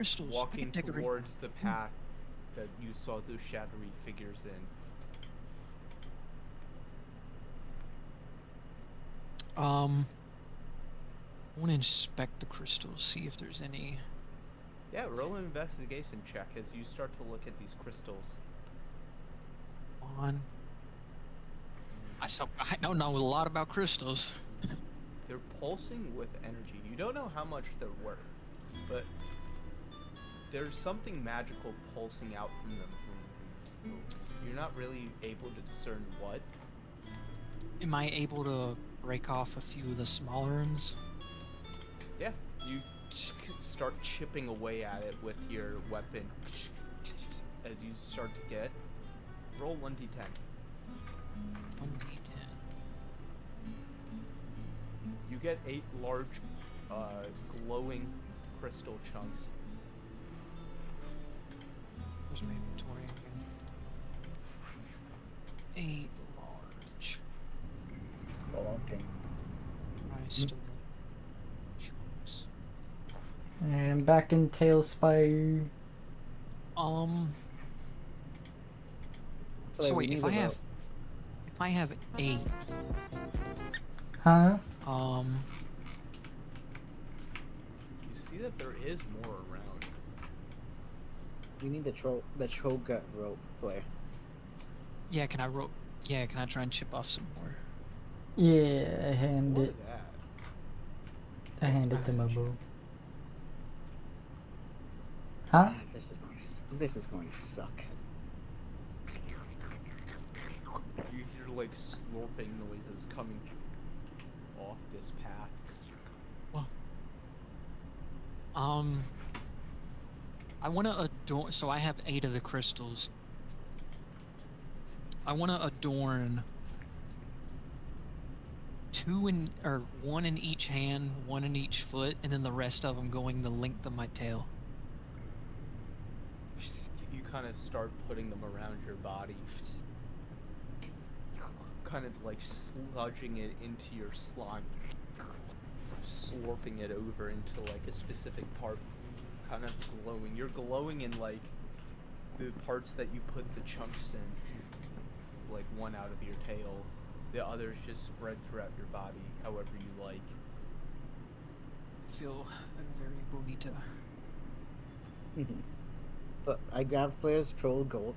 Crystals. I walking can take a read. towards the path that you saw those shadowy figures in. I want to inspect the crystals, see if there's any. Yeah, roll an investigation check as you start to look at these crystals. On. I don't know a lot about crystals. They're pulsing with energy. You don't know how much they're worth, but there's something magical pulsing out from them. You're not really able to discern what. Am I able to break off a few of the smaller ones? Yeah, you start chipping away at it with your weapon as you start to get. Roll 1d10. 1d10. You get 8 large, glowing crystal chunks. Where's my inventory again? 8 large Spelunking. crystal chunks. And I'm back in Tailspire. So wait, if I have 8, Huh? You see that there is more around. We need the troll gut rope flare. yeah, can I try and chip off some more? Yeah, I hand What it. is that? I hand it to Medicine Mobo. check. Huh? This is going to suck. You hear like slurping noises coming off this path. I want to adorn. So I have 8 of the crystals. I want to adorn 1 in each hand, 1 in each foot, and then the rest of them going the length of my tail. You kind of start putting them around your body, kind of like sludging it into your slime, slurping it over into like a specific part, kind of glowing. You're glowing in like the parts that you put the chunks in, like one out of your tail. The others just spread throughout your body, however you like. I feel very bonita. But I grabbed Flair's troll gold,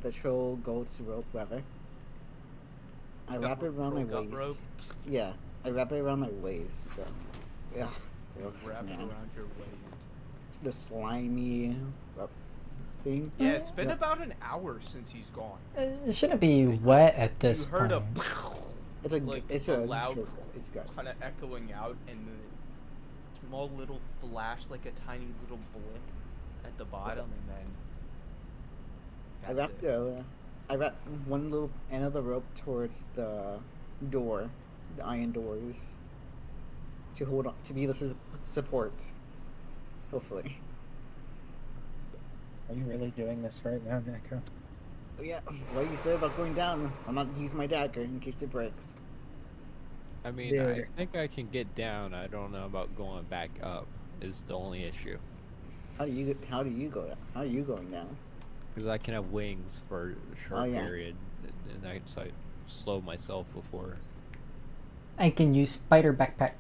the troll goat's rope, rather. I wrap it around my Troll gut rope? waist. Yeah, I wrap it around my waist. Yeah, gross, Wrap it man. around your waist. It's the slimy thing. Yeah, it's been about an hour since he's gone. It shouldn't be wet at this You heard point. It's a loud, troll. It's got kind of echoing out, and a small little flash, like a tiny little blip at the bottom, and then I wrapped one little end of the rope towards the door, the iron doors, to hold on, to be the support. Hopefully. Are you really doing this right now, Neko? Oh, yeah, what you said about going down? I'm not using my dagger in case it breaks. I mean, Yeah. I think I can get down. I don't know about going back up. Is the only issue. How do you go down? How are you going down? Because I can have wings for a short yeah. period, and I just like slow myself before. I can use spider backpack.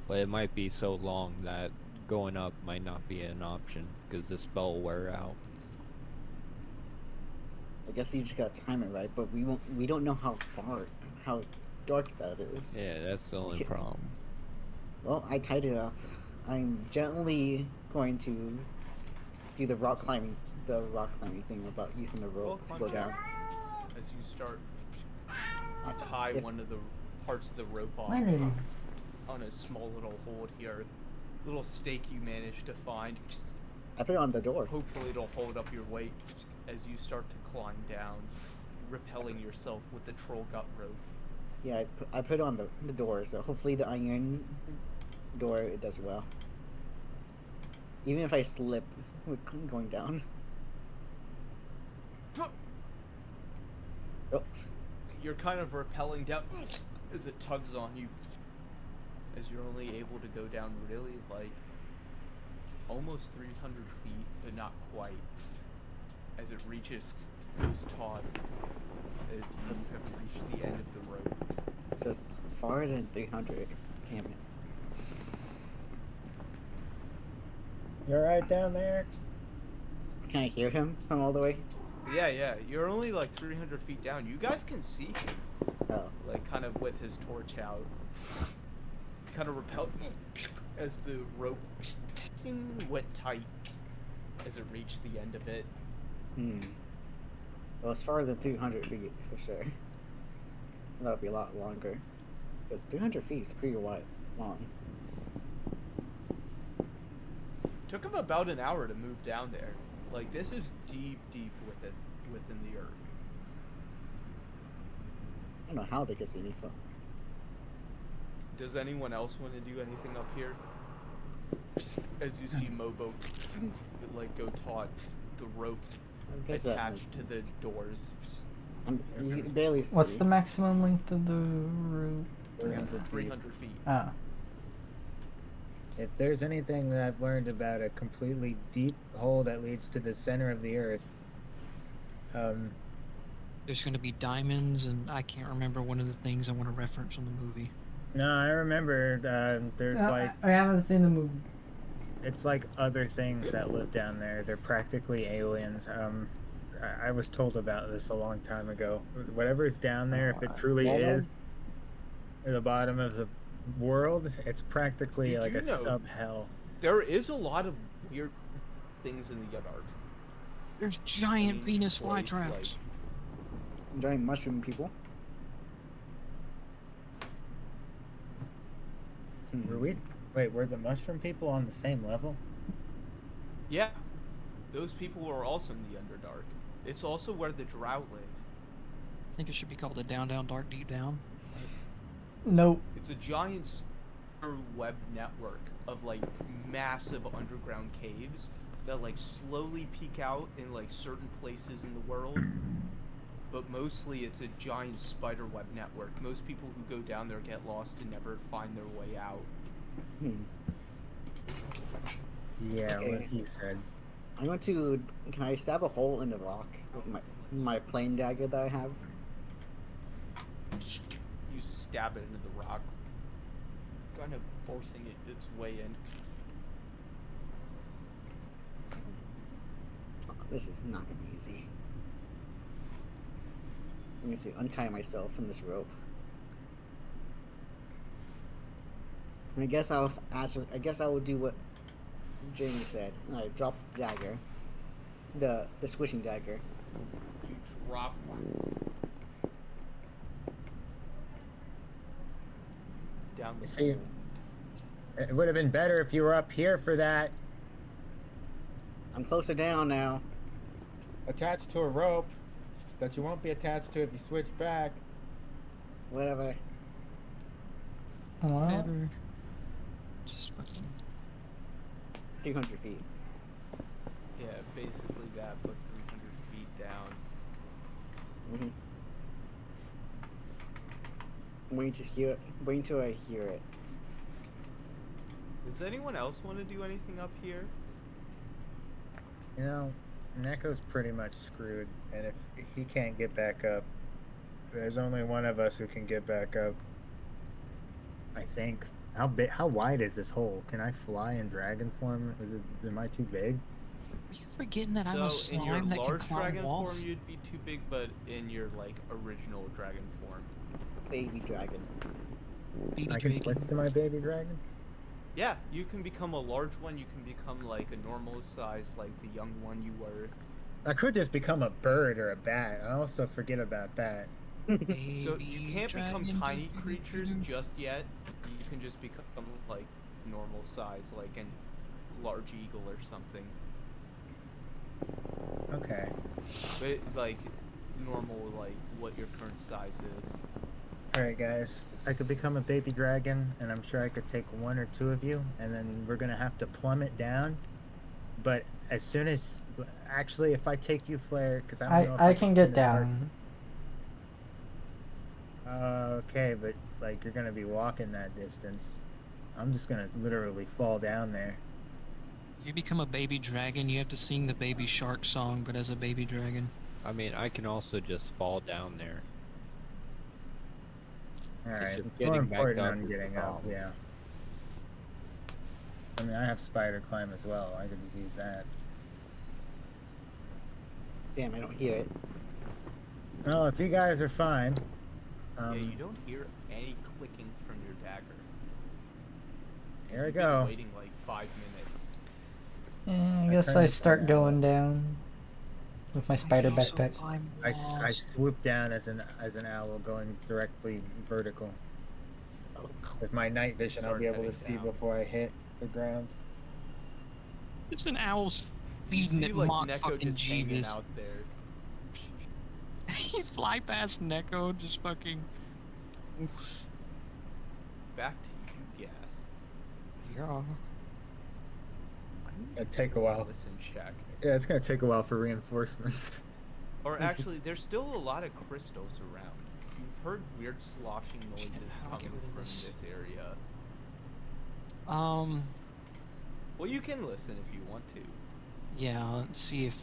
But it might be so long that going up might not be an option because the spell will wear out. I guess you just gotta time it right, but we don't know how dark that is. Yeah, that's the only problem. Well, I tied it up. I'm gently going to do the rock climbing thing about using the rope to go down. as you start, you tie one of the parts of the rope off My name. on a small little hold here, little stake you managed to find. I put it on the door. Hopefully it'll hold up your weight as you start to climb down, repelling yourself with the troll gut rope. Yeah, I put it on the door, so hopefully the iron door, it does well. Even if I slip with going down. Oh, You're kind of repelling down as it tugs on you, as you're only able to go down really like almost 300 feet, but not quite, as it reaches goes taut as you have reached the end of the rope. So it's farther than 300. Damn it. You alright down there? Can I hear him from all the way? Yeah, you're only like 300 feet down. You guys can see him, Oh. like kind of with his torch out. Kind of repelled as the rope went tight as it reached the end of it. Well, it's farther than 300 feet for sure. That would be a lot longer. Because 300 feet is pretty wide, long. Took him about an hour to move down there. Like, this is deep within the earth. I don't know how they could see me from. Does anyone else want to do anything up here? As you see Mobo like go taut, the rope I guess attached to the doors. you can barely see. What's the maximum length of the route? 300 feet. Ah. If there's anything that I've learned about a completely deep hole that leads to the center of the earth, There's going to be diamonds, and I can't remember one of the things I want to reference from the movie. no, I remember there's like I haven't seen the movie. it's like other things that live down there. They're practically aliens. I was told about this a long time ago. Whatever's down there, if it truly Yeah. is at the bottom of the world, it's practically You like do a know- sub hell. There is a lot of weird things in the Yardark. There's giant Strange Venus place, flytraps. Giant mushroom people. Were the mushroom people on the same level? Yeah, those people are also in the Underdark. It's also where the Drow live. I think it should be called the Down Down Dark Deep Down. Nope. It's a giant web network of like massive underground caves that like slowly peek out in like certain places in the world. But mostly it's a giant spider web network. Most people who go down there get lost and never find their way out. Yeah, what Okay. he said. I'm going to. Can I stab a hole in the rock with my plain dagger that I have? You stab it into the rock, kind of forcing its way in. Oh, this is not going to be easy. I'm going to untie myself from this rope. And I guess I will do what Jamie said. I drop the dagger, the switching dagger. You drop. Down the See, hole. it would have been better if you were up here for that. I'm closer down now. Attached to a rope that you won't be attached to if you switch back. Whatever. What? Whatever. Just fucking. 300 feet. Yeah, basically that, but 300 feet down. Mm-hmm. Waiting to hear it. Waiting till I hear it. Does anyone else want to do anything up here? You know, Neko's pretty much screwed, and if he can't get back up, there's only one of us who can get back up. I think. How wide is this hole? Can I fly in dragon form? Am I too big? Are you forgetting that I'm a So in your slime that can large climb dragon walls? form, you'd be too big, but in your like original dragon form, Baby dragon. Baby I can dragon. switch to my baby dragon? yeah, you can become a large one. You can become like a normal size, like the young one you were. I could just become a bird or a bat. I also forget about that. So you Baby can't become dragon, tiny do, do, creatures do, do. just yet. You can just become like normal size, like a large eagle or something. Okay. But like normal, like what your current size is. Alright, guys. I could become a baby dragon, and I'm sure I could take one or two of you, and then we're gonna have to plummet down. But as soon as. Actually, if I take you, Flare, because I don't know if I can get stand in the down. dark. Okay, but like you're gonna be walking that distance. I'm just gonna literally fall down there. If you become a baby dragon, you have to sing the baby shark song, but as a baby dragon. I mean, I can also just fall down there. Alright, just it's more getting back important up on is the getting up, problem. yeah. I mean, I have spider climb as well. I could just use that. Damn, I don't hear it. Well, if you guys are fine. Yeah, you don't hear any clicking from your dagger. Here we You've been go. waiting like 5 minutes. Yeah, I I guess turned I it start down. going down with my spider I can also backpack. climb I walls. swoop down as an owl going directly vertical. With my night vision, I'll Start be able to heading see down. before I hit the ground. It's an owl You speeding see at like Mach Neko fucking just hanging Jesus. out there. You fly past Neko, just fucking. Oof. Back to you, Gas. Yeah. I need It'd to take a while. Listen, check. Yeah, it's gonna take a while for reinforcements. Or actually, there's still a lot of crystals around. You've heard weird sloshing noises I'll get coming rid of from this. this area. Well, Well, you can listen if you want to. yeah. Let's see if.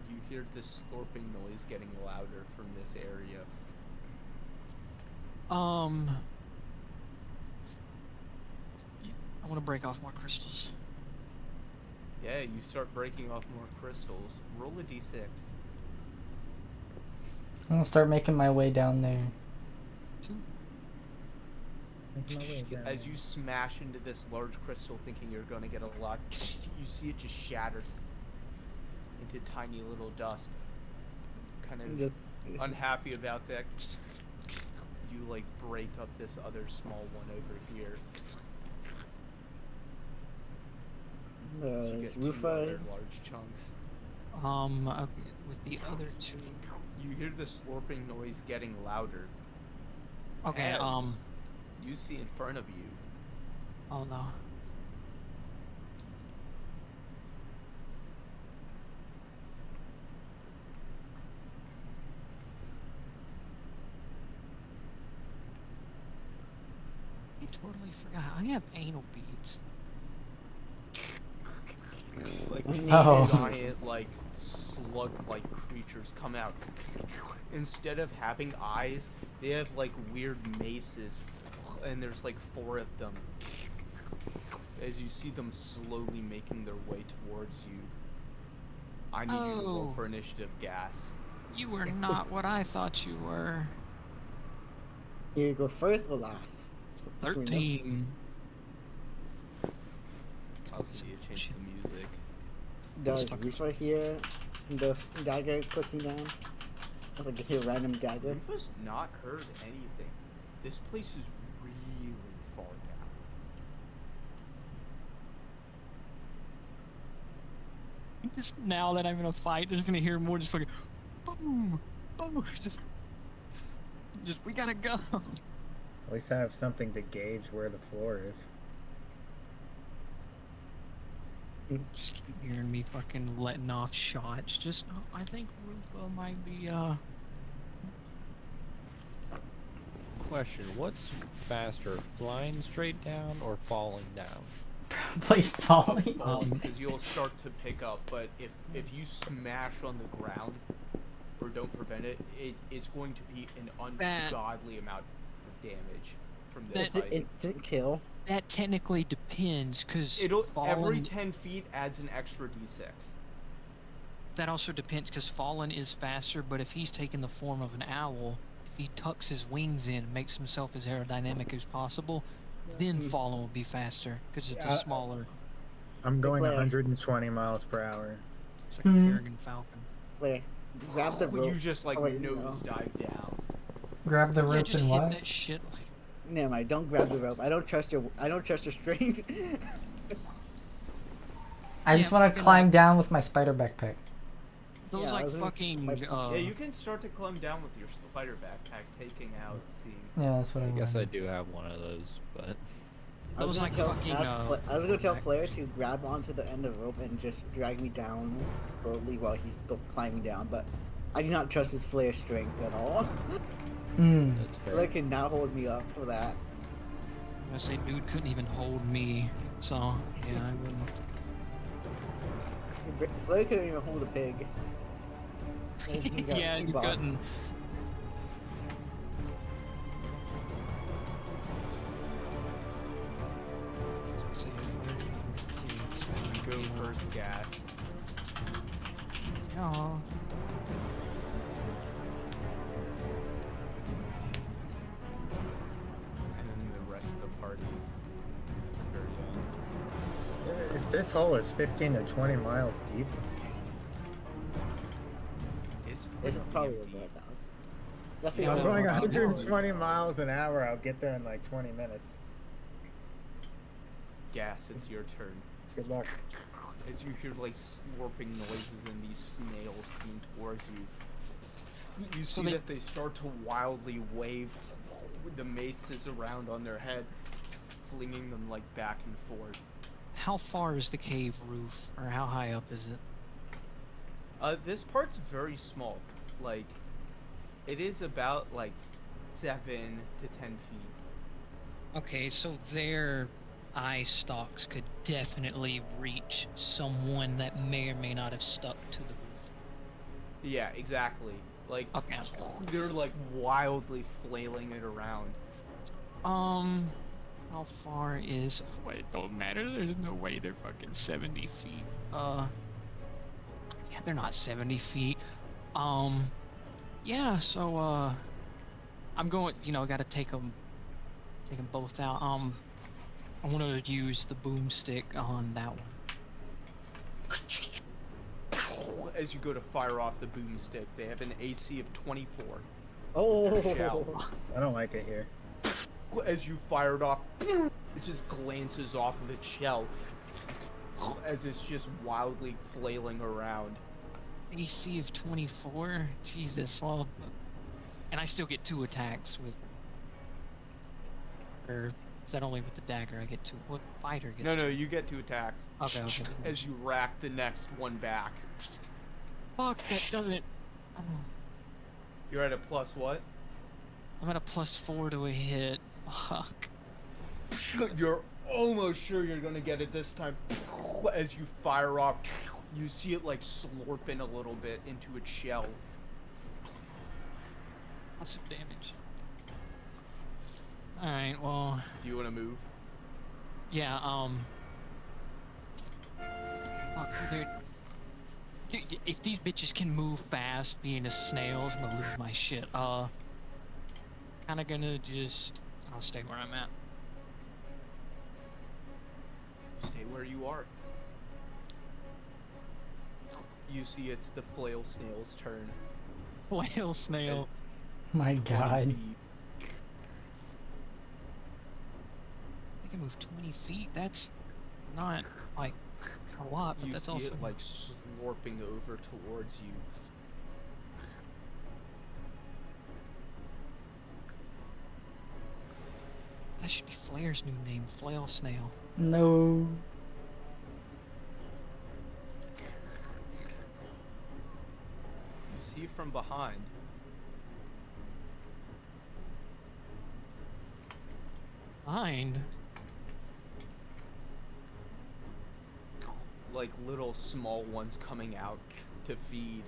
You hear this slurping noise getting louder from this area. I want to break off more crystals. Yeah, you start breaking off more crystals. Roll a d6. I'm gonna start making my way down there. As you smash into this large crystal thinking you're going to get a lot, you see it just shatters into tiny little dust. Kind of Just unhappy about that. You like break up this other small one over here. You is get two Rufa. other large chunks. Okay, with the other two. You hear the slurping noise getting louder. Okay, As you see in front of you oh no. I totally forgot. I have anal beads. like Oh. giant like slug-like creatures come out. Instead of having eyes, they have like weird maces, and there's like 4 of them. As you see them slowly making their way towards you, I need you to roll Oh. for initiative, Gas. You were not what I thought you were. You go first or last? Between them. 13. I'll see you change the music. Does Fuck. Rufa hear the dagger clicking down? If I can hear random dagger. Rufa's not heard anything. This place is really far down. Just now that I'm in a fight, they're gonna hear more just fucking boom, boom. Just we gotta go. At least I have something to gauge where the floor is. Just keep hearing me fucking letting off shots. Just, oh, I think Rufa might be, Question: what's faster, flying straight down or falling down? Probably falling. Because you'll start to pick up, but if you smash on the ground or don't prevent it, it's going to be an That- ungodly amount of damage from this That- It's fight. instant kill. that technically depends, cause It'll fallen, every 10 feet adds an extra d6. that also depends, cause fallen is faster, but if he's taking the form of an owl, if he tucks his wings in, makes himself as aerodynamic as possible, then fallen will be faster, cause it's a Yeah. smaller, I'm going Flash. 120 miles per hour. it's like a Mhm. Peregrine Falcon. Flare. Grab the rope. You just like Oh, wait, nose no. dive down. Grab the Yeah, rope just and hit what? that shit like. Never mind. Don't grab the rope. I don't trust your strength. I just Yeah, want to fucking, climb like- down with my spider backpack. Those Yeah, I like was gonna s- fucking, my- Yeah, you can start to climb down with your spider backpack, taking out the. Yeah, that's what I I guess I wanted. do have one of those, but I was those gonna like tell, fucking, I was gonna tell back- Flare to grab onto the end of the rope and just drag me down slowly while he's climbing down, but I do not trust his Flare strength at all. Mm. that's fair. Flare cannot hold me up for that. I say, dude couldn't even hold me. So, yeah, I wouldn't. Flay couldn't even hold a pig. He got Yeah, you bought. couldn't. So, Go first, gas. Yeah. And then the rest of the party. Very This hole is 15 to 20 miles deep. It's It's pretty probably deep. over that. That's Yeah, I'm no, going no, 120 miles an hour. I'll get there in like 20 minutes. Gas, it's your turn. Good luck. As you hear like slurping noises and these snails coming towards you, you So see they- that they start to wildly wave with the maces around on their head, flinging them like back and forth. How far is the cave roof, or how high up is it? This part's very small. Like, it is about like 7 to 10 feet. Okay, so their eye stalks could definitely reach someone that may or may not have stuck to the roof. Yeah, exactly. Like, Okay. they're like wildly flailing it around. How far is? Wait, don't matter. There's no way they're fucking 70 feet. Yeah, they're not 70 feet. Yeah. So, I'm going. You know, got to take them both out. I want to use the boomstick on that one. As you go to fire off the boomstick, they have an AC of 24. Oh, Shell. I don't like it here. As you fire it off, it just glances off of its shell as it's just wildly flailing around. AC of 24. Jesus. Well, and I still get 2 attacks with. Or is that only with the dagger? I get 2. What fighter gets? No, 2? no, you get 2 attacks. Okay. Okay. As you rack the next one back. Fuck, that doesn't. Oh, You're at a plus what? I'm at a +4 to a hit. Fuck. You're almost sure you're gonna get it this time. As you fire off, you see it like slurping a little bit into its shell. Lots of damage. Alright, well, Do you want to move? yeah, fuck, dude, if these bitches can move fast, being as snails, I'm gonna lose my shit. Kinda gonna just. I'll stay where I'm at. Stay where you are. You see it's the flail snail's turn. Whale snail. My 20 god. feet. They can move 20 feet. That's not, like, a lot, but You that's see also. it like slurping over towards you. That should be Flair's new name, Flail Snail. No. You see from behind. Mind. Like little small ones coming out to feed.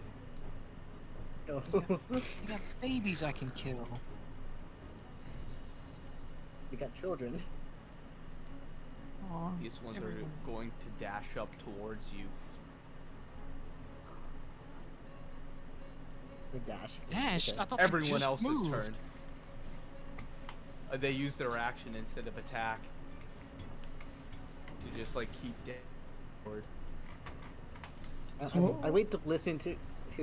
no. I got babies I can kill. You got children. Aw, These ones everyone. are going to dash up towards you. They dash. Dashed? Okay. I thought they Everyone just else's moved. turn. They use their action instead of attack to just like keep forward. So- I wait to listen to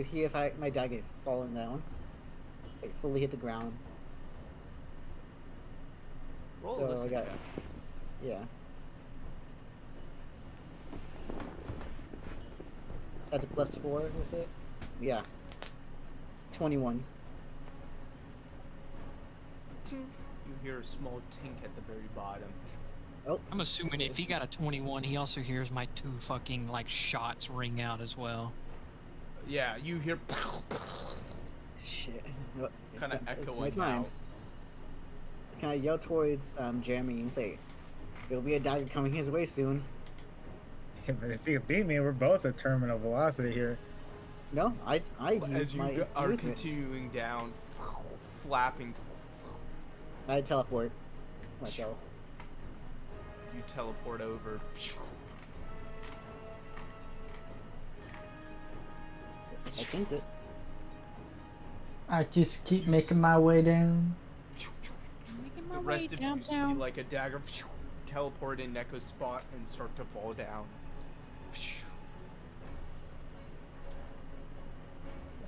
hear if my dagger is falling down. Like fully hit the ground. Roll So a listen I got- check. Yeah. That's a +4 with it? Yeah. 21. You hear a small tink at the very bottom. Oh, I'm assuming if he got a 21, he also hears my 2 fucking, like, shots ring out as well. Yeah, you hear shit. What- it's kind of the- it's my echoing time. out. can I yell towards Jeremy and say, "There'll be a dagger coming his way soon." Yeah, but if you beat me, we're both at terminal velocity here. No, I As use you my are movement. continuing down, flapping, I teleport myself. you teleport over. I think that. I just keep making my way down. Making my The way rest of you see downtown. like a dagger teleport in Neko's spot and start to fall down.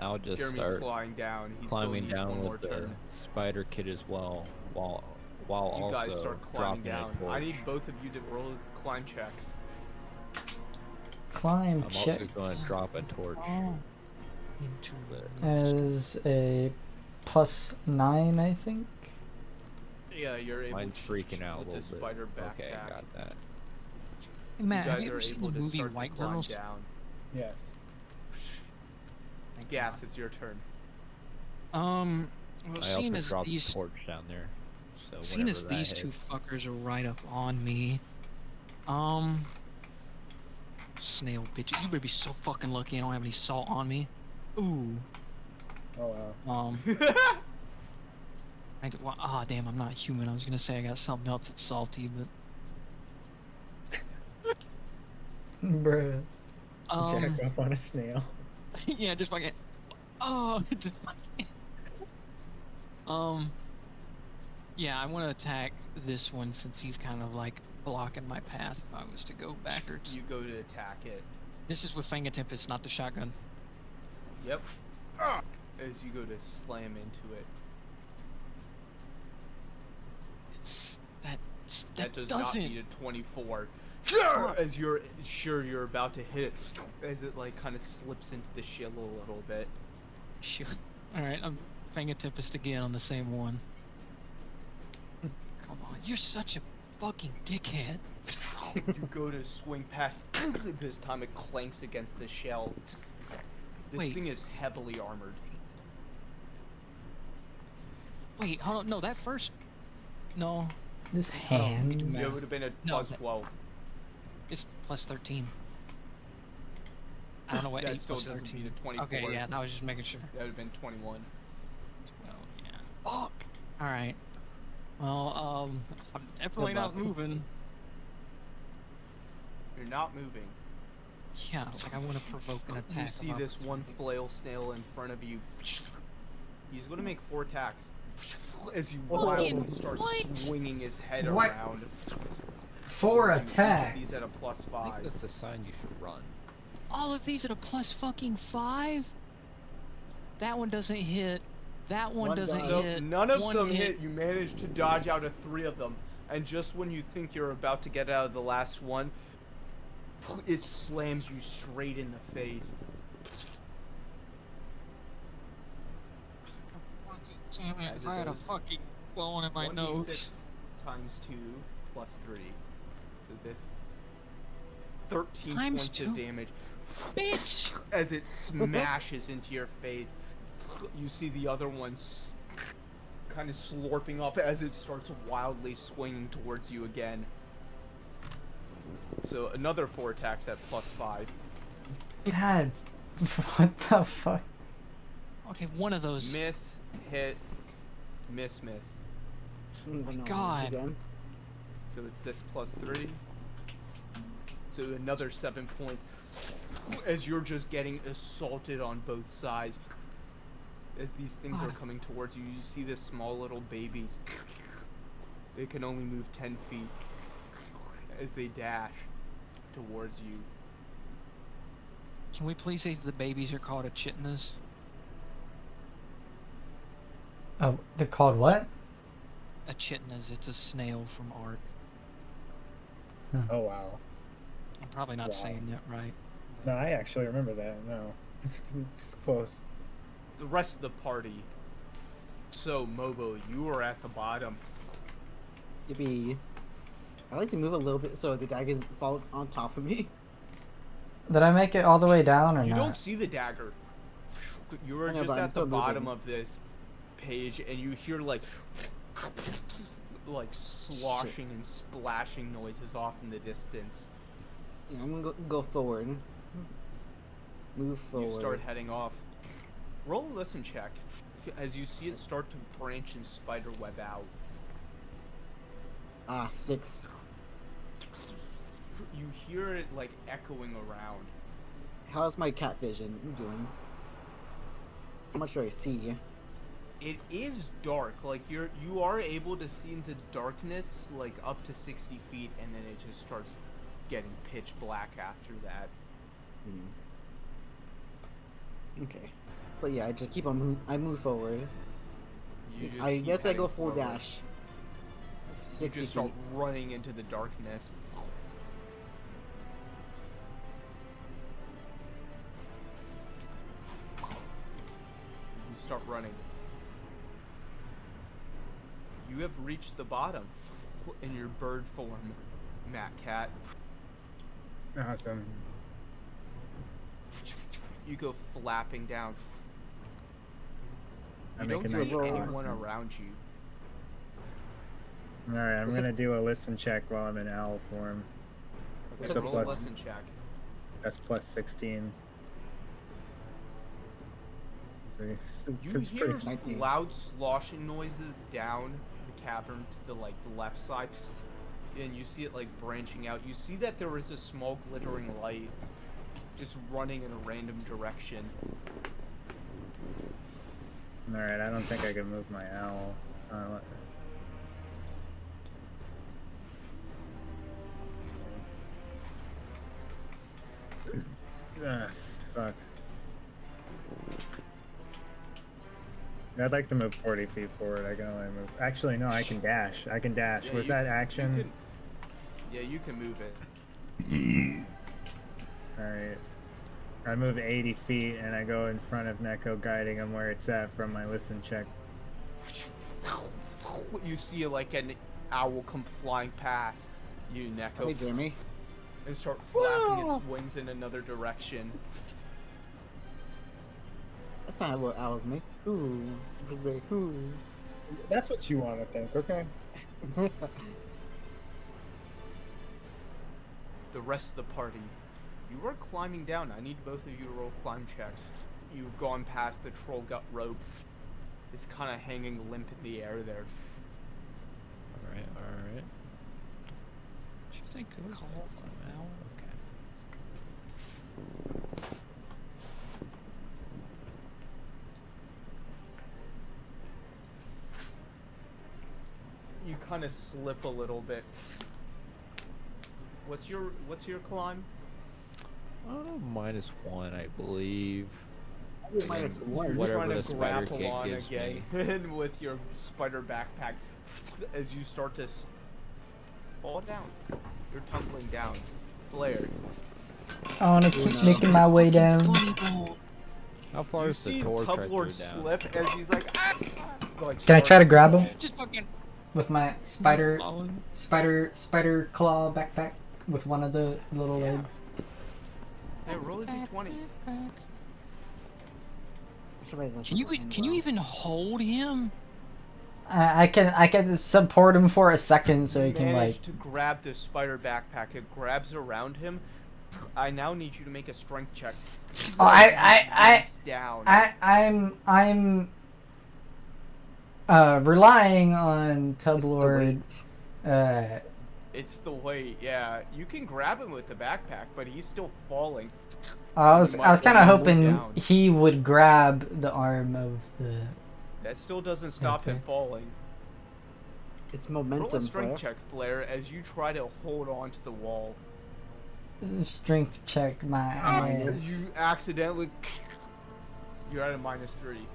I'll just Jeremy's start flying down. He climbing still needs one down more with the turn. spider kid as well, while You also guys start climbing dropping down. a torch. I need both of you to roll climb checks. Climb I'm check also going to drop a torch. Oh. Into as a +9, I think. Yeah, you're able Mine's to freaking out a with little the bit. spider backpack. Okay, got that. Hey, Matt, you have guys you are ever seen able the to movie start to White climb Girls? down. Yes. Thank Gas, God. it's your turn. Well, I seeing also as dropped these, a torch down there. So seeing as whenever that these hits- two fuckers are right up on me, snail bitch, you better be so fucking lucky I don't have any salt on me. Ooh. Oh wow. Damn, I'm not human. I was gonna say I got something else that's salty, but Bruh. Jack up on a snail. yeah, just fucking. Oh, just fucking. Yeah, I want to attack this one since he's kind of like blocking my path. If I was to go backwards, You go to attack it. this is with Fang Tempest, not the shotgun. Yep. As you go to slam into it. That does doesn't. not need a 24. As you're sure you're about to hit it, as it like kind of slips into the shield a little bit. Shoot. All right, I'm Fang Tempest again on the same one. Come on, you're such a fucking dickhead. You go to swing past. This time it clanks against the shell. This Wait. thing is heavily armored. Wait, hold on. No, that first. No, This Hold on, let me do hand. math. It would have been a No, plus that- 12. it's plus 13. I don't know what That 8 still plus doesn't 13. beat a 24. Okay, yeah, I was just making sure. That would have been 21. 12, yeah. Fuck. All right. Well, I'm definitely not luck. moving. You're not moving. Yeah, like I want to provoke an attack. You see of this one flail snail in front of you. He's going to make 4 attacks. As you wildly Fucking start what? swinging his head What? around. 4 Each of attacks. These at a plus I think 5. that's a sign you should run. all of these at a plus fucking 5. That one doesn't hit. That one One doesn't does. So hit. none of one them hit. You managed to dodge out of 3 of them, and just when you think you're about to get out of the last one, it slams you straight in the face. Damn it! As If it I had a does. fucking bone in my 1d6 nose. times 2 plus 3. So this 13 Times points 2? of damage. Bitch! As it smashes into your face, you see the other one kind of slurping up as it starts wildly swinging towards you again. So another 4 attacks at plus 5. God. What the fuck? Okay, one of those. Miss, hit, miss, miss. Oh my God. Again. So it's this plus 3. So another 7 points. As you're just getting assaulted on both sides. As these things are God. coming towards you, you see this small little baby. They can only move 10 feet. As they dash towards you. Can we please say the babies are called echidnas? Oh, they're called what? Echidnas. It's a snail from Ark. Oh wow. I'm probably not Wow. saying that right. No, I actually remember that. No, it's close. The rest of the party. So, Mobo, you are at the bottom. Yippee. I like to move a little bit so the daggers fall on top of me. Did I make it all the way down or You not? don't see the dagger. You are I know, just but I'm at the still bottom moving. of this page, and you hear like like sloshing and splashing noises off in the distance. Yeah, I'm gonna go forward. Move forward. You start heading off. Roll a listen check as you see it start to branch and spiderweb out. 6. You hear it like echoing around. How's my cat vision doing? How much do I see? It is dark. Like you are able to see into darkness like up to 60 feet, and then it just starts getting pitch black after that. Okay. But yeah, I just keep on I move forward. You just I keep guess I go heading full forward. dash. You 60 just feet. start running into the darkness. You start running. You have reached the bottom in your bird form, Matt Cat. Awesome. You go flapping down. I You make don't a nice see roll. anyone around you. Alright, I'm Is gonna it- do a listen check while I'm in owl form. Okay, It's a roll plus. a lesson check. That's plus 16. So You it's hear pretty- nice. loud sloshing noises down the cavern to the left side, and you see it like branching out. You see that there is a small glittering light just running in a random direction. Alright, I don't think I can move my owl. Fuck. I'd like to move 40 feet forward. I can only move. Actually, no, I can dash. I can dash. Yeah, Was you- that you action? can- yeah, you can move it. Alright. I move 80 feet and I go in front of Neko, guiding him where it's at from my listen check. You see like an owl come flying past you, Neko, Hey, Jeremy. and start flapping its wings in another direction. That's not what owls make. Ooh. Because they ooh. That's what you want to think, okay? The rest of the party, you are climbing down. I need both of you to roll climb checks. You've gone past the troll gut rope. It's kind of hanging limp in the air there. Alright, alright. Should they could call for an hour? You kind of slip a little bit. What's your climb? -1, I believe. Minus one. You're Whatever trying to the spider grapple kit on gives again with your spider backpack as you start to fall down. You're tumbling down. Flare. I want to keep making my way down. Funny bone. How far You is the see torch I Tublord threw down? slip as he's like, ah! Like, Can I try to grab him Just fucking with my spider falling. spider claw backpack with one of the little Yeah. legs? Hey, roll a d20. Can you even hold him? I can support him for a second so he can Manage like. to grab the spider backpack. It grabs around him. I now need you to make a strength check. Oh, Yanks down. I'm relying on Tublord. It's the weight, yeah. You can grab him with the backpack, but he's still falling. I was You kind of might want to move hoping down. he would grab the arm of the. That still doesn't stop him Okay. falling. It's Roll a momentum, strength Flare. check, Flare, as you try to hold on to the wall. Strength check my Minus. ass. You accidentally... You're at a -3.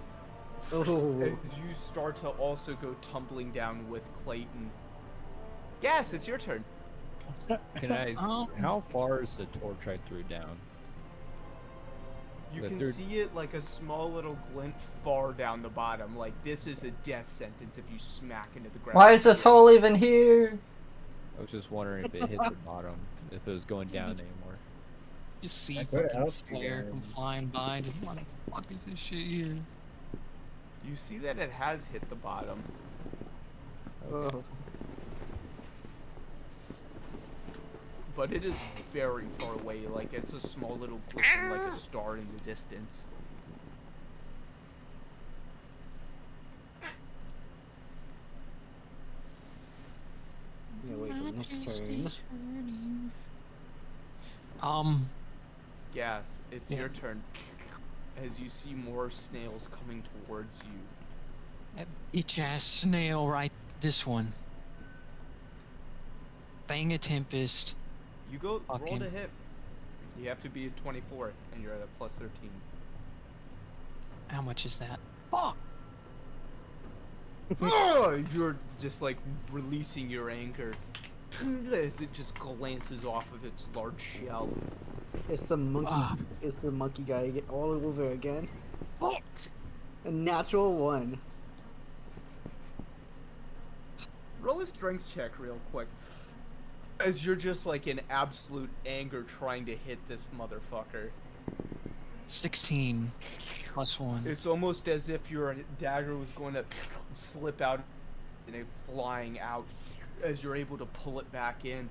Oh. As you start to also go tumbling down with Clayton. Yes, it's your turn. Can I? Um, How far is the torch I threw down? You The can third- see it like a small little glint far down the bottom. Like, this is a death sentence if you smack into the ground. Why is this hole even here? I was just wondering if it hit the bottom, if it was going down anymore. just see Like, what fucking else you flare got? come flying by. Just what the fuck is this shit here? You see that it has hit the bottom. Oh. but it is very far away. Like it's a small little glisten, like a star in the distance. Yeah, wait till next turn. Gas, it's Yeah. your turn. As you see more snails coming towards you. That bitch ass snail, right? This one. Fang of Tempest. You go roll Fucking- to hit. You have to be at 24, and you're at a plus 13. How much is that? Fuck! You're just like releasing your anger as it just glances off of its large shell. It's the monkey. Ah. It's the monkey guy all over again. Fuck! A natural one. Roll a strength check real quick. As you're just like in absolute anger trying to hit this motherfucker. 16 plus 1. It's almost as if your dagger was going to slip out and it flying out as you're able to pull it back in.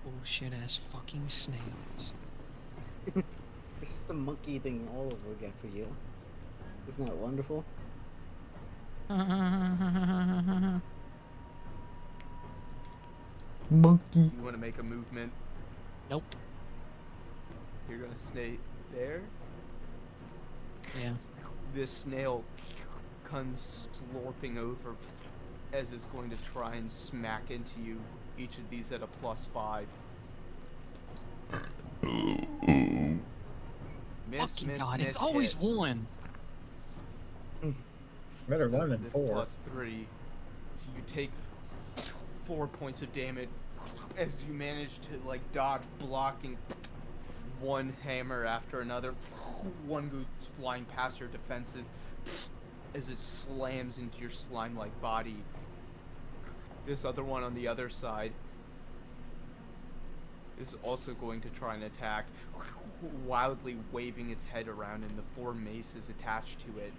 Bullshit ass fucking snails. This is the monkey thing all over again for you. Isn't that wonderful? Monkey. You want to make a movement? Nope. You're gonna stay there. Yeah. This snail comes slurping over as it's going to try and smack into you. Each of these at a +5. Miss, Fucking miss, God, miss, it's always hit. 1. Better one than This 4. +3. So you take 4 points of damage as you manage to like dodge, blocking one hammer after another. One goes flying past your defenses as it slams into your slime-like body. This other one on the other side is also going to try and attack, wildly waving its head around, and the 4 maces attached to it.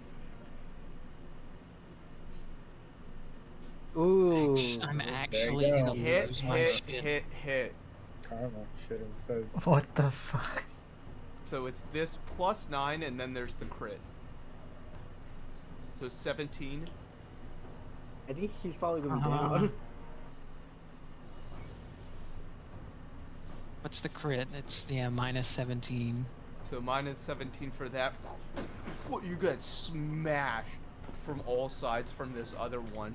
Ooh. I'm There you actually go. gonna Hit, lose my hit, shit. hit. Karma should have said. What the fuck? So it's this +9, and then there's the crit. So 17. I think he's probably going Uh-huh. down. What's the crit? It's, yeah, minus 17. So minus 17 for that. You get smashed from all sides from this other one.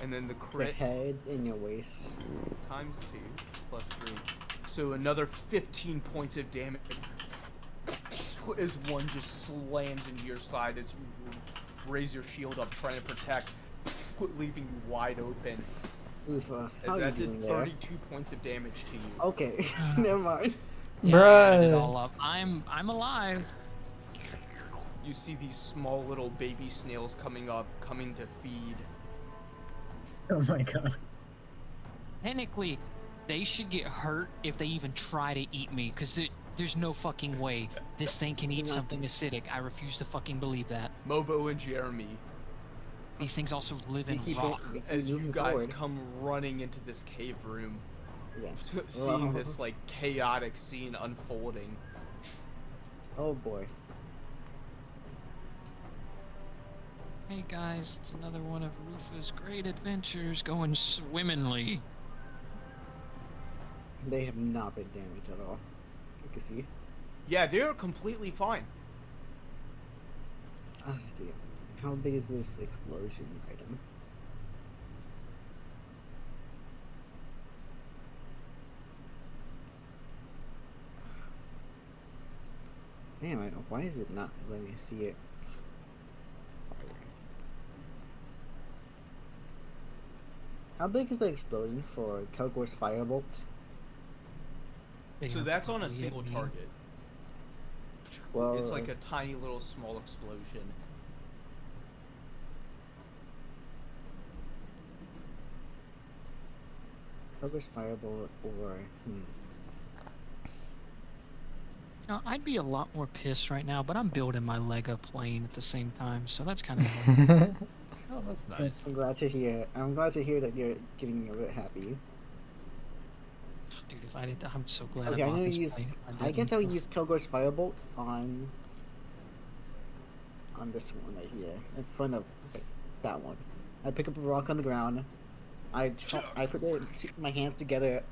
And then the Your crit head and your waist. times 2 plus 3. So another 15 points of damage as one just slams into your side as you raise your shield up trying to protect, leaving you wide open. Oof, As how you that did doing there? 32 points of damage to you. Okay, never mind. Yeah, I added it Bruh. all up. I'm alive. You see these small little baby snails coming up, coming to feed. Oh my god. Technically, they should get hurt if they even try to eat me, because there's no fucking way this thing can eat something acidic. I refuse to fucking believe that. Mobo and Jeremy, These things also live We in keep rock. it, we keep as you moving guys forward. come running into this cave room, Yeah. seeing this like chaotic scene unfolding. Oh boy. Hey guys, it's another one of Rufus' great adventures going swimmingly. They have not been damaged at all. You can see. Yeah, they're completely fine. Ah, dear. How big is this explosion item? Damn, why is it not letting me see it? How big is the explosion for Kelgor's firebolt? Big So enough to that's on a probably hit single me. target. Well, It's like a tiny little small explosion. Kelgor's firebolt or Now, I'd be a lot more pissed right now, but I'm building my Lego plane at the same time, so that's kind of Oh, that's nice. I'm glad to hear. I'm glad to hear that you're getting a bit happy. dude. If I did, I'm so glad Okay, I I'm bought gonna this use. plane. I guess I'll didn't. use Kilgore's Firebolt on this one right here, in front of that one. I pick up a rock on the ground. I put my hands together,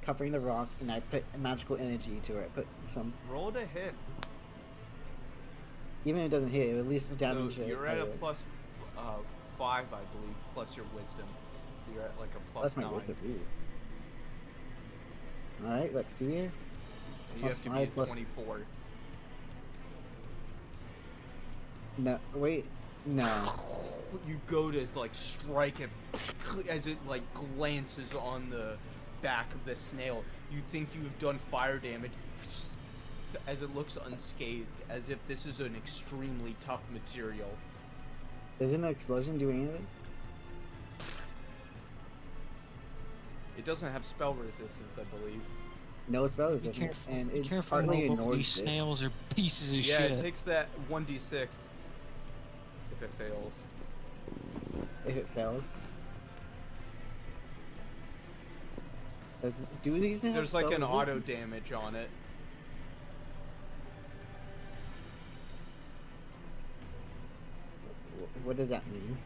covering the rock, and I put magical energy to it. Put some. Roll to hit. Even if it doesn't hit, at least the damage. So you're at a plus 5, I believe, plus your wisdom. You're at like a plus That's my 9. wisdom. All right, let's see. You Plus have to 5 be at plus- 24. No, wait, no. You go to like strike it as it like glances on the back of the snail. You think you have done fire damage as it looks unscathed, as if this is an extremely tough material. Doesn't an explosion do anything? It doesn't have spell resistance, I believe. No spells, Be doesn't it? careful. And Be it's careful, partly Noble. ignores These it. snails are pieces of Yeah, shit. it takes that 1d6 if it fails. If it fails. Do these have There's like an spell auto resistance? damage on it. What does that mean?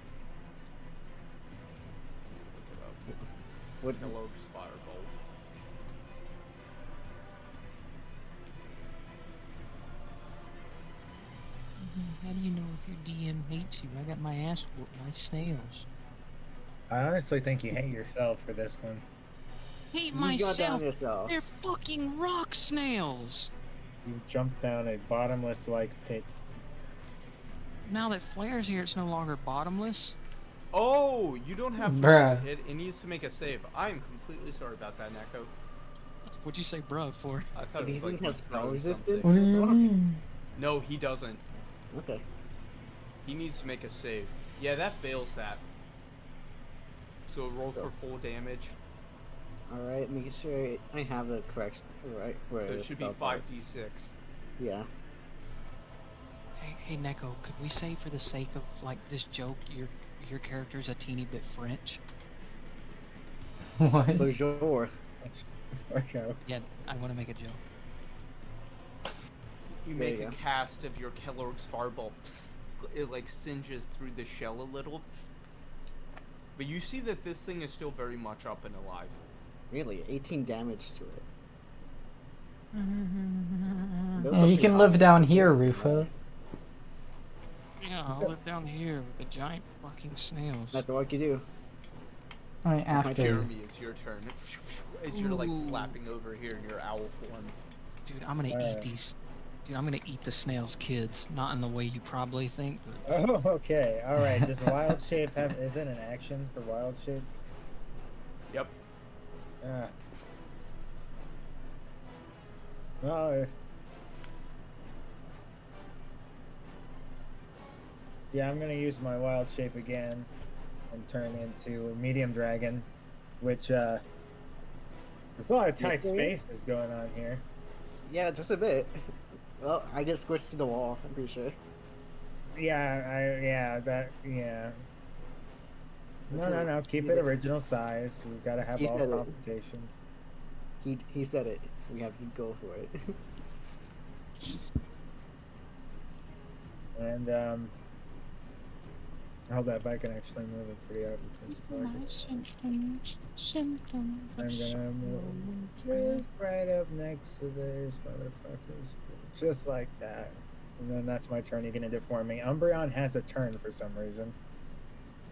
What? Hello, Firebolt. How do you know if your DM hates you? I got my ass whooped by snails. I honestly think you hate yourself for this one. Hate You got down myself. yourself. They're fucking rock snails. You jumped down a bottomless like pit. Now that Flare's here, it's no longer bottomless. Oh, you don't have to Bruh. hit. It needs to make a save. I am completely sorry about that, Neko. What'd you say, bruh, for? I thought He it was like doesn't have spell throw resistance? What do something. you mean? No, he doesn't. Okay. He needs to make a save. Yeah, that fails that. So roll So- for full damage. All right, making sure I have the correction right for So the it should be spell part. 5d6. Yeah. Hey, Neko, could we say for the sake of like this joke, your character's a teeny bit French? What? Bonjour. Okay. Yeah, I want to make a joke. You There make you a go. cast of your Kellogg's Fireball. It like singes through the shell a little. But you see that this thing is still very much up and alive. Really, 18 damage to it. Those Yeah, are you pretty can live awesome. down here, Rufo. Yeah, I'll live down here with the giant fucking snails. That's all I can do. Alright, my after. Jeremy, it's your turn. As you're like Ooh. flapping over here in your owl form. Dude, I'm gonna eat these. Dude, I'm gonna eat the snails' kids. Not in the way you probably think, but Oh, okay. All right. Does wild shape have? Is it an action for wild shape? Yep. Ah. Well. Yeah, I'm gonna use my wild shape again, and turn into a medium dragon, which there's a lot of tight Yes, there is. spaces going on here. Yeah, just a bit. Well, I get squished to the wall, I'm pretty sure. Yeah. No. Keep it original size. We've got to have He all said it. complications. He said it. We have to go for it. And hold up, I can actually move it pretty out between targets. I'm gonna move just right up next to this motherfuckers, just like that. And then that's my turn. You're gonna deform me. Umbreon has a turn for some reason.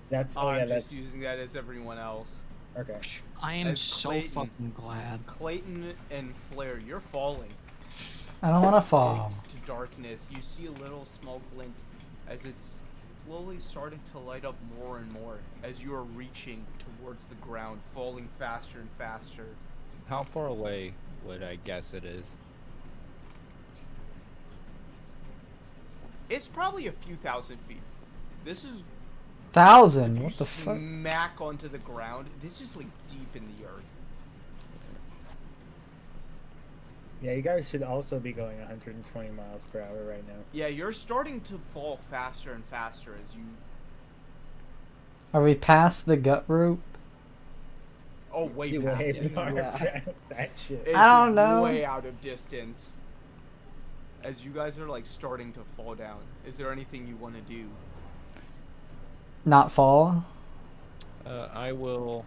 That's I'm that's just using that as everyone else. okay. I am As so Clayton. fucking glad. Clayton and Flare, you're falling I don't want to fall. to darkness. You see a little small glint as it's slowly starting to light up more and more as you are reaching towards the ground, falling faster and faster. How far away would I guess it is? It's probably a few thousand feet. This is 1,000? you What the fuck? smack onto the ground. This is like deep in the earth. Yeah, you guys should also be going 120 miles per hour right now. Yeah, you're starting to fall faster and faster as you. Are we past the gut rope? Oh, way You past way it. far Yeah. past that shit. It's I don't know. way out of distance. As you guys are like starting to fall down, is there anything you want to do? Not fall? I will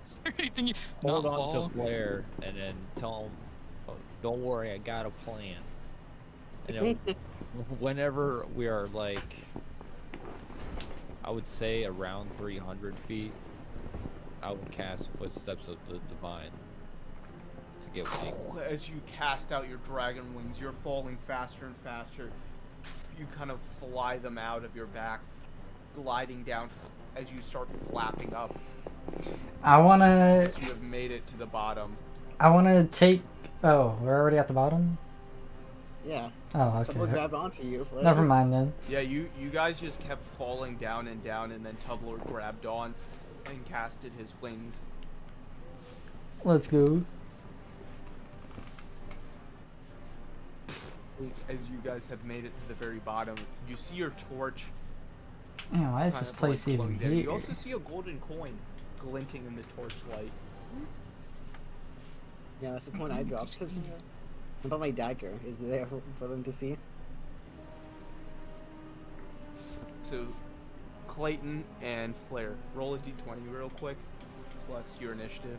Is there anything you hold not on fall? to Flair and then tell him, oh, "Don't worry, I got a plan." And then whenever we are like, I would say around 300 feet, I would cast Footsteps of the Divine to get wings. As you cast out your dragon wings, you're falling faster and faster. You kind of fly them out of your back, gliding down as you start flapping up. I wanna As you have made it to the bottom. take. Oh, we're already at the bottom. Yeah. Oh, Someone okay. grabbed onto you. Flair. Never mind then. Yeah, you guys just kept falling down, and then Tublor grabbed on and casted his wings. Let's go. As you guys have made it to the very bottom, you see your torch Man, why is kind this of, place like, even glowing there. here? You also see a golden coin glinting in the torchlight. Yeah, that's the point I dropped. What about my dagger? Is it there for them to see? So, Clayton and Flair, roll a d20 real quick, plus your initiative.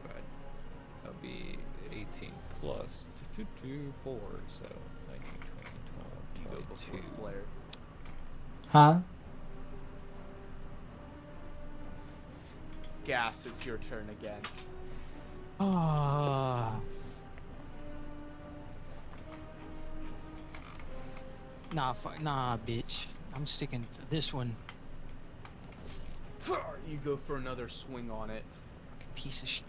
Right. That'll be 18 plus 4, so 19, 20, You go 12, before 22. Flair. Huh? Gas, it's your turn again. Ah. Nah, bitch. I'm sticking to this one. You go for another swing on it. Piece of shit.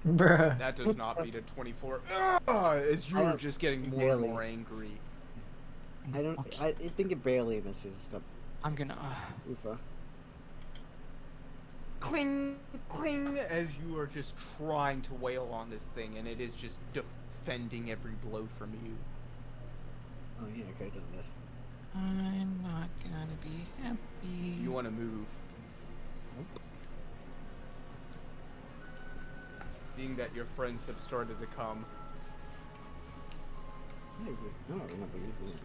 Bruh. That does not beat a 24. As you are just getting more and Barely. more angry. I don't. I think it barely misses. I'm gonna. Ufa. Cling, cling, as you are just trying to wail on this thing, and it is just defending every blow from you. Oh yeah, I could have done this. I'm not gonna be happy. You want to move. Seeing that your friends have started to come. I don't remember using it.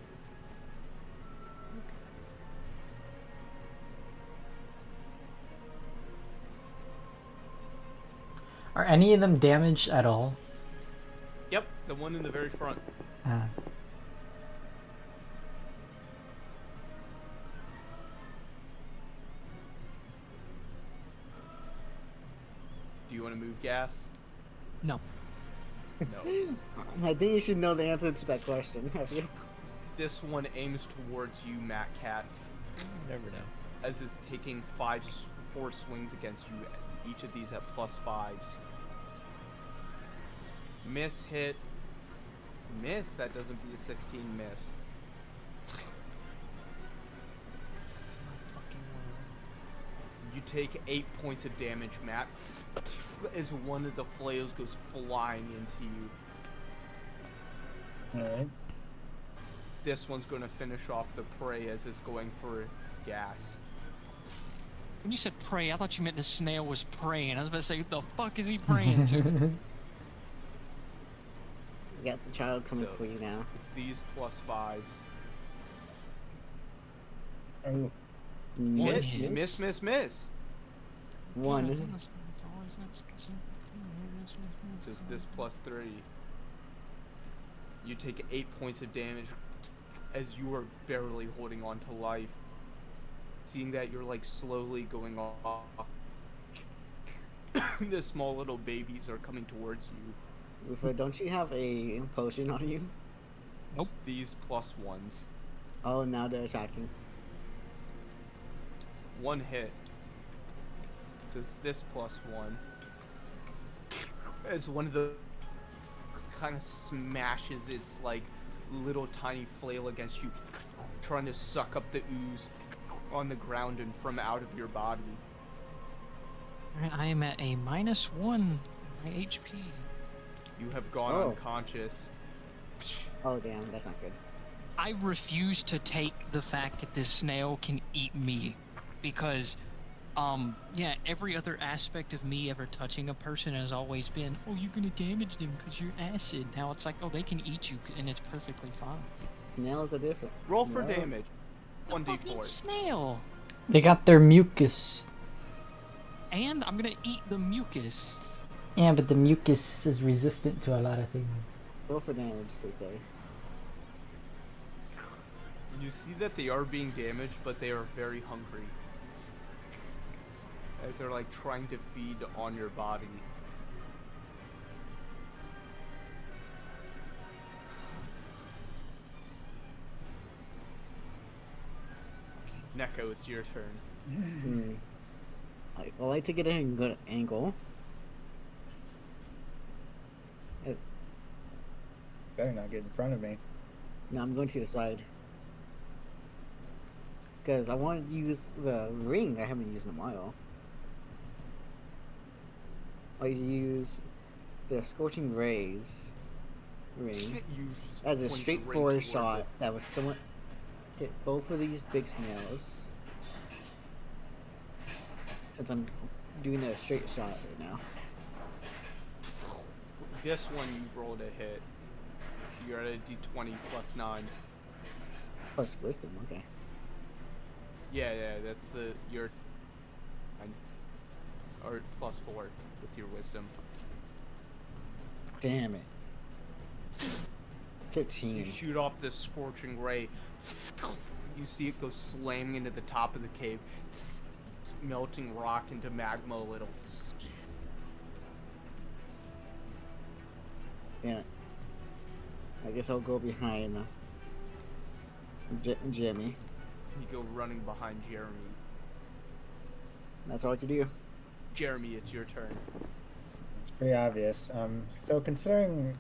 Are any of them damaged at all? Yep, the one in the very front. Do you want to move gas? No. No. I think you should know the answer to that question. Have you? This one aims towards you, Matt Cat, Never know. as it's taking 4 swings against you, each of these at +5s. Miss, hit, miss. That doesn't beat a 16 miss. You take 8 points of damage, Matt, as one of the flails goes flying into you. Alright. This one's going to finish off the prey as it's going for gas. When you said pray, I thought you meant the snail was praying. I was about to say, what the fuck is he praying to? You got the child coming So- for you now. It's these +5s. Oh, Miss, hit. miss. One. Does this +3. You take 8 points of damage as you are barely holding on to life. Seeing that you're like slowly going off. The small little babies are coming towards you. Ufa, don't you have a potion on you? Nope. These +1s. Oh, now they're attacking. 1 hit. So it's this +1. As one of the kind of smashes its like little tiny flail against you, trying to suck up the ooze on the ground and from out of your body. Alright, I am at a -1 my HP. You have gone Oh. unconscious. Oh damn, that's not good. I refuse to take the fact that this snail can eat me because yeah, every other aspect of me ever touching a person has always been, oh, you're gonna damage them because you're acid. Now it's like, oh, they can eat you and it's perfectly fine. Snails are different. Roll for Snails- damage. The fucking 1d4. snail. They got their mucus. And I'm gonna eat the mucus. Yeah, but the mucus is resistant to a lot of things. Roll for damage, stay steady. You see that they are being damaged, but they are very hungry. As they're like trying to feed on your body. Neko, it's your turn. I like to get it in a good angle. Better not get in front of me. Now I'm going to the side. Because I want to use the ring I haven't used in a while. I use the Scorching Rays ring You as a point the ring straightforward towards shot it. that was somewhat hit both of these big snails. Since I'm doing a straight shot right now. This one you rolled a hit. So you're at a d20 plus 9. Plus wisdom, okay. Yeah, that's your or plus 4 with your wisdom. Damn it. You 15. shoot off this scorching ray. You see it go slamming into the top of the cave, melting rock into magma a little. Yeah. I guess I'll go behind Jimmy. You go running behind Jeremy. That's all I can do. Jeremy, it's your turn. It's pretty obvious. So considering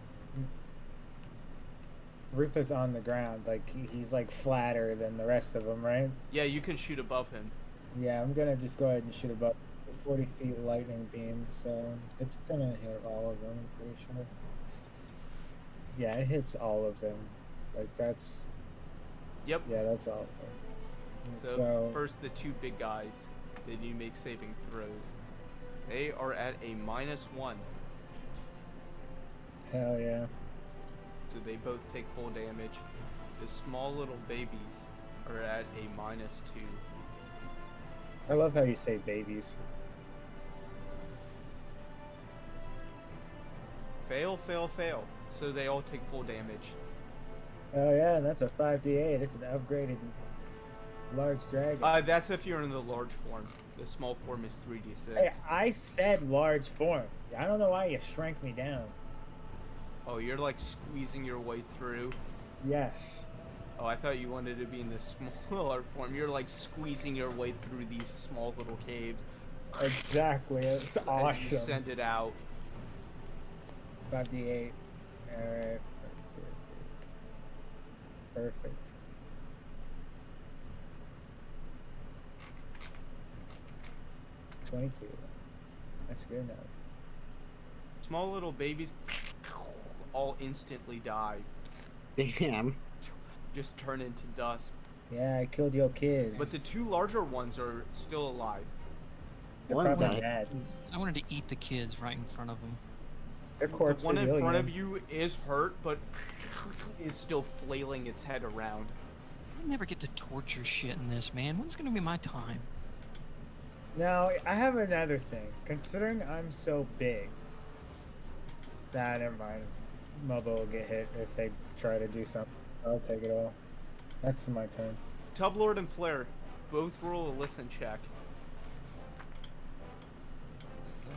Rufus on the ground, like he's like flatter than the rest of them, right? Yeah, you can shoot above him. Yeah, I'm gonna just go ahead and shoot about 40 feet lightning beam, so it's gonna hit all of them, I'm pretty sure. Yeah, it hits all of them. Like that's Yep. yeah, that's all of them. So first, the two big guys. They do make saving throws. They are at a -1, hell yeah. so they both take full damage. The small little babies are at a -2. I love how you say babies. Fail, fail, fail. So they all take full damage. Oh yeah, and that's a 5d8. It's an upgraded large dragon. That's if you're in the large form. The small form is 3d6. Hey, I said large form. I don't know why you shrank me down. Oh, you're like squeezing your way through. Yes. Oh, I thought you wanted to be in the smaller form. You're like squeezing your way through these small little caves. Exactly. It's As you awesome. send it out. 5d8. Alright. Perfect. $22. That's good enough. Small little babies all instantly die. Damn. Just turn into dust. Yeah, I killed your kids. But the two larger ones are still alive. They're one probably died. dead. I wanted to eat the kids right in front of them. They're The corpse one in front of you is hurt, but it's still flailing its head around. I never get to torture shit in this, man. When's gonna be my time? Now, I have another thing. Considering I'm so big, nah, never mind. Mobo will get hit if they try to do something. I'll take it all. That's my turn. Tublord and Flare, both roll a listen check.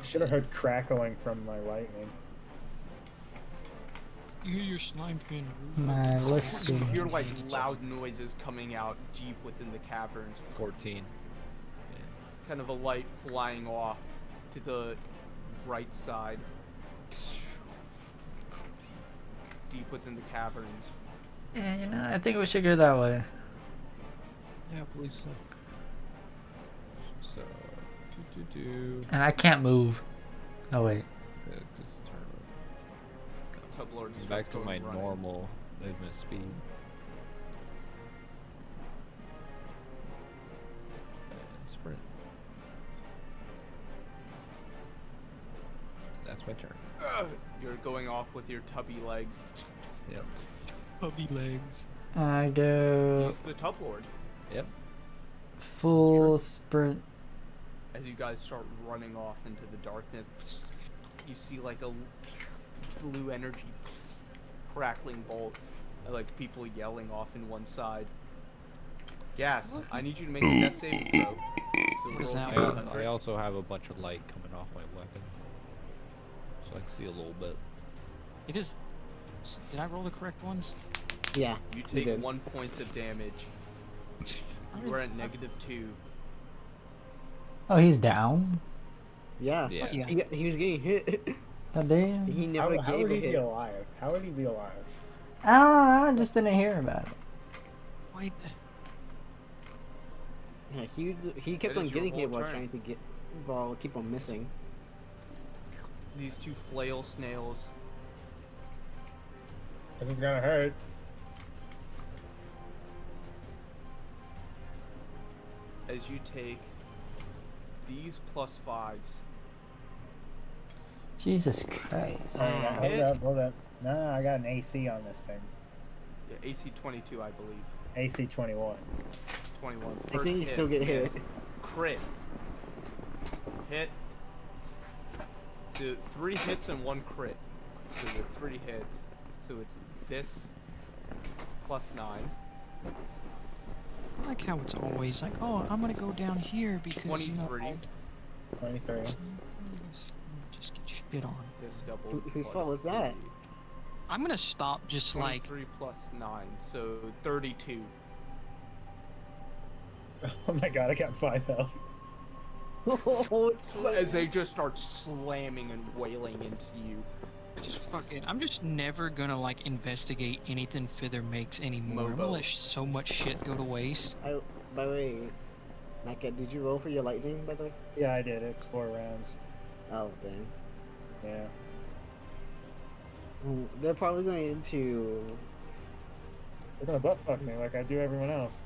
Should have heard crackling from my lightning. You hear your slime fin. Let's You see. hear like loud noises coming out deep within the caverns. 14. Kind of a light flying off to the right side. Deep within the caverns. Yeah, you know, I think we should go that way. Yeah, please. So And I can't move. Oh wait. Just turn Tublord starts back to going my running. normal movement speed. And sprint. That's my turn. You're going off with your tubby legs. Yep. Puppy legs. I go He's the Tublord. Yep. full sprint. As you guys start running off into the darkness, you see like a blue energy crackling bolt, and like people yelling off in one side. Gas, I need you to make a death saving throw. So What is roll that? D100. I also have a bunch of light coming off my weapon, so I can see a little bit. It is. Did I roll the correct ones? Yeah, You you take did. 1 point of damage. You are at -2. Oh, he's down. Yeah. Yeah. Yeah. He was getting hit. God damn. He never How gave would a he be hit. alive? How would he be alive? I don't know. I just didn't hear about it. Why? Yeah, he kept That on is your getting hit whole while turn. trying to get while keep on missing. These two flail snails. This is gonna hurt. As you take these +5s. Jesus Christ. Hold up. No, I got an AC on this thing. Yeah, AC 22, I believe. AC 21. 21. I think you still get hit. miss, Crit. Hit. So 3 hits and 1 crit. So the 3 hits. So it's this +9. I like how it's always like, oh, I'm gonna go down here because you know, 23. 23. just get shit on. This double. Whose fault was that? I'm gonna stop just like 23 +9, so 32. Oh my god, I got 5 health. As they just start slamming and wailing into you. just fucking. I'm just never gonna like investigate anything Fither makes anymore. I'm gonna Mobo. let so much shit go to waste. By the way, Naka, did you roll for your lightning, by the way? Yeah, I did. It's 4 rounds. Oh, dang. Yeah. They're probably going to... They're gonna butt fuck me like I do everyone else.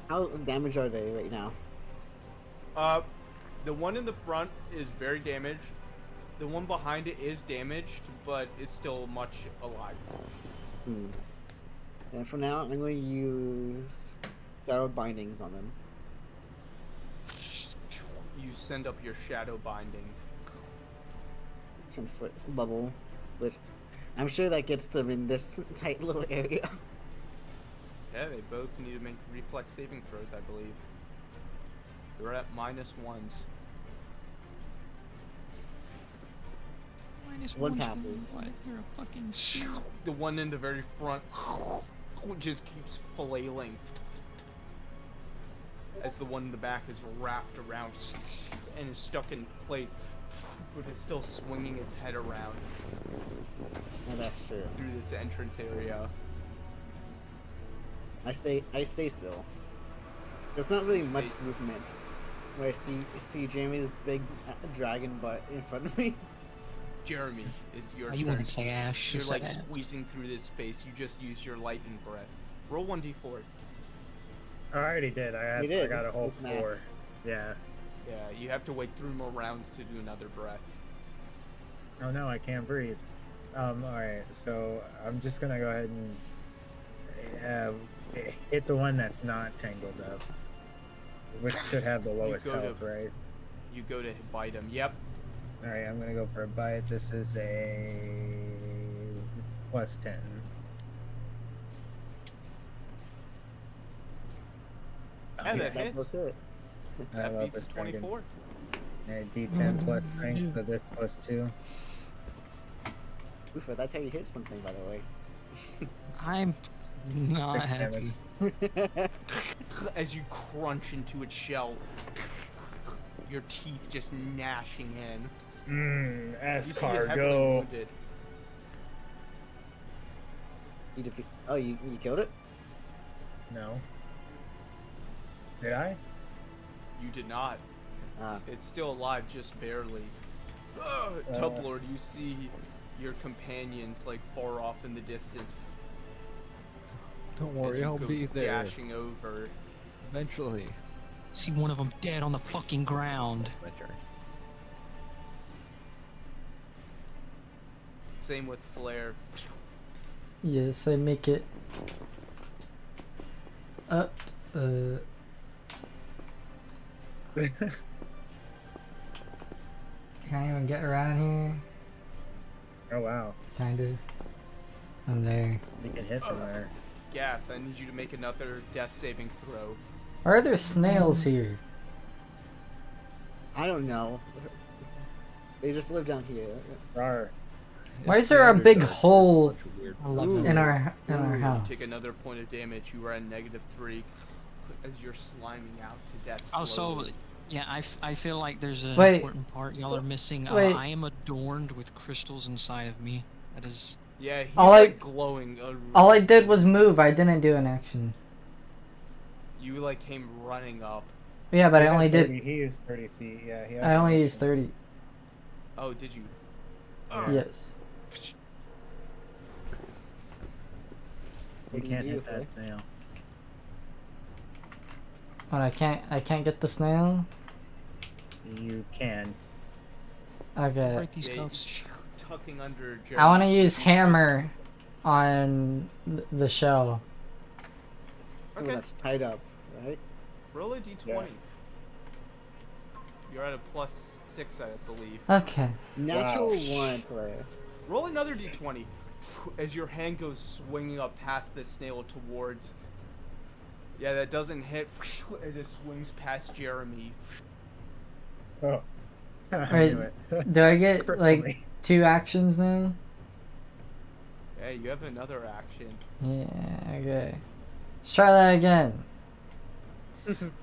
How damaged are they right now? The one in the front is very damaged. The one behind it is damaged, but it's still much alive. And for now, I'm going to use Shadow Bindings on them. You send up your shadow bindings. 10-foot bubble, which I'm sure that gets them in this tight little area. Yeah, they both need to make reflex saving throws, I believe. They're at -1s. Minus One one passes. What? You're a fucking shield. The one in the very front just keeps flailing. As the one in the back is wrapped around and is stuck in place, but it's still swinging its head around Oh, that's true. through this entrance area. I stay still. There's not really You much stay- movement. Where I see Jamie's big dragon butt in front of me. Jeremy, is your Oh, you turn. wouldn't say Ash. You You're said like Ash. squeezing through this space. You just used your lightning breath. Roll 1d4. I already did. I You did. got a whole with 4. Max. Yeah. Yeah, you have to wait 3 more rounds to do another breath. Oh no, I can't breathe. Alright, so I'm just gonna go ahead and hit the one that's not tangled up. Which should have the lowest go to- health, right? You go to bite him. Yep. Alright, I'm gonna go for a bite. This is a +10. And that That hits. was it. I That love beats this a dragon. 24. And D10 plus strength, so this +2. Oofa, that's how you hit something, by the way. I'm not 6 happy. damage. As you crunch into its shell, your teeth just gnashing in. You see it heavily Escargot. wounded. You killed it? No. Did I? You did not. It's still alive, just barely. Tublord, you see your companions like far off in the distance. Don't as worry, you I'll go be there dashing over. eventually. See one of them dead on the fucking ground. My turn. Same with Flare. Yes, I make it up. Can't even get around here. Oh wow, Kinda. I'm there. you can hit from there. Gas, I need you to make another death saving throw. Why are there snails here? I don't know. They just live down here. Rar. Why is there a big hole Weird. I love Ooh. that. in our You house? take another point of damage. You are at -3 as you're sliming out to death. Also, slowly. yeah, I feel like there's an Wait. important part y'all are missing. Wait. I am adorned with crystals inside of me. That is. Yeah, he's All I- like glowing. All I did was move. I didn't do an action. You like came running up. Yeah, but I He had only 30 did. He used 30 feet. Yeah, he has I only one used action. 30. Oh, did you? Yes. You What do you can't do, hit Flare? that snail. But I can't get the snail. You can. Okay. Break these Yeah, cuffs. tucking under. I want to Jeremy's use feet. hammer on the shell. Oh, Okay, that's tied up, right? roll a d20. You're at a +6, I believe. Okay. Natural Wow. 1 player. Roll another d20 as your hand goes swinging up past the snail towards. Yeah, that doesn't hit as it swings past Jeremy. Oh. I Wait, knew it. do I get Cripple like me. 2 actions now? Hey, you have another action. Yeah, okay. Let's try that again.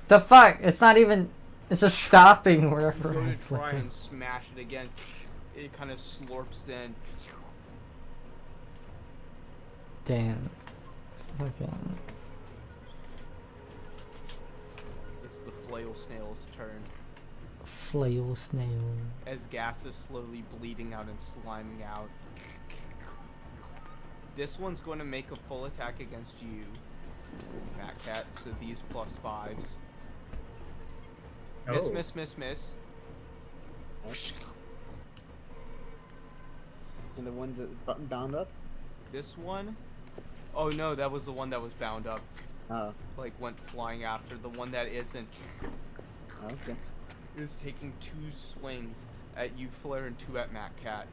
The fuck? It's not even. It's just stopping You wherever go I to try click. and smash it again. It kind of slurps in. Damn. Okay. It's the flail snail's turn. Flail snail. As gas is slowly bleeding out and sliming out. This one's going to make a full attack against you, Matt Cat. So these +5s. Miss, Oh. miss, miss, miss. And the ones that bound up? This one. Oh no, that was the one that was bound up. Oh, Like went flying after. The one that isn't okay. is taking 2 swings at you, Flare, and 2 at Matt Cat.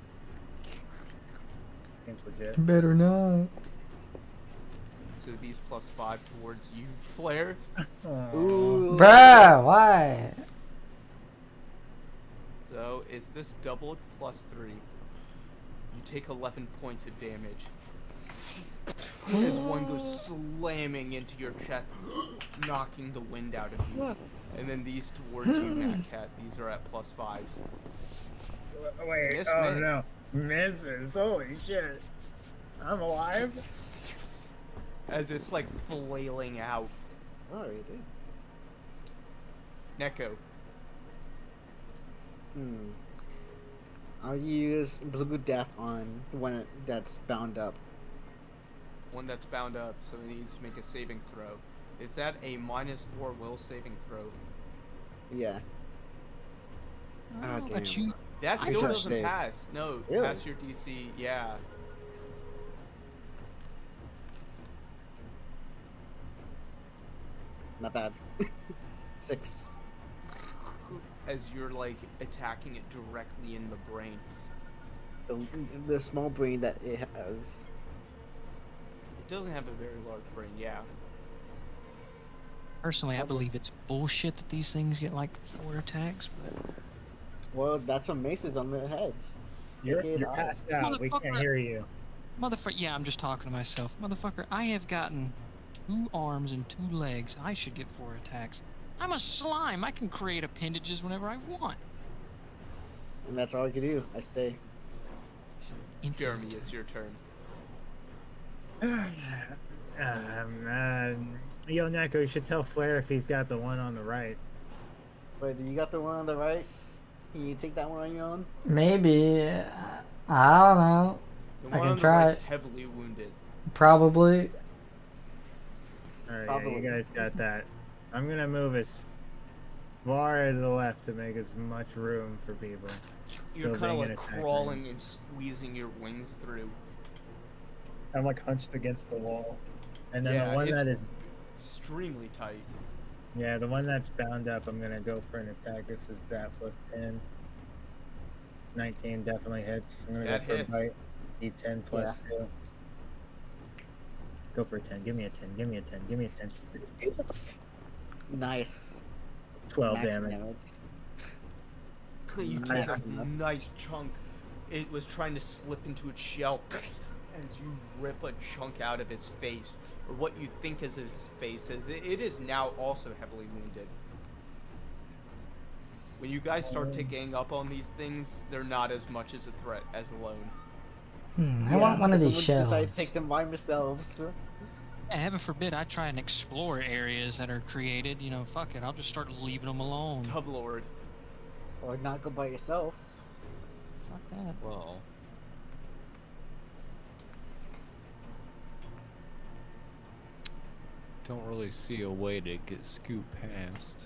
Seems legit. Better not. So these +5 towards you, Flare. Aw. Ooh. Bruh, why? So is this doubled +3? You take 11 points of damage. As one goes slamming into your chest, knocking the wind out of you. And then these towards you, Matt Cat. These are at +5s. Wait, Miss, oh miss. no. Misses. Holy shit. I'm alive? As it's like flailing out. Sorry, dude. Neko. I'll use Blue Death on the one that's bound up. One that's bound up, so it needs to make a saving throw. It's at a -4 will saving throw. Yeah. Ah, Oh, damn. but you. That I still should've doesn't stayed. pass. No, Really? pass your DC. Yeah. Not bad. 6. As you're like attacking it directly in the brain. The small brain that it has. It doesn't have a very large brain, yeah. Personally, I believe it's bullshit that these things get like 4 attacks, but Well, that's some maces on their heads. You're Okay, you're bye. passed out. We can't Motherfucker. hear you. motherfucker, yeah, I'm just talking to myself. Motherfucker, I have gotten 2 arms and 2 legs. I should get 4 attacks. I'm a slime. I can create appendages whenever I want. And that's all I can do. I stay. Jeremy, Infinite. it's your turn. Yo, Neko, you should tell Flair if he's got the one on the right. But do you got the one on the right? Can you take that one on your own? Maybe. I don't know. The I one can on the try right's it. heavily wounded. Probably. Alright, yeah, Probably. you guys got that. I'm gonna move as far as the left to make as much room for people. You're Still kind of being in like attack range. crawling and squeezing your wings through. I'm like hunched against the wall. And then Yeah, the one it's- that is, Extremely tight. yeah, the one that's bound up, I'm gonna go for an attack. This is that plus 10. 19 definitely hits. I'm gonna That go for hits. a bite. D10 plus 2. Go for a 10. Give me a 10. Give me a 10. Give me a 10. Nice. 12 Max damage. You Mm, take that's a enough. nice chunk. It was trying to slip into its shell, and you rip a chunk out of its face, or what you think is its face. It is now also heavily wounded. When you guys start to gang up on these things, they're not as much as a threat as alone. I want one of these Someone decides shells. to take them by themselves. Yeah, heaven forbid I try and explore areas that are created. You know, fuck it. I'll just start leaving them alone. Tub Lord. Or not go by yourself. Fuck that. Well, don't really see a way to get scooped past.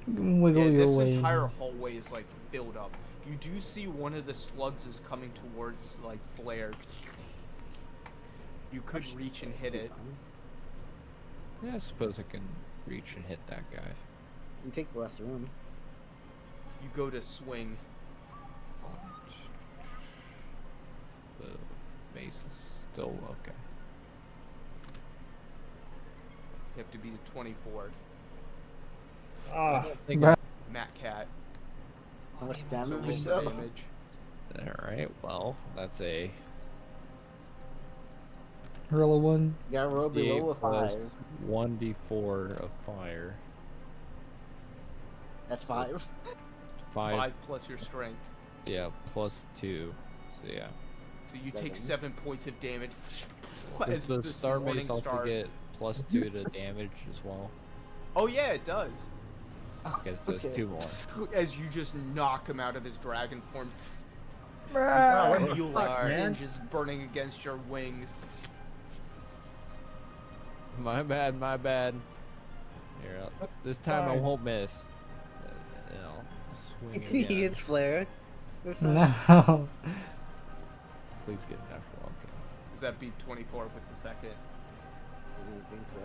Wiggle Yeah, your this way. entire hallway is like filled up. You do see one of the slugs is coming towards like Flare. You could reach and hit it. Yeah, I suppose I can reach and hit that guy. You take less room. You go to swing. The mace is still okay. You have to beat a 24. Ah, Bruh. Matt Cat. How much So damage? roll the yourself? damage. Alright, well, that's a Roll a 1. You gotta roll below a plus 5. 1d4 of fire. That's 5. 5, 5 plus your strength. yeah, plus 2. So yeah. So you take 7. 7 points of damage. Does As the this star morning mace also star- get plus 2 to damage as well? Oh yeah, it does. Okay, so it's Okay. 2 more. As you just knock him out of his dragon form. Wow, what You the feel like fuck, man? singes burning against your wings. My bad, my bad. Here, this time I fine. won't miss. You know, swing He again. hits Flare. This time. No. Please get natural. Okay. Does that beat 24 with the second? I don't think so.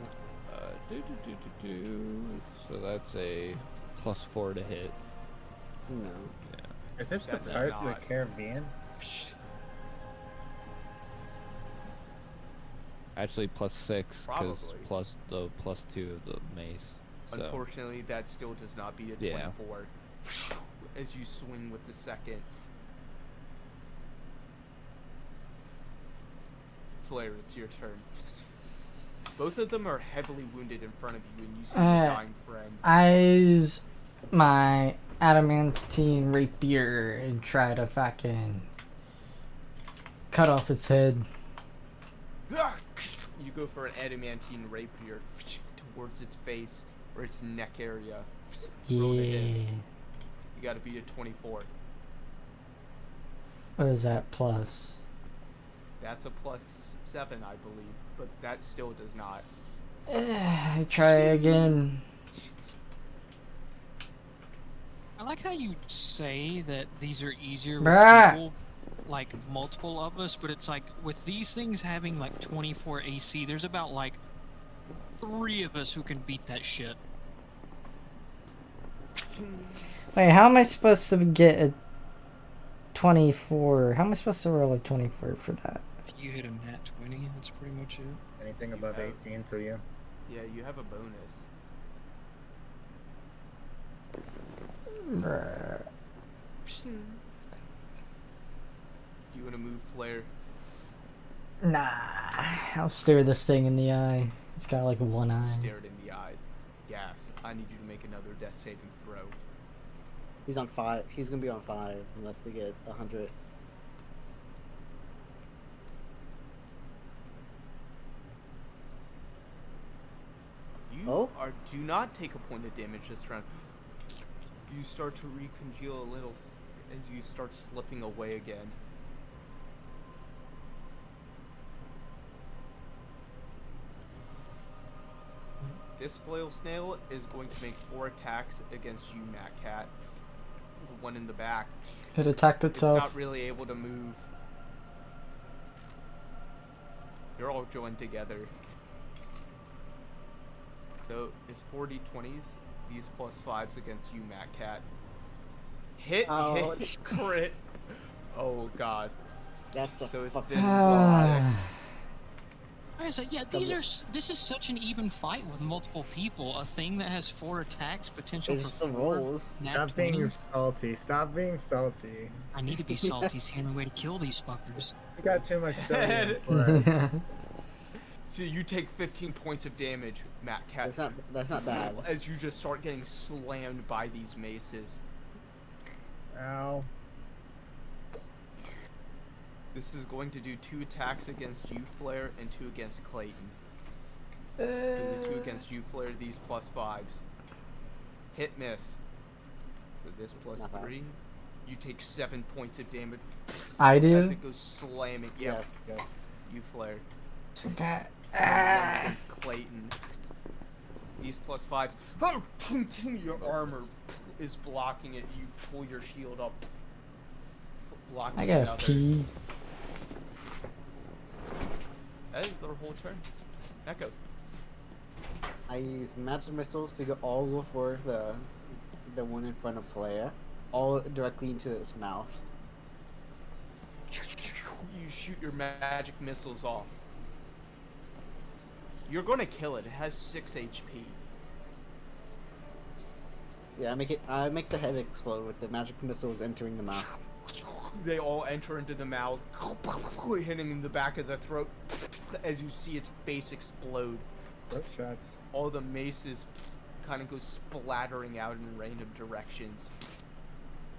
So that's a plus 4 to hit. No. is this the That does Pirates of not. the Caribbean? Actually, plus 6 because Probably. plus the plus 2 of the mace. So Unfortunately, that still does not beat a Yeah. 24. As you swing with the second. Flare, it's your turn. Both of them are heavily wounded in front of you, and you see your dying friend. Eyes my adamantine rapier and try to fucking cut off its head. You go for an adamantine rapier towards its face or its neck area. Roll to hit. Yeah. You gotta beat a 24. What is that plus? That's a plus 7, I believe, but that still does not. I try again. I like how you say that these are easier with Bruh. people, like multiple of us, but it's like with these things having like 24 AC, there's about like 3 of us who can beat that shit. Wait, how am I supposed to get a 24? How am I supposed to roll a 24 for that? If you hit a nat 20, that's pretty much it. Anything above have- 18 for you? Yeah, you have a bonus. Bruh. You wanna move Flare? Nah, I'll stare this thing in the eye. It's got like one eye. Stare it in the eyes. Gas. I need you to make another death saving throw. He's on 5. He's gonna be on 5 unless they get 100. do not take a point of damage this round. You start to recongeal a little as you start slipping away again. This flail snail is going to make 4 attacks against you, Matt Cat. The one in the back. It attacked It's itself. not really able to move. You're all joined together. So it's 4d20s, these +5s against you, Matt Cat. Hit, Ouch. hit, crit. Oh god. That's a So it's fucking. this Ah. +6. I was like, yeah, this is such an even fight with multiple people. A thing that has 4 attacks, potential It's just for the 4. rolls. Nat Stop being 20s. salty. Stop being salty. I need to be salty. It's the only way to kill these fuckers. You got too much sodium. So you take 15 points of damage, Matt Cat. That's not bad. As you just start getting slammed by these maces. Ow. This is going to do 2 attacks against you, Flare, and 2 against Clayton. So the 2 against you, Flare, these +5s. Hit, miss. So this Not bad. +3. You take 7 points of damage I as do. it goes slamming. Yeah, Yes. you, Flare. Okay. And 1 against Clayton. These +5s. Your armor is blocking it. You pull your shield up. Blocking I gotta another. pee. That is their whole turn. Echo. I use magic missiles to go all over the one in front of Flea, all directly into its mouth. You shoot your magic missiles off. You're gonna kill it. It has 6 HP. Yeah, I make the head explode with the magic missiles entering the mouth. They all enter into the mouth, hitting in the back of the throat as you see its face explode. Those shots. All the maces kind of go splattering out in random directions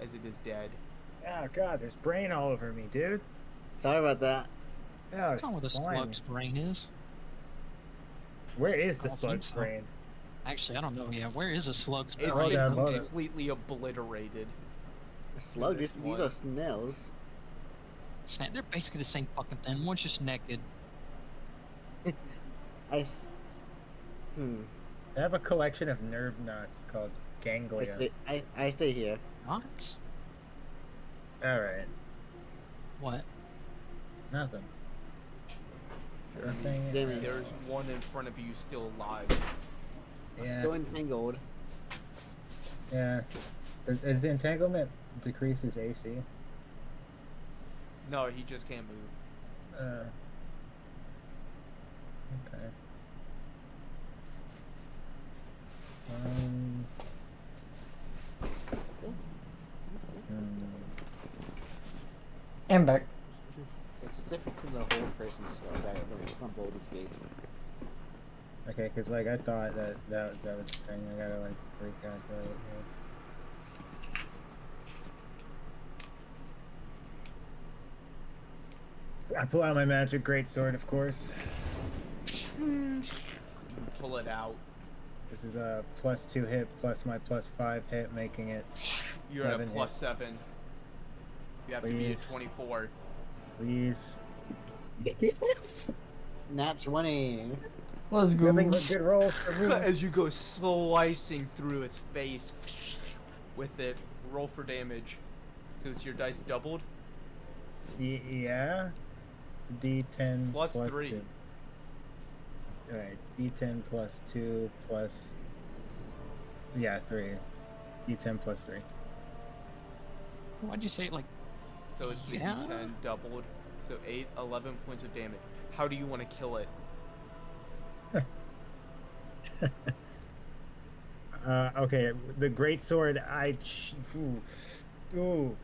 as it is dead. Oh god, there's brain all over me, dude. Sorry about that. Oh, That's not what the slime. slug's brain is. Where is the I don't think slug's so. brain? Actually, I don't know. Yeah, where is a slug's brain? It's Hold been on, hold on. completely obliterated. Slug, this these one. are snails. They're basically the same fucking thing. One's just naked. I. s- Hmm. I have a collection of nerve knots called ganglia. I stay here. Knots? Alright, What? nothing. Jeremy, Nothing. Jamie. There's one in front of you still alive. I'm Yeah, still entangled. yeah. Is the entanglement decreases AC? No, he just can't move. Okay. Um. And back. It's specific to the whole person skill that from Baldur's Gate. Okay, because like I thought that was the thing. I gotta like recalculate it. I pull out my magic greatsword, of course. You pull it out. This is a +2 hit plus my +5 hit, making it. You're at a 7 hit. +7. You have to be at Please. 24. Please. Yes. Nat 20. Let's go. Nothing but good rolls for me. As you go slicing through its face with it, roll for damage. So is your dice doubled? Yeah. D10 Plus 3. 2. Alright, D10 plus 2 plus. Yeah, 3. D10 plus 3. Why'd you say it like? So it's the Yeah. D10 doubled. So 8, 11 points of damage. How do you want to kill it? Okay, the greatsword, ooh.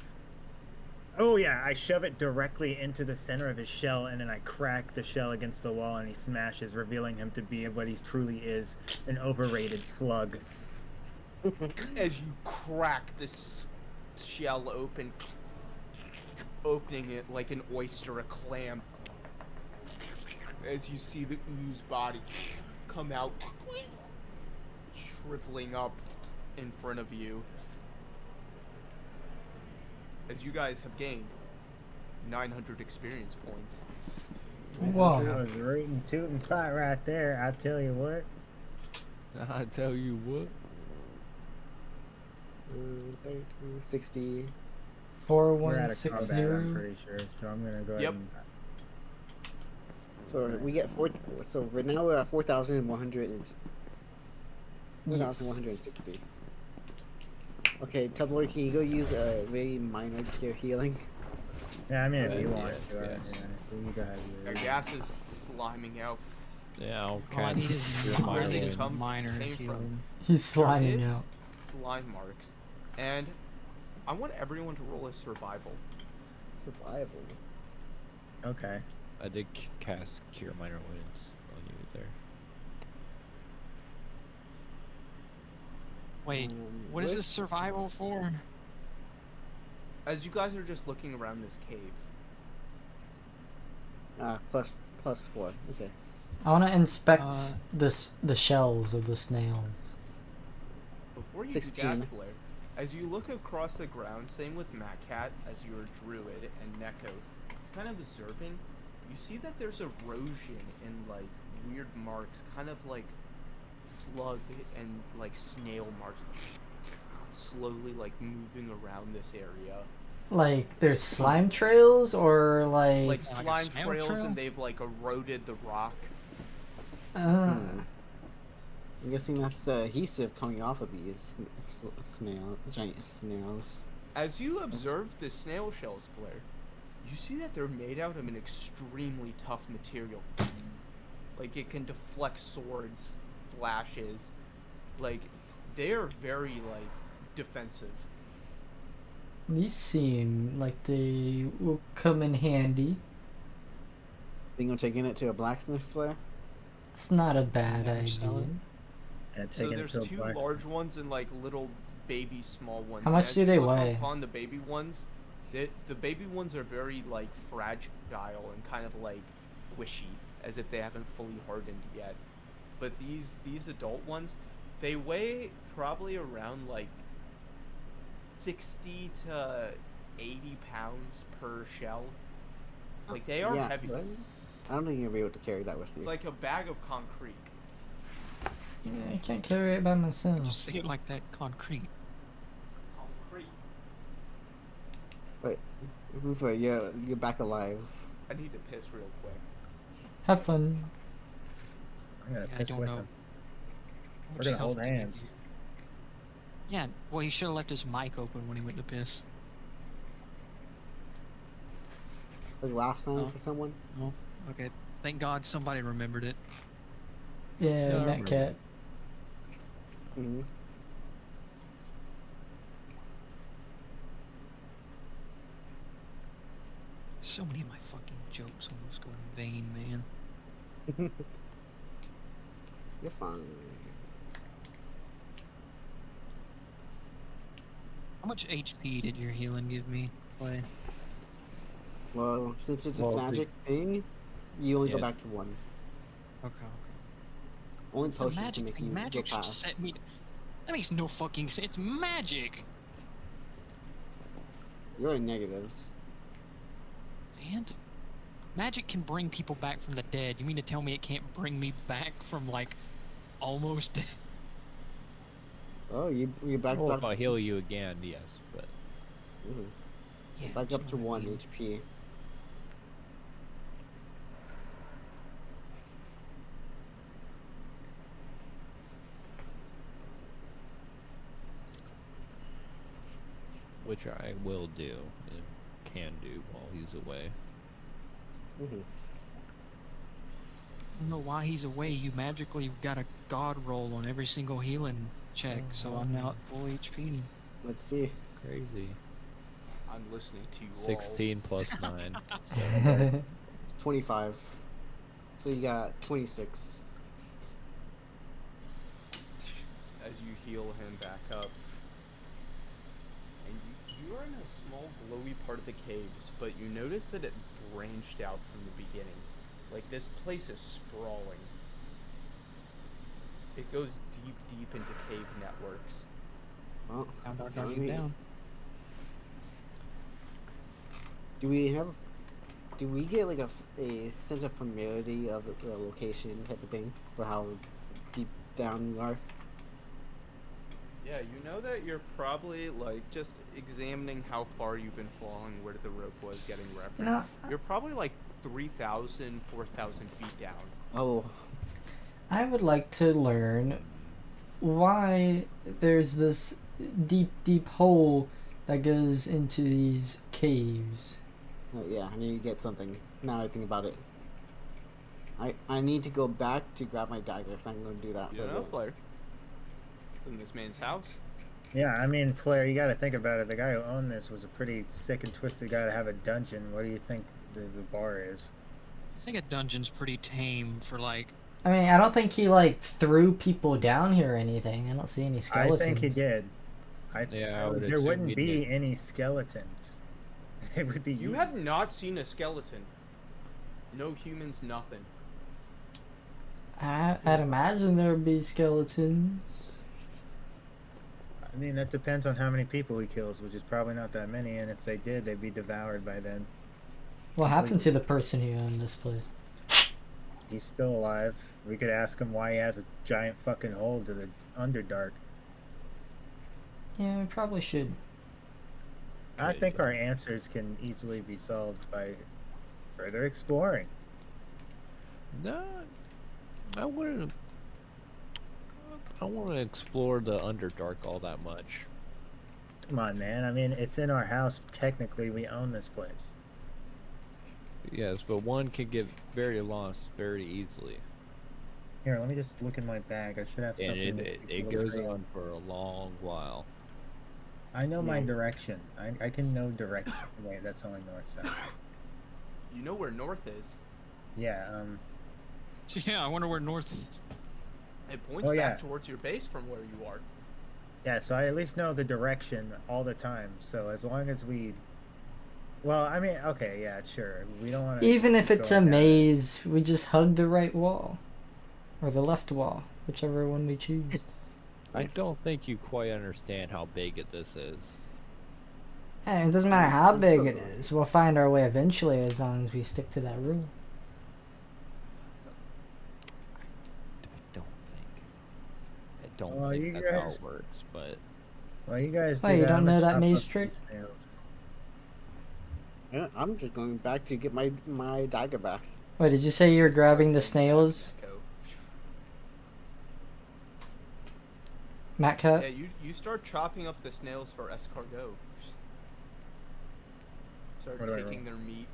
Oh yeah, I shove it directly into the center of his shell, and then I crack the shell against the wall, and he smashes, revealing him to be what he truly is, an overrated slug. As you crack this shell open, opening it like an oyster, a clam. As you see the ooze body come out shriveling up in front of you. As you guys have gained 900 experience points. That Whoa. was rootin' tootin' fight right there. I tell you what. I tell you what. 32, 60. We're at a 4160. combat, I'm pretty sure. So I'm gonna go ahead Yep. and. So we get 4. So right now we're at 4,100. 4,160. Okay, Tumblr, can you go use a very minor cure healing? Yeah, I mean, if you Yeah, want to. yes. You go ahead. Your gas is sliming out. Yeah, I'll All I kind need is of Where they minor, come- minor came from. healing. He's sliding There is out. slime marks. And I want everyone to roll a survival. Survival. Okay. I did cast Cure Minor Wounds on you there. Wait, what is this where's- survival for? As you guys are just looking around this cave, Plus 4. Okay. I want to inspect Uh, the shells of the snails. before you 16. do that, Blair, as you look across the ground, same with Matcat, as your druid, and Neko, kind of observing, you see that there's erosion and like weird marks, kind of like slug and like snail marks, slowly like moving around this area, Like there's slime trails or like Like a slime snail trails, trail? and they've like eroded the rock. I'm guessing that's adhesive coming off of these giant snails. As you observe the snail shells, Flair, you see that they're made out of an extremely tough material. Like it can deflect swords, slashes. Like they are very like defensive. These seem like they will come in handy. Think of taking it to a blacksmith, Flare? It's not a bad Never sell idea. it. And So taking it there's to a two black. large ones and like little baby small ones. How And much as do you they look weigh? Upon the baby ones, the baby ones are very like fragile and kind of like squishy, as if they haven't fully hardened yet. But these adult ones, they weigh probably around like 60 to 80 pounds per shell. Like they are Yeah, heavy. right? I don't think you'll be able to carry that with you. It's like a bag of concrete. Yeah, I can't carry it by myself. Just say it like that, concrete. Concrete. Wait, Rufa, you're back alive. I need to piss real quick. Have fun. I'm gonna Yeah, I piss don't with know. him. How We're much gonna health hold did he hands. get? Yeah, well, he should have left his mic open when he went to piss. Like last time Oh. for someone? Oh, okay. Thank God somebody remembered it. Yeah, Yeah, I Matt remember. Cat. Mm-hmm. So many of my fucking jokes almost go in vain, man. You're fine. How much HP did your healing give me? Play. Well, since it's Well, a the- magic thing, you only go Yeah. back to 1. Okay. Only It's a potions can magic make thing. you Magic go should past. set me. That makes no fucking sense. It's magic. You're in negatives. And magic can bring people back from the dead. You mean to tell me it can't bring me back from like almost dead? Oh, you're back Well, up. if I heal you again, yes, but Mhm. Yeah, Back that's up to what I 1 mean. HP. which I will do and can do while he's away. Mm-hmm. I don't know why he's away. You magically got a god roll on every single healing check, so I'm now at full HP. Let's see. Crazy. I'm listening to you all. 16 plus 9. So It's 25. So you got 26. As you heal him back up. And you are in a small glowy part of the caves, but you notice that it branched out from the beginning. Like this place is sprawling. It goes deep into cave networks. Well, Down, down, I down, mean, down. do we have? Do we get like a sense of familiarity of the location type of thing for how deep down you are? Yeah, you know that you're probably like just examining how far you've been falling, where the rope was getting referenced. You know, You're probably like 3,000, 4,000 feet down. Oh, I would like to learn why there's this deep hole that goes into these caves. yeah, I need to get something. Now I think about it. I need to go back to grab my dagger, so I'm going to do that. You for don't a know, bit. Flair. It's in this man's house. Yeah, I mean, Flair, you got to think about it. The guy who owned this was a pretty sick and twisted guy to have a dungeon. What do you think the bar is? I think a dungeon's pretty tame for like. I mean, I don't think he like threw people down here or anything. I don't see any skeletons. I think he did. Yeah, I would there assume wouldn't he be did. any skeletons. It would be You have not seen a skeleton. No humans, nothing. I'd imagine there would be skeletons. I mean, that depends on how many people he kills, which is probably not that many. And if they did, they'd be devoured by then. What happened to the person who owned this place? He's still alive. We could ask him why he has a giant fucking hole to the Underdark. Yeah, we probably should. I think our answers can easily be solved by further exploring. No, I wouldn't. I want to explore the Underdark all that much. Come on, man. I mean, it's in our house. Technically, we own this place. Yes, but one can get very lost very easily, Here, let me just look in my bag. I should have and something. it goes on for a long while. I know my Yeah. direction. I can know direction. Wait, that's only north side. You know where north is. Yeah. Yeah, I wonder where north is. It points Oh, back yeah. towards your base from where you are. Yeah. So I at least know the direction all the time. So as long as we. Well, I mean, okay, yeah, sure. We don't want to. Even if it's a maze, we just hug the right wall. Or the left wall, whichever one we choose. I don't think you quite understand how big this is. Hey, it doesn't matter how big it is. We'll find our way eventually as long as we stick to that rule. I don't Well, think you that's how guys- it works, but Well, you guys. Oh, do you that. don't I'm know gonna that chop maze up trick? these snails. Yeah, I'm just going back to get my dagger back. Wait, did you say you're grabbing the snails, Echo. Matt Cat? Yeah, you start chopping up the snails for escargot. Start What do I taking their meat.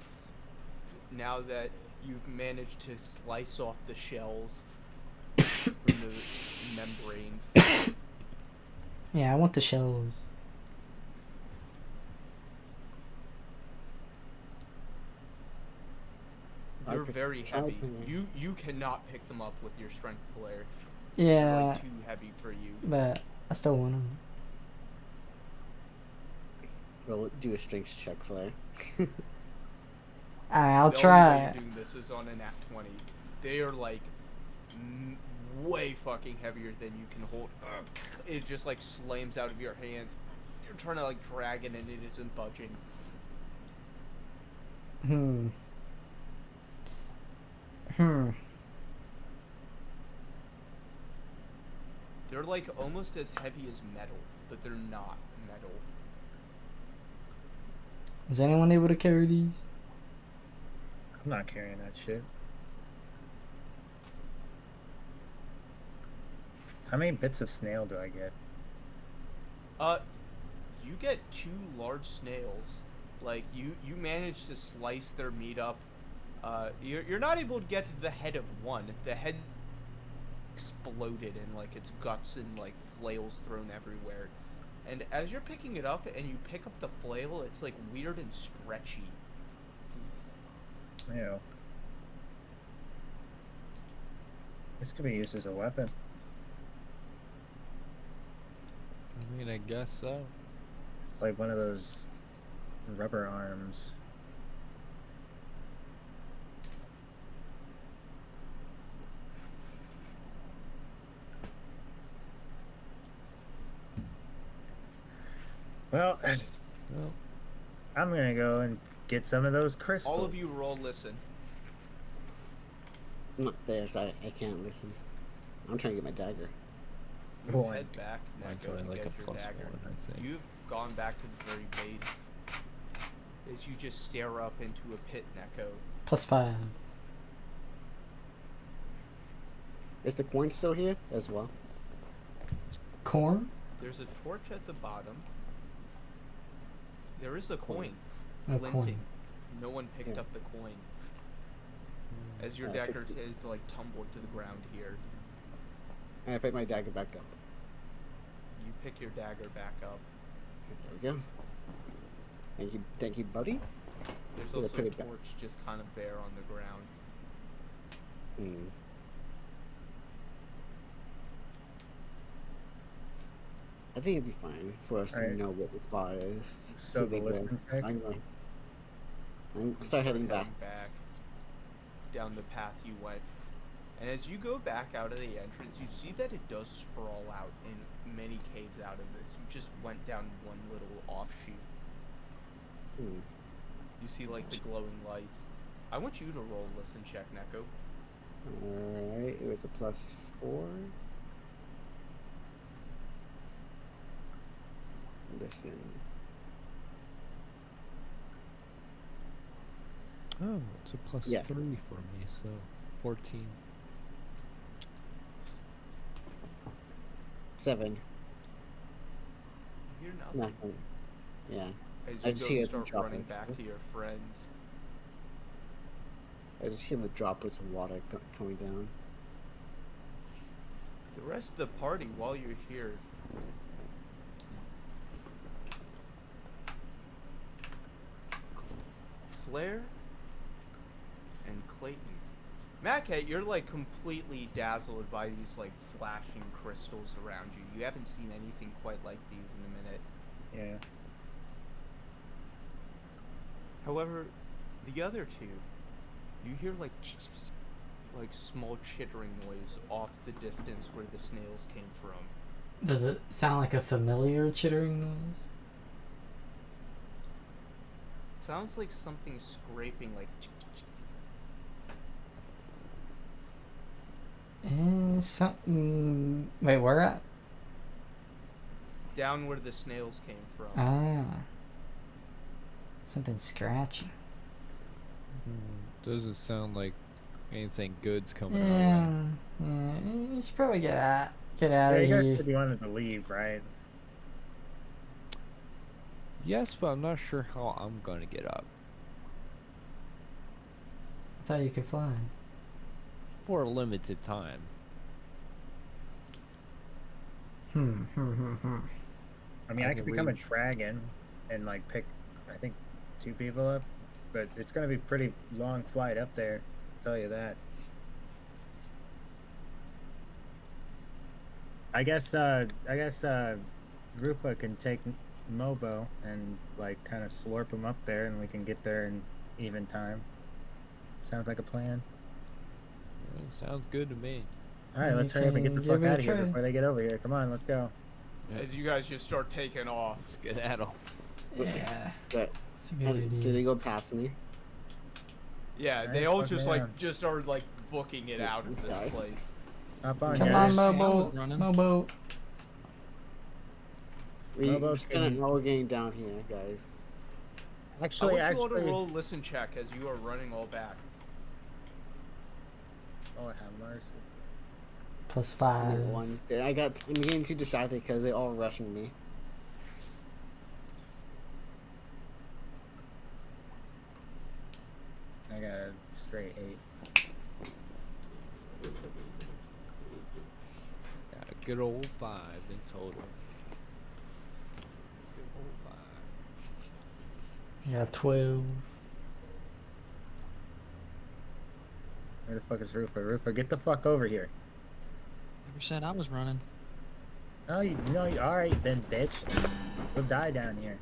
Now that you've managed to slice off the shells from the membrane. Yeah, I want the shells. They're Okay. very heavy. Chopping. You cannot pick them up with your strength flare. They're Yeah, like too heavy for you. but I still want them. We'll do a strength check for there. I'll The only way try. you're doing this is on a nat 20. They are like way fucking heavier than you can hold. It just like slams out of your hands. You're trying to like drag it and it isn't budging. Hmm. They're like almost as heavy as metal, but they're not metal. Is anyone able to carry these? I'm not carrying that shit. How many bits of snail do I get? You get 2 large snails. Like you manage to slice their meat up. You're not able to get to the head of one. The head exploded and like its guts and like flails thrown everywhere. And as you're picking it up and you pick up the flail, it's like weird and stretchy. Ew. This could be used as a weapon. I mean, I guess so. It's like one of those rubber arms. Well, Well, I'm gonna go and get some of those crystals. All of you roll listen. I'm not there, so I can't listen. I'm trying to get my dagger. You One. head back, mine's Neko, only to like get a your +1, dagger. I think. You've gone back to the very base. As you just stare up into a pit, Neko. +5. Is the coin still here as well? Corn? There's a torch at the bottom. There is a coin. A Glinting. coin. No one picked Yeah. up the coin. As your I dagger picked is like tumbled to the ground here, And I pick my dagger back up. you pick your dagger back up. There we go. Thank you, buddy. There's Yeah, also put a it back. torch just kind of there on the ground. Hmm. I think it'd be fine for us to Alright. know what the spot is. So the they go. listen check. I'm start heading back. Down the path you went. And as you go back out of the entrance, you see that it does sprawl out in many caves out of this. You just went down one little offshoot. Hmm. You see like the glowing lights. I want you to roll a listen check, Neko. Alright, it was a +4. Listen. Oh, it's a +3 Yeah. for me, so 14. 7. You hear nothing. Nothing. Yeah. As I you just go hear start them running dropping. back to your friends. I just hear the droplets of water coming down. The rest of the party, while you're here, Flair and Clayton. Mackay, you're like completely dazzled by these like flashing crystals around you. You haven't seen anything quite like these in a minute. Yeah. However, the other two, you hear like small chittering noise off the distance where the snails came from. Does it sound like a familiar chittering noise? Sounds like something scraping like Wait, where at? down where the snails came from. Ah. Something scratchy. Doesn't sound like anything good's coming our Yeah. way. Yeah. You should probably get out Yeah, of you guys here. said you wanted to leave, right? Yes, but I'm not sure how I'm gonna get up. I thought you could fly. For a limited time. I mean, I I can could become a leave. dragon and like pick, I think, 2 people up, but it's gonna be pretty long flight up there. I'll tell you that. I guess Rufa can take Mobo and like kind of slurp him up there, and we can get there in even time. Sounds like a plan. Sounds good to me. All right, let's hurry up and get the Give fuck it a out of here try. before they get over here. Come on, let's go. As you guys just start taking off. Skedaddle. Yeah. But It's a good idea. did they go past me? Yeah, Alright, they all fuck just me like on. just are like booking it out of this Okay. place. Hop on, Come on, guys. Mobo. running. Mobo. We Mobo's spent an getting- hour getting down here, guys. Actually, I want you all to actually. roll a listen check as you are running all back. Oh, have mercy. +5. I'm getting too distracted because they're all rushing me. I got a straight 8. Got a good old 5 in total. Good old 5. Yeah, 12. Where the fuck is Rufa? Rufa, get the fuck over here. Never said I was running. Oh, alright then, bitch. We'll die down here.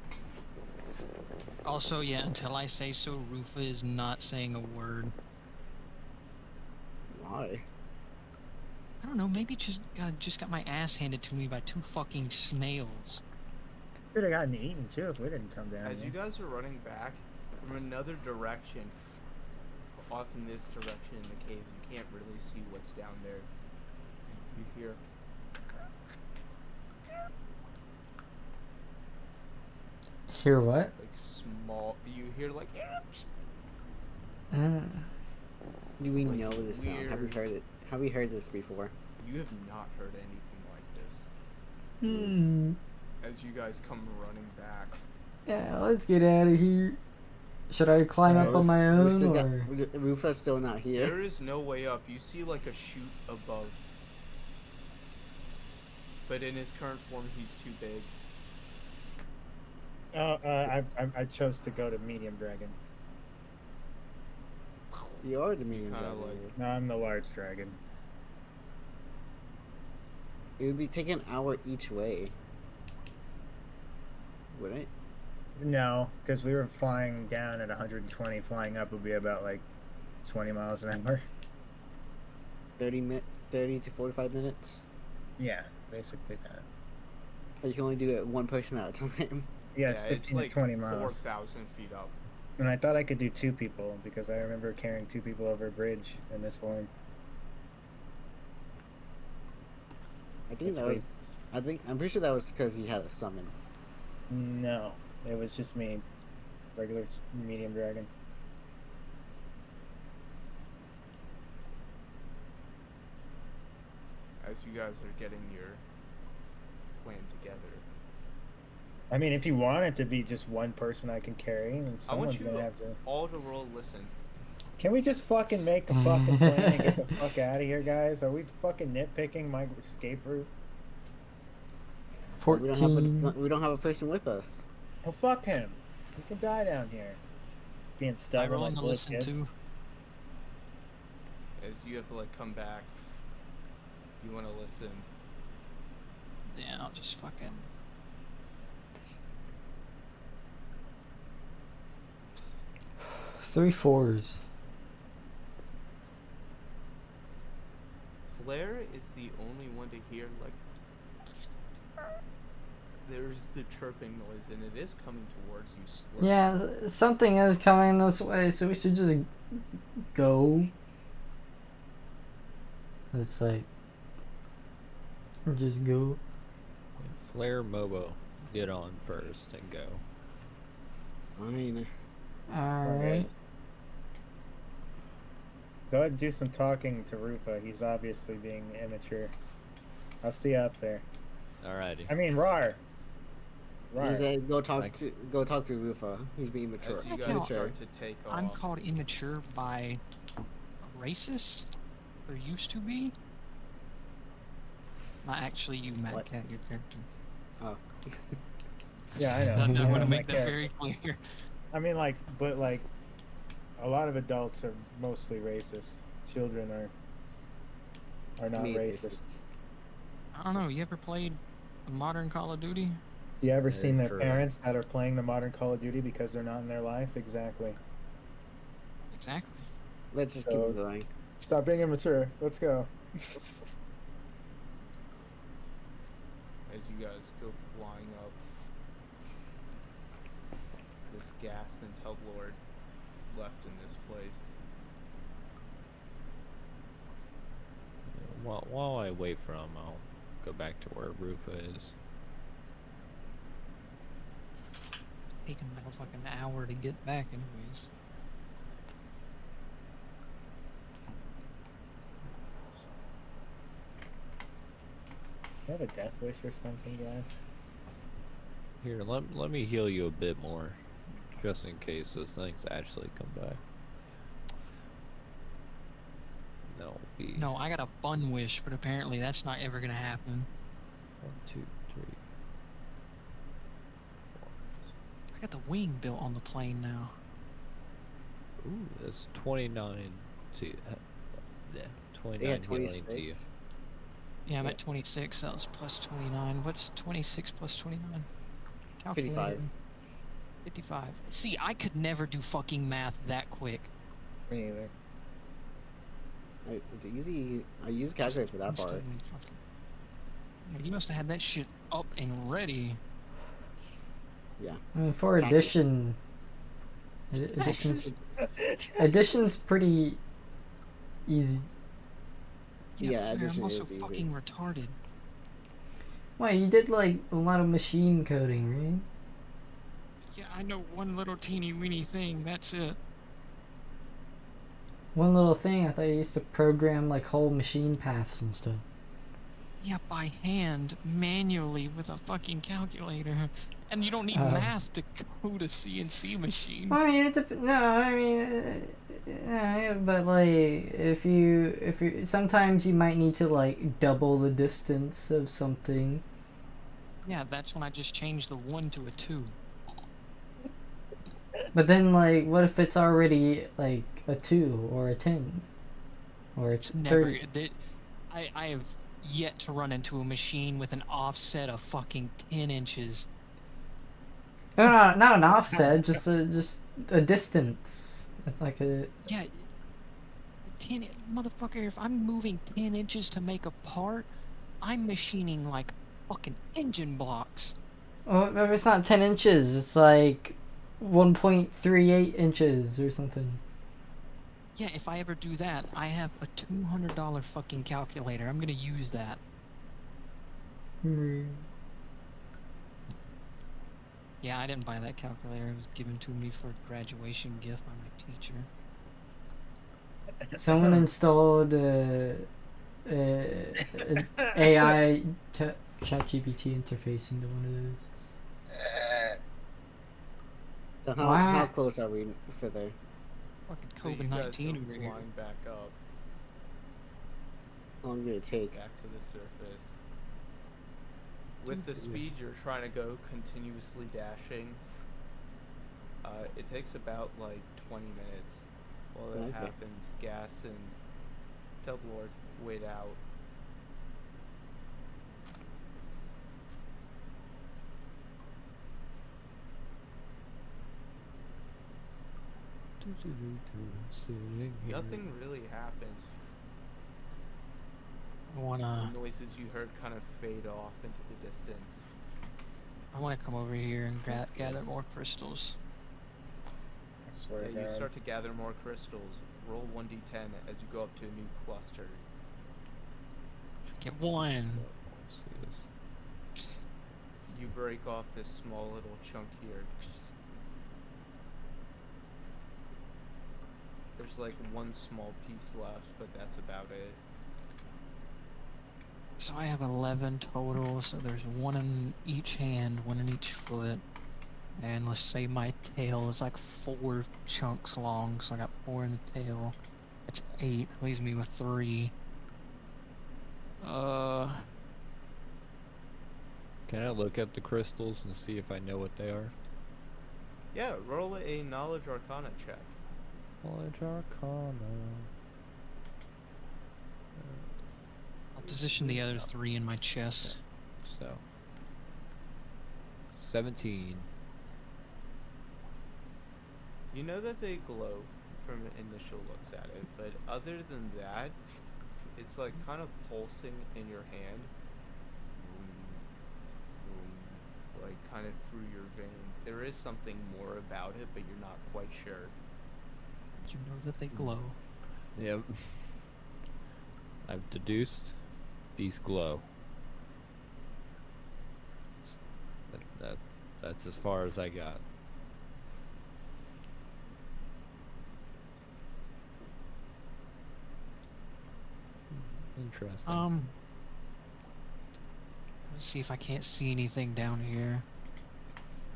Also, yeah, until I say so, Rufa is not saying a word. Why? I don't know, maybe just got my ass handed to me by 2 fucking snails. could have gotten eaten too if we didn't come down As here. you guys are running back from another direction, off in this direction in the caves, you can't really see what's down there. You hear Hear what? like small. You hear like. Mm. Do we Like know this sound? Have we weird- heard it? Have we heard this before? You have not heard anything like this. Hmm. As you guys come running back, Yeah, let's get out of here. Should I climb up on my own or? Rufa's still not here. there is no way up. You see like a chute above. But in his current form, he's too big. Oh, I chose to go to medium dragon. You are the medium Kinda dragon. like- No, I'm the large dragon. It would be taking an hour each way. Would it? No, because we were flying down at 120. Flying up would be about like 20 miles an hour. 30 to 45 minutes. Yeah, basically that. Or you can only do it one person at a time. Yeah, it's 15 like to 20 miles. 4,000 feet up. And I thought I could do 2 people because I remember carrying 2 people over a bridge in this form. I think It's that was. like- I'm pretty sure that was because he had a summon. No, it was just me, regular medium dragon. As you guys are getting your plan together. I mean, if you want it to be just one person I can carry, and I want someone's you gonna have to. all to roll listen. Can we just fucking make a fucking plan and get the fuck out of here, guys? Are we fucking nitpicking my escape route? 14. We don't have a person with us. Oh, fuck him. He can die down here. Being I stubborn roll like to little listen kid. to. As you have to like come back. You want to listen. Yeah, I'll just fucking. Three fours. Flare is the only one to hear like. There's the chirping noise, and it is coming towards you slowly. Yeah, something is coming this way, so we should just go. It's like. Just go. Flare Mobo, get on first and go. Fine. Alright. Go ahead and do some talking to Rufa. He's obviously being immature. I'll see you up there. Alrighty. I mean, Rar. He Rar. said, go talk Like- to Rufa. He's being mature. As you Heck guys yeah. start to take off. I'm called immature by a racist, or used to be. Not actually you, Matt What? Cat, your character. Oh. Yeah, I know. I want I to know make my that character. very clear. I mean, like, but like, a lot of adults are mostly racist. Children are not Me, racist. I don't know. You ever played a modern Call of Duty? You ever Very seen their true. parents that are playing the modern Call of Duty because they're not in their life? Exactly. Exactly. Let's just So- keep going. Stop being immature. Let's go. As you guys go flying up, this gas and tub lord left in this place. While I wait for him, I'll go back to where Rufa is. Taking like a fucking hour to get back, anyways. You have a death wish or something, guys? Here, let me heal you a bit more, just in case those things actually come back. No, be No, I got a fun wish, but apparently that's not ever gonna happen. 1, 2, 3, 4. I got the wing built on the plane now. Ooh, that's 29 to yeah, 29 They had healing to you. 26. Yeah, I'm Yeah. at 26. That was plus 29. What's 26 plus 29? 55. Calculating. 55. See, I could never do fucking math that quick. Me either. It's easy. I use calculator for that part. Instantly fucking- Yeah, you must have had that shit up and ready. Yeah. I mean, for Taxes. addition's pretty easy. Yeah, fair, addition I'm also is easy. fucking retarded. Wait, you did like a lot of machine coding, right? Yeah, I know one little teeny weeny thing. That's it. One little thing, I thought you used to program like whole machine paths and stuff. Yeah, by hand, manually with a fucking calculator, and you don't need Oh. math to code a CNC machine. Well, I mean, but like if you sometimes you might need to like double the distance of something. Yeah, that's when I just changed the 1 to a 2. But then like, what if it's already like a 2 or a 10, or it's It's never. 30? I have yet to run into a machine with an offset of fucking 10 inches. No, not an offset, just a distance. It's like a Yeah, 10 motherfucker. If I'm moving 10 inches to make a part, I'm machining like fucking engine blocks. well, if it's not 10 inches, it's like 1.38 inches or something. Yeah, if I ever do that, I have a $200 fucking calculator. I'm gonna use that. Yeah, I didn't buy that calculator. It was given to me for a graduation gift by my teacher. Someone installed AI ChatGPT interface into one of those. So how Wow. close are we for there? Fucking So you guys COVID-19 go over here. flying back up, How long did it take? back to the surface. With the speed you're trying to go, continuously dashing, it takes about like 20 minutes. While that Okay. happens, gas and tell the Lord, wait out. Nothing really happens. I wanna, The noises you heard kind of fade off into the distance. I wanna come over here and gather more crystals. I swear Yeah, to you God. start to gather more crystals. Roll 1d10 as you go up to a new cluster. Get one. See this. You break off this small little chunk here. There's like one small piece left, but that's about it. So I have 11 total. So there's one in each hand, one in each foot. And let's say my tail is like 4 chunks long. So I got 4 in the tail. That's 8. Leaves me with 3. Can I look up the crystals and see if I know what they are? Yeah, roll a knowledge arcana check. Knowledge Arcana. I'll position the other 3 in my chest. So 17. You know that they glow from initial looks at it, but other than that, it's like kind of pulsing in your hand. Like kind of through your veins. There is something more about it, but you're not quite sure. You know that they glow. Yep. I've deduced these glow. That's as far as I got. Interesting. Let's see if I can't see anything down here.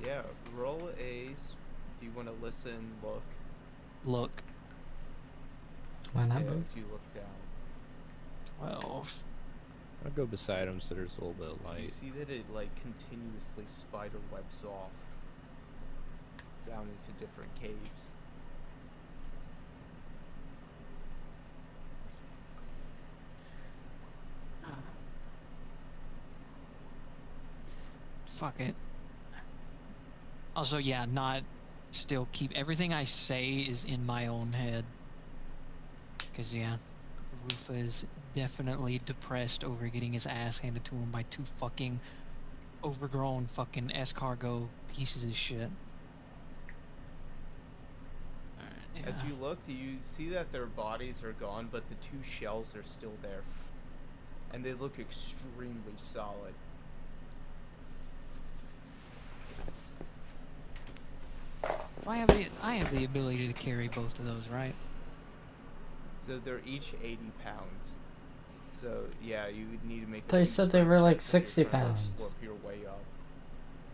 Yeah, roll A's. Do you want to listen, look? Look, Why not Yeah, both? as you look down. 12. I'll go beside him so there's a little bit of You light. see that it like continuously spider webs off down into different caves. Fuck it. Also, yeah, not still keep everything I say is in my own head. Cause yeah, Rufa is definitely depressed over getting his ass handed to him by 2 fucking overgrown fucking escargot pieces of shit. Alright, As yeah. you look, you see that their bodies are gone, but the 2 shells are still there. And they look extremely solid. I have the ability to carry both of those, right? So they're each 80 pounds. So yeah, you would need to make. They a said they strength were check like if you're 60 trying to pounds. Slurp your way up.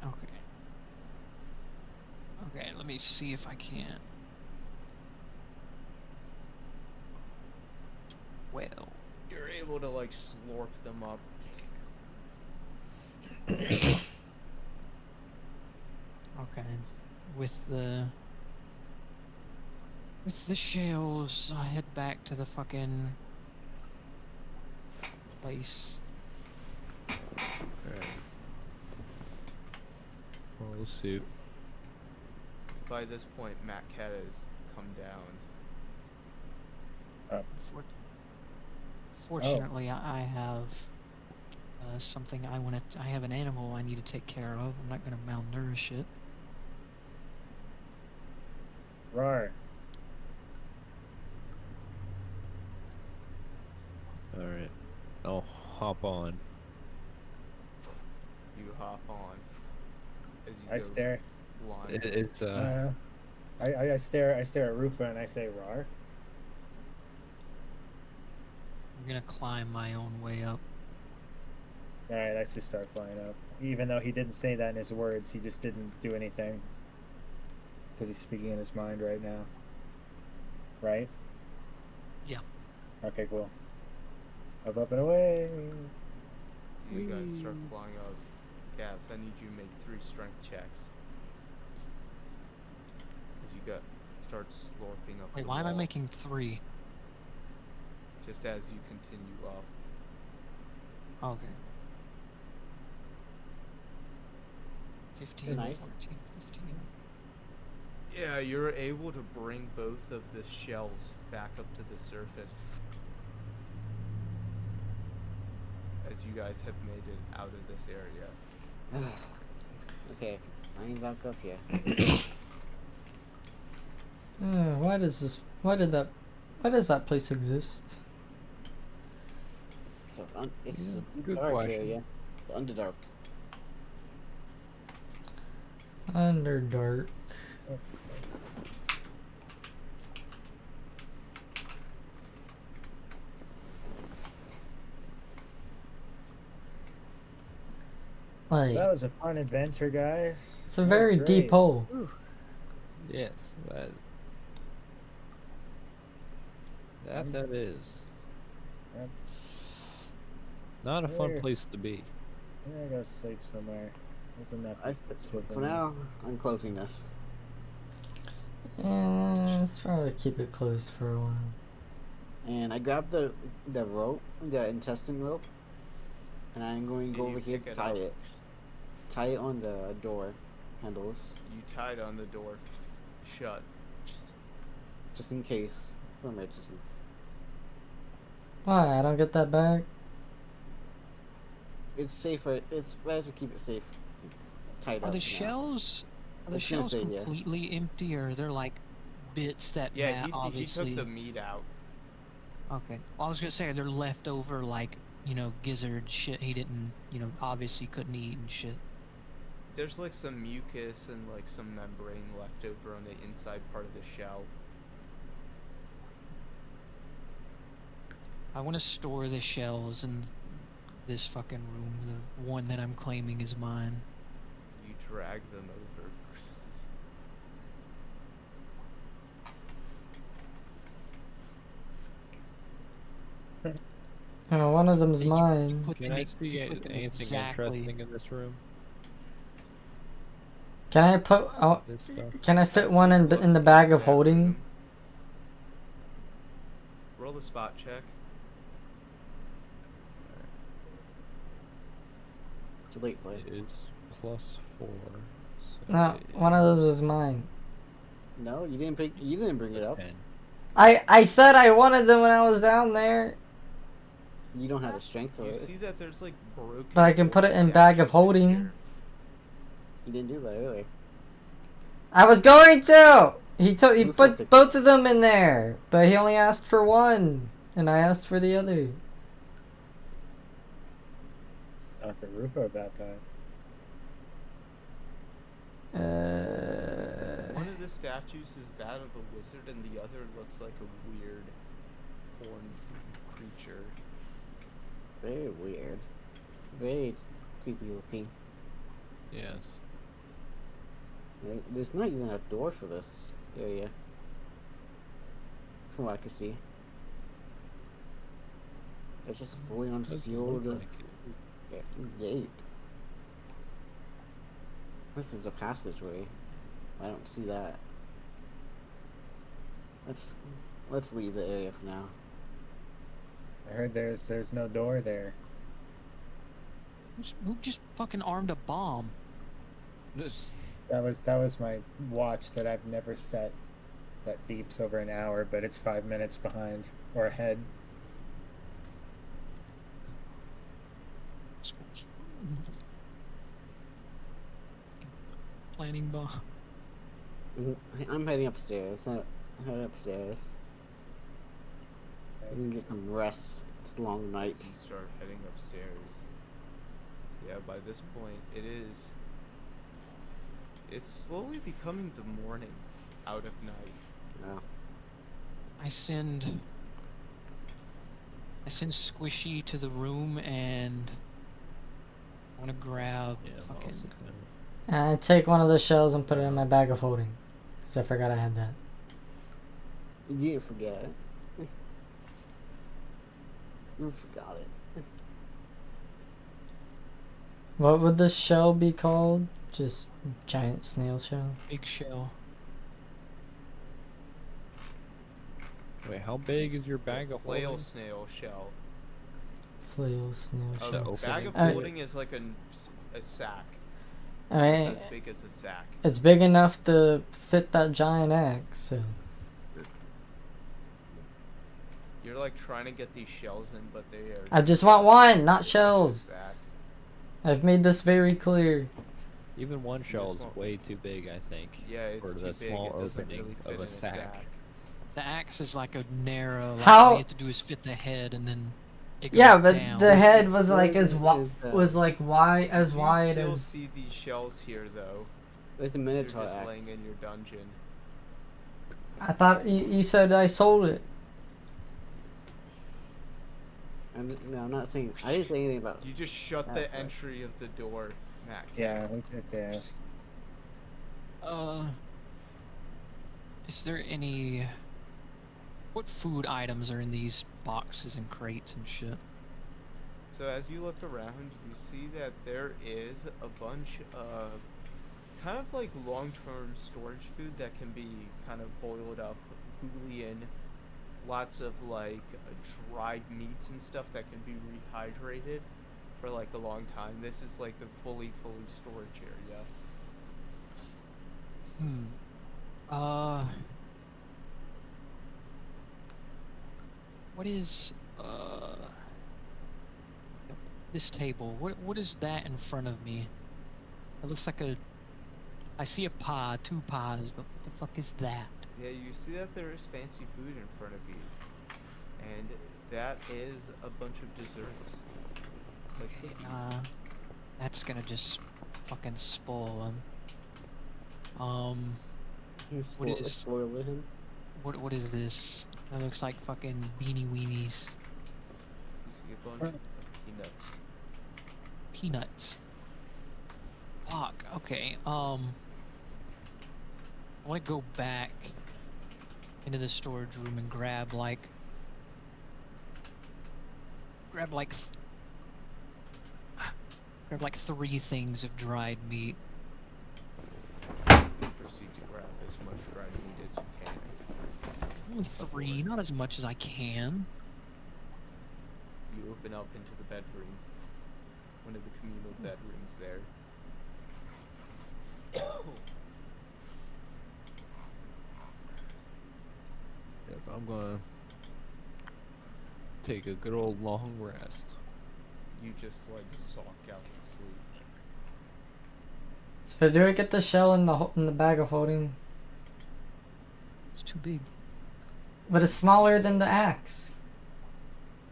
Okay. Okay, let me see if I can. Well, You're able to like slurp them up. okay. With the shells, I head back to the fucking place. Alright. Follow suit. By this point, Matt Cat has come down. For- Fortunately, I have something I want to. I have an animal I need to take care of. I'm not gonna malnourish it. Roar. Alright. I'll hop on. You hop on. As you I go stare. blind. It's I stare at Rufa and I say roar. I'm gonna climb my own way up. Alright, let's just start flying up. Even though he didn't say that in his words, he just didn't do anything. Because he's speaking in his mind right now. Right? Yeah. Okay, cool. Up and away. You guys start flying up. Gas, I need you to make 3 strength checks. As you start slurping up. Wait, the why am I wall, making 3? Just as you continue up. Okay. 15, Nice. 14, 15. Yeah, you're able to bring both of the shells back up to the surface. As you guys have made it out of this area. Okay, I ain't back up here. Why does that place exist? So it's Yeah, a good dark question. area, the Underdark. Underdark. Like, That was a fun adventure, guys. it's a That was very great. deep hole. yes, that is. Yep. Not a fun There. place to be. I'm gonna go sleep somewhere. That's enough. For now, I'm closing this. Let's probably keep it closed for a while. And I grabbed the rope, the intestine rope, and I'm going to go And you over here pick to it tie up. it. Tie it on the door handles, You tied on the door shut. just in case for emergencies. Why? I don't get that back? It's safer. It's better to keep it safe. Tied Are up. the now. shells? Are the It's gonna shells stay here. completely empty, or are there like bits that Yeah, Matt he obviously? took the meat out. Okay. Well, I was gonna say, are there leftover like gizzard shit he didn't obviously couldn't eat and shit. There's like some mucus and like some membrane left over on the inside part of the shell. I want to store the shells in this fucking room, the one that I'm claiming is mine. You drag them over. One of them's You mine. put Can them I ex- see you put them anything exactly. interesting in this room? Can I put? Oh, This stuff. can I fit one in the bag of holding? Roll the spot check. It's a late play. It is +4. So No, one of those is mine. No, you didn't pick. You didn't bring it up. 10. I said I wanted them when I was down there. You don't have the strength for You it. see that there's like broken. But I can put old it in bag of statues in holding. here. You didn't do that earlier. I was going to! He Rufo put took both of them in there, but he only asked for one, and I asked for the other. Let's talk to Rufo about that. One of the statues is that of a wizard, and the other looks like a weird horned creature. Very weird. Very creepy looking. Yes. There's not even a door for this area. From what I can see. It's just a fully Doesn't unsealed look like it. gate. This is a passageway. I don't see that. Let's leave the area for now. I heard there's no door there. Who just fucking armed a bomb? That was my watch that I've never set. That beeps over an hour, but it's 5 minutes behind or ahead. Planning bomb. I'm heading upstairs. I'm heading upstairs. We can get some rest. It's a long night. You start heading upstairs. Yeah, by this point, it's slowly becoming the morning out of night. Yeah. I send Squishy to the room, and I want to grab Yeah, I'm fucking. also gonna- And I take one of the shells and put it in my bag of holding, because I forgot I had that. You didn't forget it. You forgot it. What would the shell be called? Just giant snail shell? Big shell. Wait, how big is your bag of Flail holding? snail shell. Flail snail A The shell. bag of opening? holding is like a sack. I mean, It's as big as a sack. it's big enough to fit that giant axe, so. You're like trying to get these shells in, but they are. I just want one, not a shells. sack. I've made this very clear. Even one shell is won't- way too big, I think, Yeah, it's for too the big. small It doesn't opening really fit of in a sack. The axe is like a narrow. Like How- all you have to do is fit the head, and then it goes Yeah, but down. the head was like Where as is that? was like as You wide still as. see these shells here, though. Where's the You're Minotaur just axe? laying in your dungeon. I thought you said I sold it. No, I'm not saying. I didn't say anything about. You just shut That's the right. entry of the door, Matt. Yeah, look at that. Is there any? What food items are in these boxes and crates and shit? So as you look around, you see that there is a bunch of kind of like long-term storage food that can be kind of boiled up, bouillon, lots of like dried meats and stuff that can be rehydrated for like a long time. This is like the fully storage area. What is this table? What is that in front of me? It looks like a. I see a pie, two pies, but what the fuck is that? Yeah, you see that there is fancy food in front of you, and that is a bunch of desserts, like cookies. That's gonna just fucking spoil them. Spoil, is- spoil him. What is this? That looks like fucking beanie weenies. You see a bunch of peanuts. Peanuts. Fuck. Okay. I want to go back into the storage room and grab like three things of dried meat. Proceed to grab as much dried meat as you can. Only three, not as much as I can. You open up into the bedroom, one of the communal bedrooms there. Yep, I'm gonna take a good old long rest. You just like zonk out to sleep. So do I get the shell in the bag of holding? It's too big. But it's smaller than the axe.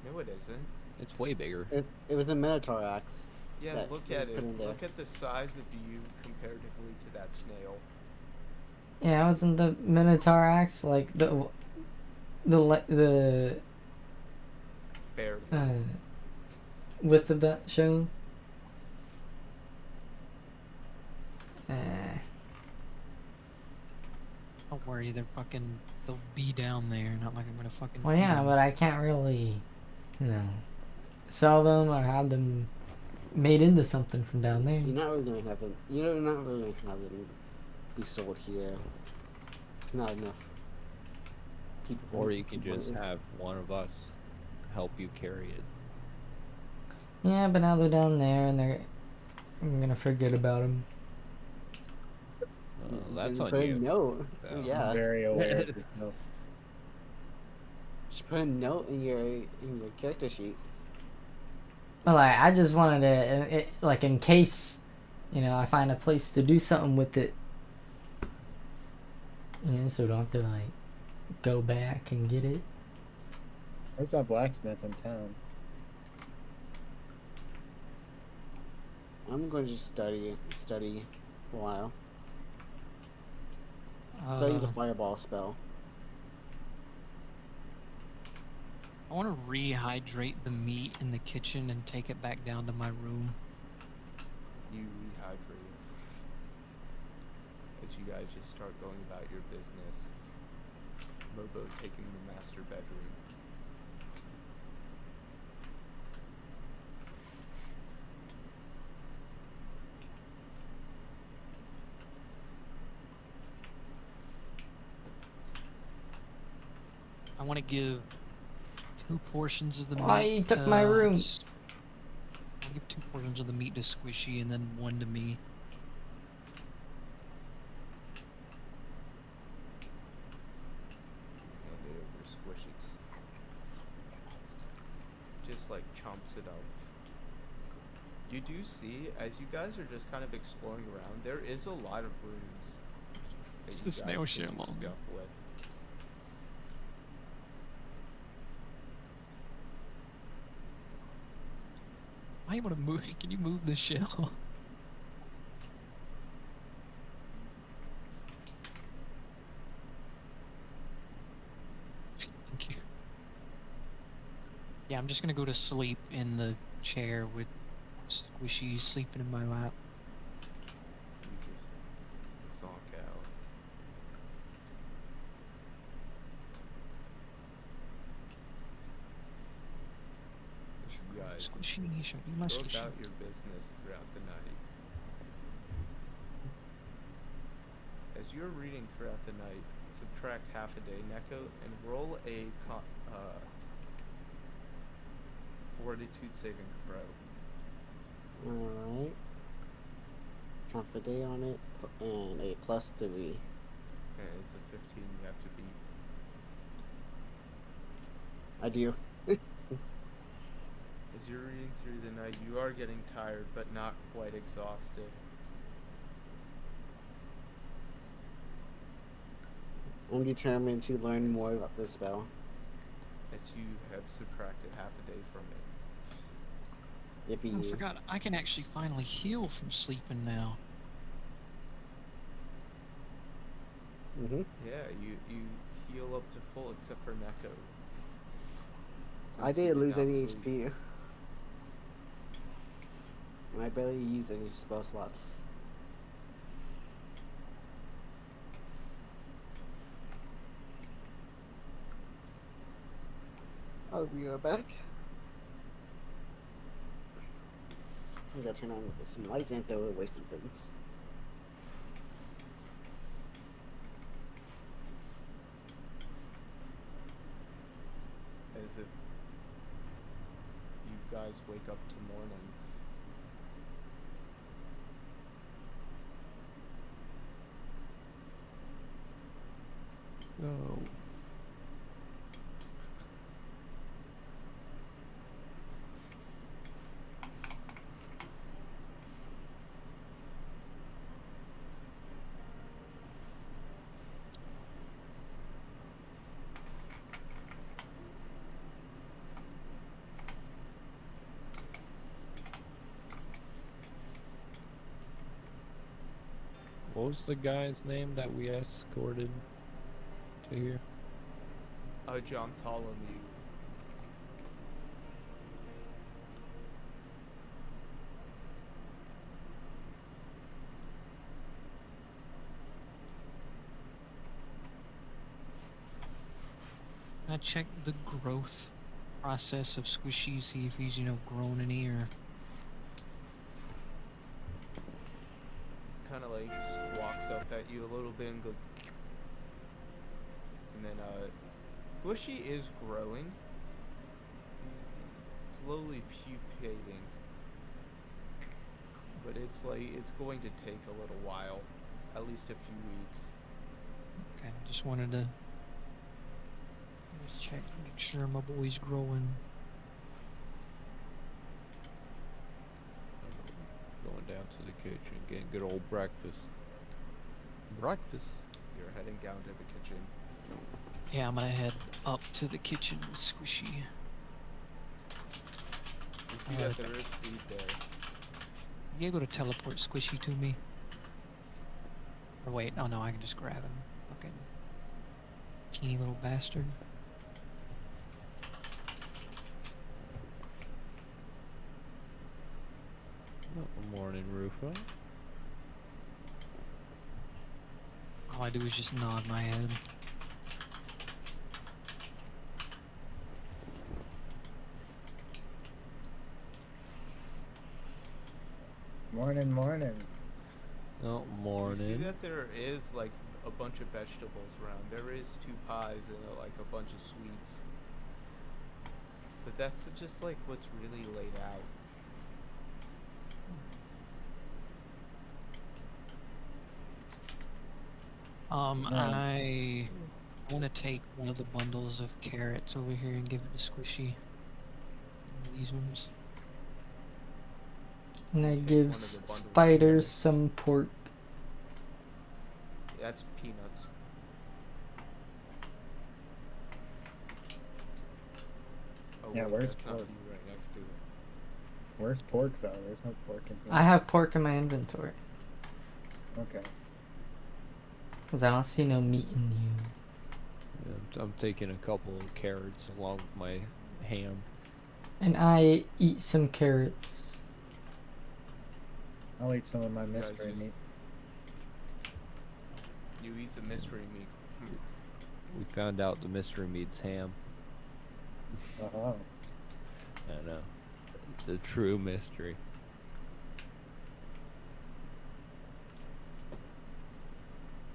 No, it isn't. It's way bigger. It was a Minotaur axe. Yeah, That look you at put it. in there. Look at the size of you comparatively to that snail. Yeah, wasn't the Minotaur axe like the Barely. width of that shown? Don't worry, they'll be down there. Not like I'm gonna fucking. Well, eat yeah, 'em. but I can't really, you know, sell them or have them made into something from down there. You're not really gonna have them. You're not really gonna have them be sold here. It's not enough people. Or you can people just want it. have one of us help you carry it. Yeah, but now they're down there and I'm gonna forget about them. That's Then on put a you. note. Yeah. He's Yeah. very aware of himself. Just put a note in your character sheet. Well, I just wanted to, like, in case, you know, I find a place to do something with it. You know, so I don't have to, like, go back and get it. There's that blacksmith in town. I'm going to just study a while. Study the fireball spell. I want to rehydrate the meat in the kitchen and take it back down to my room. You rehydrate as you guys just start going about your business. Mobo's taking the master bedroom. I want to give 2 portions of the Why meat. you took my room? I'll give 2 portions of the meat to Squishy and then 1 to me. Hand it over to Squishies. Just like chomps it up. You do see, as you guys are just kind of exploring around, there is a lot of rooms that It's you the guys snail can shit do moment. stuff with. Am I able to move? Can you move the shell? Thank you. Yeah, I'm just gonna go to sleep in the chair with Squishy sleeping in my lap. You just zonk out. As you guys Squishy, show me my go Squishy. about your business throughout the night. As you're reading throughout the night, subtract half a day, Neko, and roll a fortitude saving throw. Alright. Half a day on it, and a +3. And it's a 15 you have to beat. I do. As you're reading through the night, you are getting tired, but not quite exhausted. I'm determined to learn more about this spell. As you have subtracted half a day from it. Yippee. I forgot. I can actually finally heal from sleeping now. Mm-hmm. Yeah, you heal up to full except for Neko. I Since you didn't did lose not any sleep. HP. And I barely use any spell slots. Oh, we are back. I gotta turn on some lights and throw away some things. As if you guys wake up to morning. Oh. What was the guy's name that we escorted to here? John Ptolemy. I check the growth process of Squishy, see if he's, grown any or. Kind of like walks up at you a little bit and goes, and then Squishy is growing, slowly pupating, but it's going to take a little while, at least a few weeks. Okay, just wanted to just check, make sure my boy's growing. Going down to the kitchen, getting good old breakfast. Breakfast. You're heading down to the kitchen. Yeah, I'm gonna head up to the kitchen with Squishy. You see that there is food there. You able to teleport Squishy to me? Or wait, oh no, I can just grab him. Fucking teeny little bastard. Good morning, Rufo. All I do is just nod my head. Morning, morning. Oh, You see morning. that there is like a bunch of vegetables around. There is 2 pies and like a bunch of sweets. But that's just like what's really laid out. I want to take one of the bundles of carrots over here and give it to Squishy. These ones. And I Take give one of the bundles of spiders carrots. some pork. That's peanuts. Oh, Yeah, wait, where's that's not pork? you right next to it. Where's pork though? There's no pork in here. I have pork in my inventory. Okay. Because I don't see no meat in you. Yeah, I'm taking a couple of carrots along with my ham. And I eat some carrots. I'll eat some of my guys mystery just- meat. You eat the mystery meat. We found out the mystery meat's ham. Oh. I know. It's a true mystery.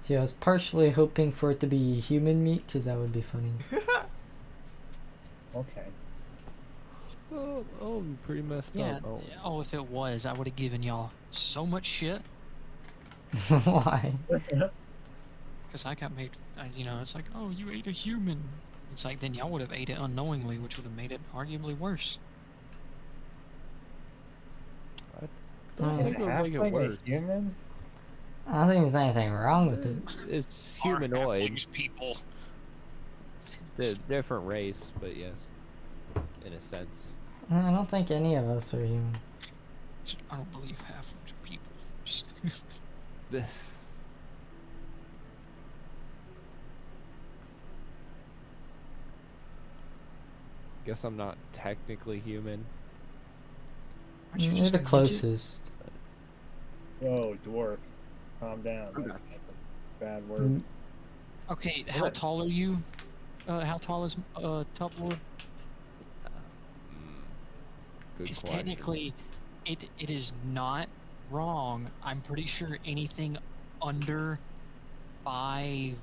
See, I was partially hoping for it to be human meat, because that would be funny. Okay. Oh, you pretty messed Yeah. up. Oh, Oh, if it was, I would have given y'all so much shit. Why? Because I got made, it's like, oh, you ate a human. It's like, then y'all would have ate it unknowingly, which would have made it arguably worse. don't Is think it it'll make it halfling worse. a human? I don't think there's anything wrong with it. It's humanoid. People. They're different race, but yes, in a sense. I don't think any of us are human. I don't believe half of people. This. Guess I'm not technically human. Aren't you You're just the a midget? closest. Whoa, dwarf. Calm down. That's a bad word. Mm, Okay, how What? tall are you? How tall is Tupperware? Good Because question. technically, it is not wrong. I'm pretty sure anything under 5.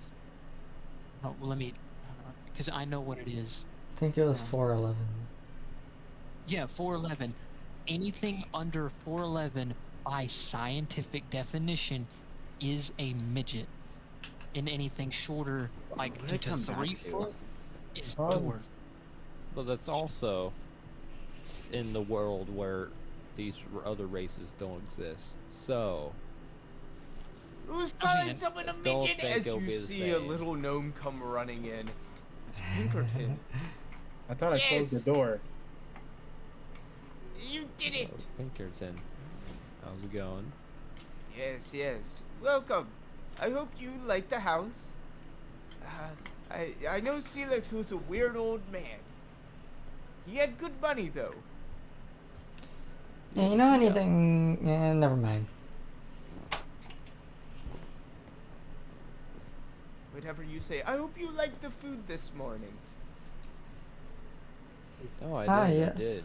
No, let me. Because I know what it is. I think it was 4'11". Yeah, 4'11". Anything under 4'11", by scientific definition, is a midget. And anything shorter, like What did it into come back 3 to? foot, is Oh. dwarf. But that's also in the world where these other races don't exist. So, Who's I calling mean, someone a don't midget? think As it'll you be the see a same. little gnome come running in. It's Pinkerton. I thought I closed Yes! the door. You did it! Pinkerton, how's it going? Yes, yes. Welcome. I hope you like the house. I know Celix was a weird old man. He had good money though. Yeah, you know anything? Yeah, never mind. Whatever you say. I hope you liked the food this morning. Oh, I Ah, did. I yes. did.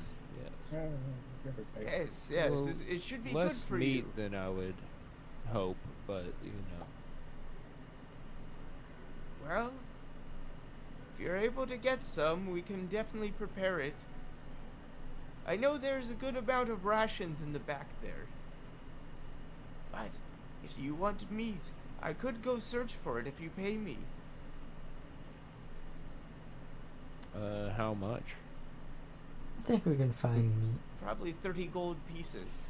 Yes. Yes, yes. Well, It should be good Less for meat you. than I would hope, but you know. Well, if you're able to get some, we can definitely prepare it. I know there's a good amount of rations in the back there. But if you want meat, I could go search for it if you pay me. How much? I think we can find meat. Probably 30 gold pieces.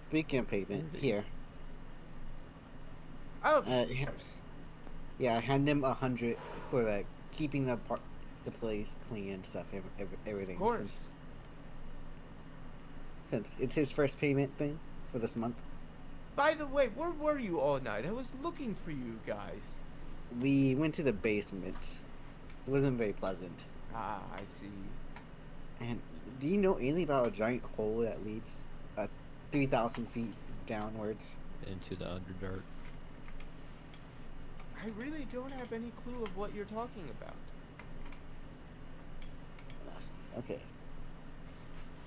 Speaking of payment, here. Oh, of Yeah. course. Yeah, I hand him 100 for like keeping the place clean and stuff, everything. Of course. Since it's his first payment thing for this month, By the way, where were you all night? I was looking for you guys. we went to the basement. It wasn't very pleasant. Ah, I see. And do you know anything about a giant hole that leads 3,000 feet downwards? Into the Underdark. I really don't have any clue of what you're talking about. Okay.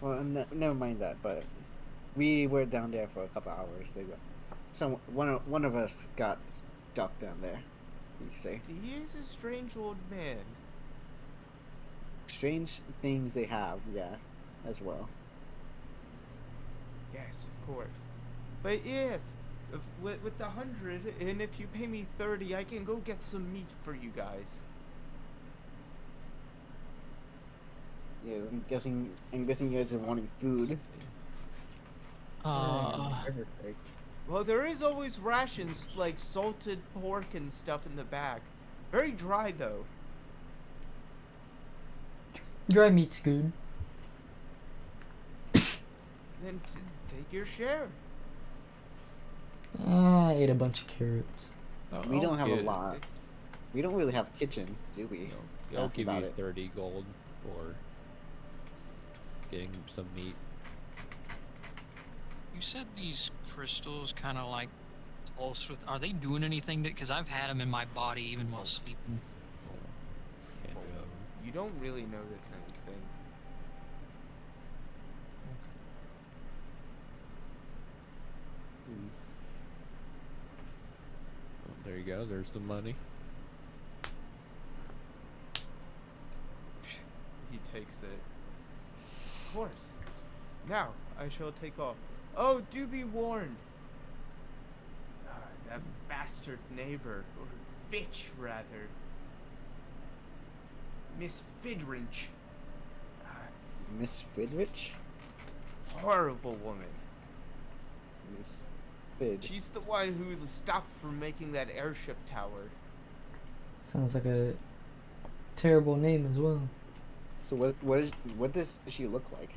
Well, never mind that. But we were down there for a couple hours. One of us got stuck down there. You say He is a strange old man. strange things they have, yeah, as well. Yes, of course. But yes, with the 100, and if you pay me 30, I can go get some meat for you guys. Yeah, I'm guessing you guys are wanting food. Well, there is always rations like salted pork and stuff in the back. Very dry though. Dry meat's good. Then take your share. I ate a bunch of carrots. We don't have a get- lot. We don't really have a kitchen, do we? I'll That's give about you it. 30 gold for getting some meat. You said these crystals kind of like pulse with. Are they doing anything? Because I've had them in my body even while sleeping. Can't do that. You don't really notice anything. Hmm. Well, there you go. There's the money. He takes it. Of course. Now, I shall take off. Oh, do be warned. That bastard neighbor, or bitch, rather. Miss Fidrinch. Miss Fidrich? Horrible woman. Miss Fid. She's the one who stopped from making that airship tower. Sounds like a terrible name as well. So what does she look like?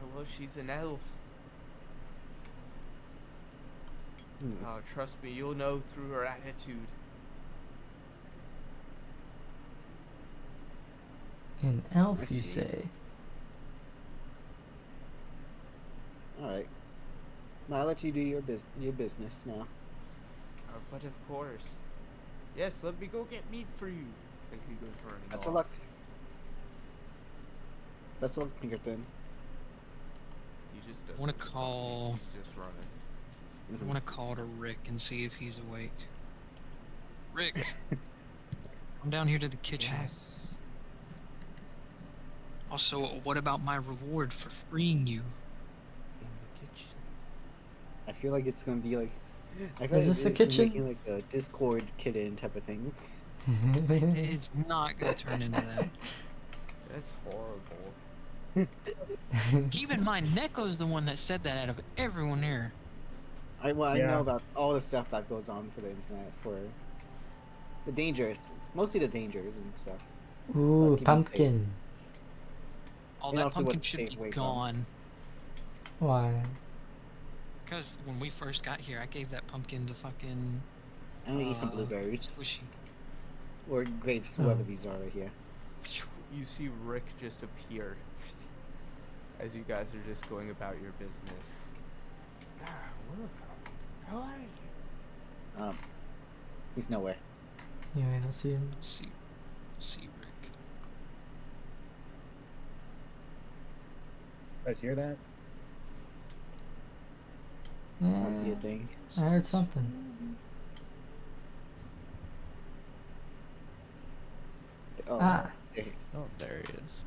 Oh, well, she's an elf. Hmm. Oh, trust me, you'll know through her attitude. An elf, I you see. say? Alright. I'll let you do your business now. But of course. Yes, let me go get meat for you. As he goes running Best off. of luck. Best of luck, Pinkerton. He just doesn't Wanna respond. call- He's just running. I want to call to Rick and see if he's awake. Rick, I'm down here to the kitchen. Yes. Also, what about my reward for freeing you? In the kitchen. I feel like it's gonna be like. I feel Is like this a it's kitchen? Making like a Discord kitten type of thing. It's not gonna turn into that. That's horrible. Keep in mind, Neko's the one that said that out of everyone here. I Yeah. know about all the stuff that goes on for the internet, for the dangers, mostly the dangers and stuff. Ooh, keep it All And that also pumpkin what should state be away from. gone. Why? Because when we first got here, I gave that pumpkin to fucking I'm gonna eat some blueberries Squishy. or grapes, Oh. whoever these are right here. You see Rick just appear as you guys are just going about your business. Ah, welcome. How are you? He's nowhere. Yeah, I don't see him. See Rick. You guys hear that? I don't see a Yeah, thing. I heard something. Oh, Ah. there- Oh, there he is.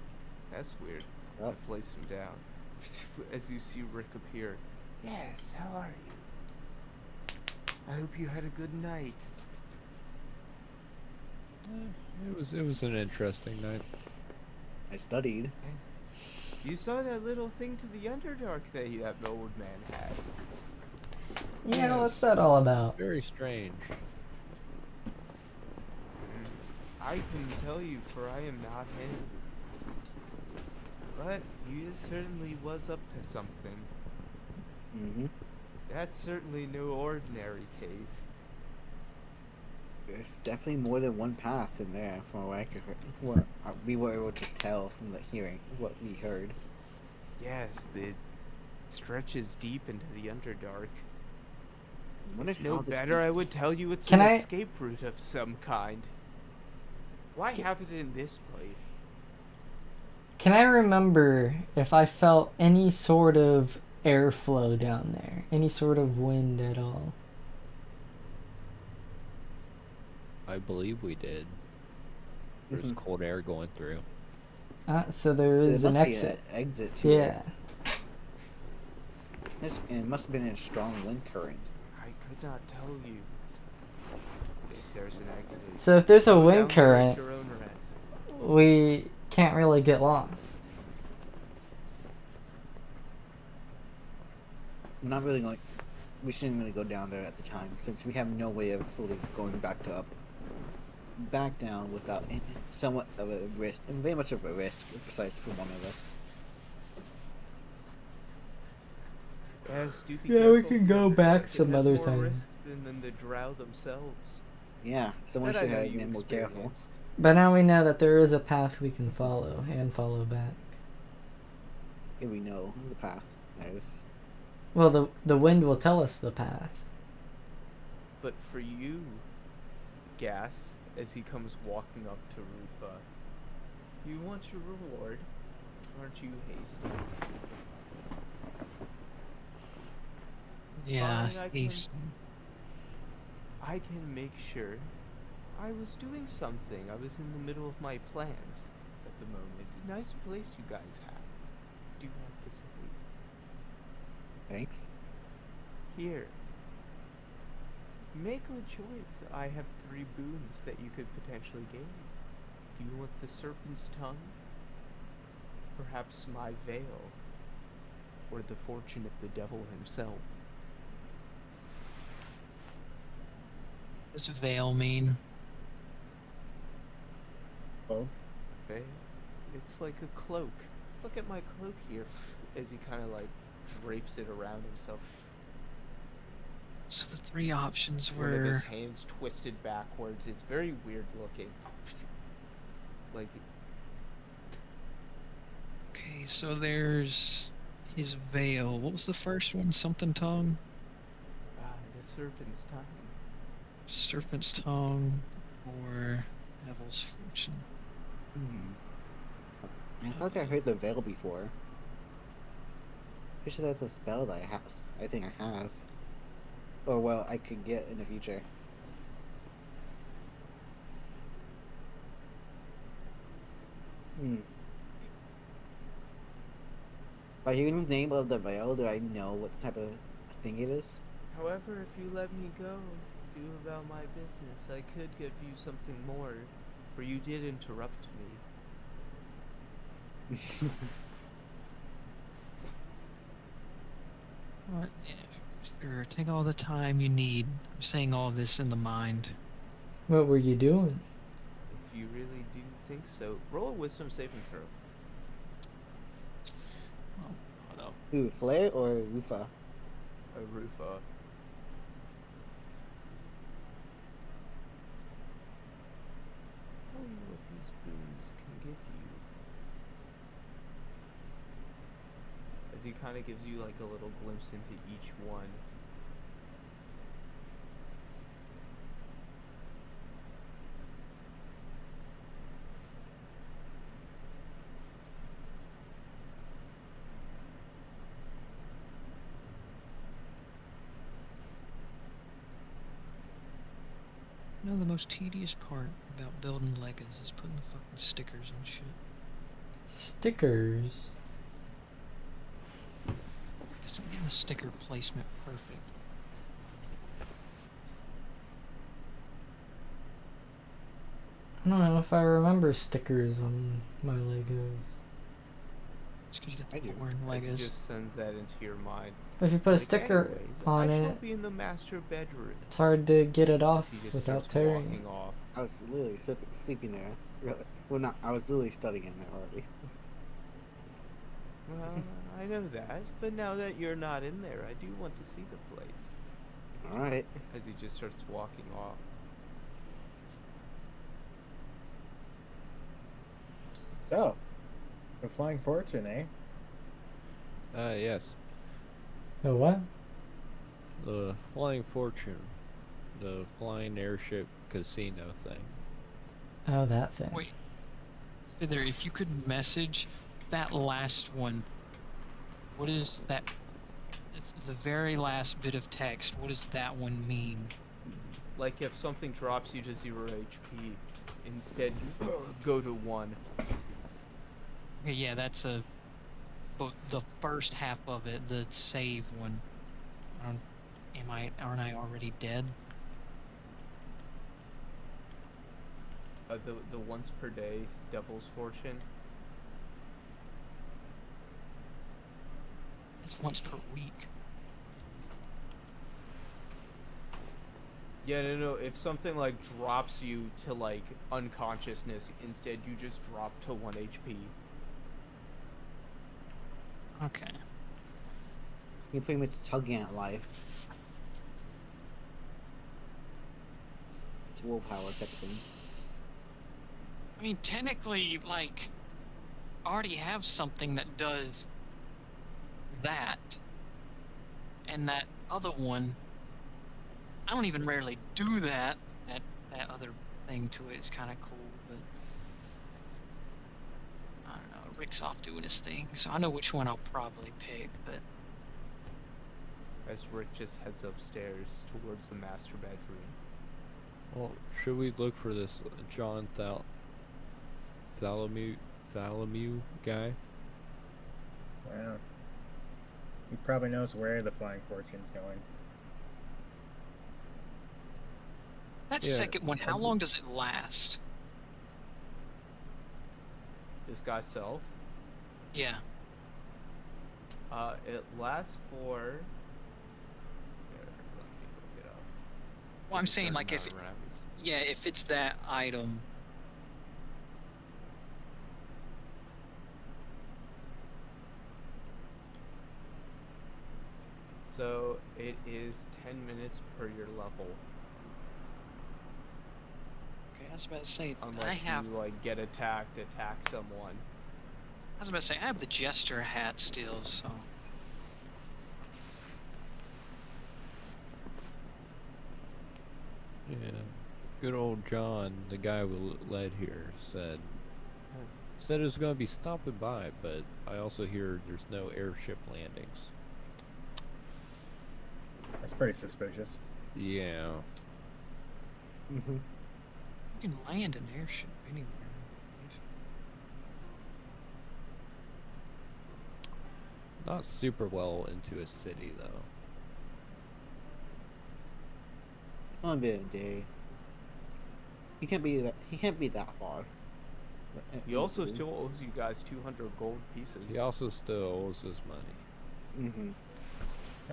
That's weird. Oh. I placed him down. As you see Rick appear. Yes, how are you? I hope you had a good night. It was an interesting night. I studied. You saw that little thing to the Underdark that old man had. Yeah, what's that all about? Very strange. I can tell you, for I am not him. But he certainly was up to something. Mm-hmm. That's certainly no ordinary cave. There's definitely more than one path in there, from what I could what we were able to tell from the hearing, what we heard. Yes, it stretches deep into the Underdark. I wonder If no how this better, was- I would tell you it's Can an I- escape route of some kind. Why have it in this place? Can I remember if I felt any sort of airflow down there? Any sort of wind at all? I believe we did. There's Mhm. cold air going through. So there So is there an must be exit. an exit to Yeah. it. And it must have been a strong wind current. I could not tell you if there's an exit. So if there's a Go wind down there at current, your own risk. we can't really get lost. I'm not really going. We shouldn't really go down there at the time, since we have no way of fully going back down without somewhat of a risk, and very much of a risk, besides for one of us. Yes, do be Yeah, we careful. can go back It some has other more time. risk than the drow themselves. Yeah, someone That I should know have you been more careful. experienced. But now we know that there is a path we can follow and follow back. If we know the path, that is. Well, the wind will tell us the path. But for you, Gas, as he comes walking up to Rufa, you want your reward, aren't you, Hasty? Yeah, Fine, I can make sure. I was doing something. I was in the middle of my plans at the moment. Nice place you guys have. Do you want to say? Thanks. Here. Make a choice. I have 3 boons that you could potentially gain. Do you want the Serpent's Tongue? Perhaps my veil? Or the fortune of the devil himself? What's veil mean? Oh, Veil? It's like a cloak. Look at my cloak here. As he kind of like drapes it around himself. So the 3 options One of his were hands twisted backwards. It's very weird looking. Like, okay. So there's his veil. What was the first one? Something tongue, the serpent's tongue. serpent's tongue, or devil's fortune. Hmm. I thought I heard the veil before. Pretty sure that's a spell that I think I have. Or well, I could get in the future. By hearing the name of the veil, do I know what type of thing it is? However, if you let me go, do about my business, I could give you something more, for you did interrupt me. What? Sure, take all the time you need. I'm saying all this in the mind. What were you doing? If you really do think so, roll a wisdom saving throw. Oh, hold up. Who, Flare or Rufa? a roof up. Tell you what these boons can give you. As he kind of gives you like a little glimpse into each one. You know, the most tedious part about building Legos is putting the fucking stickers on shit. Stickers. Just getting the sticker placement perfect. I don't know if I remember stickers on my Legos. It's because you got I the do. boring As he Legos. just sends that into your mind. But if you put a Like, sticker "Anyways, on I shall it, be in the master bedroom." it's hard to get it off He just without starts tearing walking it. off. I was literally sleeping there. Really. Well, not. I was literally studying in there already. Well, I know that, but now that you're not in there, I do want to see the place. All right. As he just starts walking off. So, the Flying Fortune, eh? Yes. The what? The Flying Fortune. The flying airship casino thing. Oh, that thing. Wait. Stay there. If you could message that last one, what is that? The very last bit of text, what does that one mean? Like if something drops you to 0 HP, instead you go to 1. Okay, yeah, that's a. But the first half of it, the save one. Aren't I already dead? The once per day Devil's Fortune. It's once per week. Yeah, no, if something like drops you to like unconsciousness, instead you just drop to 1 HP. Okay. You're pretty much tugging at life. It's willpower type of thing. I mean, technically, like, I already have something that does that. And that other one, I don't even rarely do that. That other thing to it is kind of cool, but I don't know. Rick's off doing his thing, so I know which one I'll probably pick, but As Rick just heads upstairs towards the master bedroom. Well, should we look for this John Tholomew guy? Well, he probably knows where the Flying Fortune's going. that Yeah, second one, how long does it last? This guy's self. Yeah. It lasts for. Here, let me look it up. Well, I'm It's a saying, certain like, if amount of rounds. yeah, if it's that item. So it is 10 minutes per your level, Okay, I was about to say, unless I have. you like get attacked, attack someone. I was about to say, I have the Jester hat still, so. Yeah. Good old John, the guy we led here, said it was going to be stopping by, but I also hear there's no airship landings. That's pretty suspicious. Yeah. Mm-hmm. You can land an airship anywhere. Not super well into a city, though. Only been a day. He can't be that. He can't be that far. He also still owes you guys 200 gold pieces. He also still owes his money. Mm-hmm.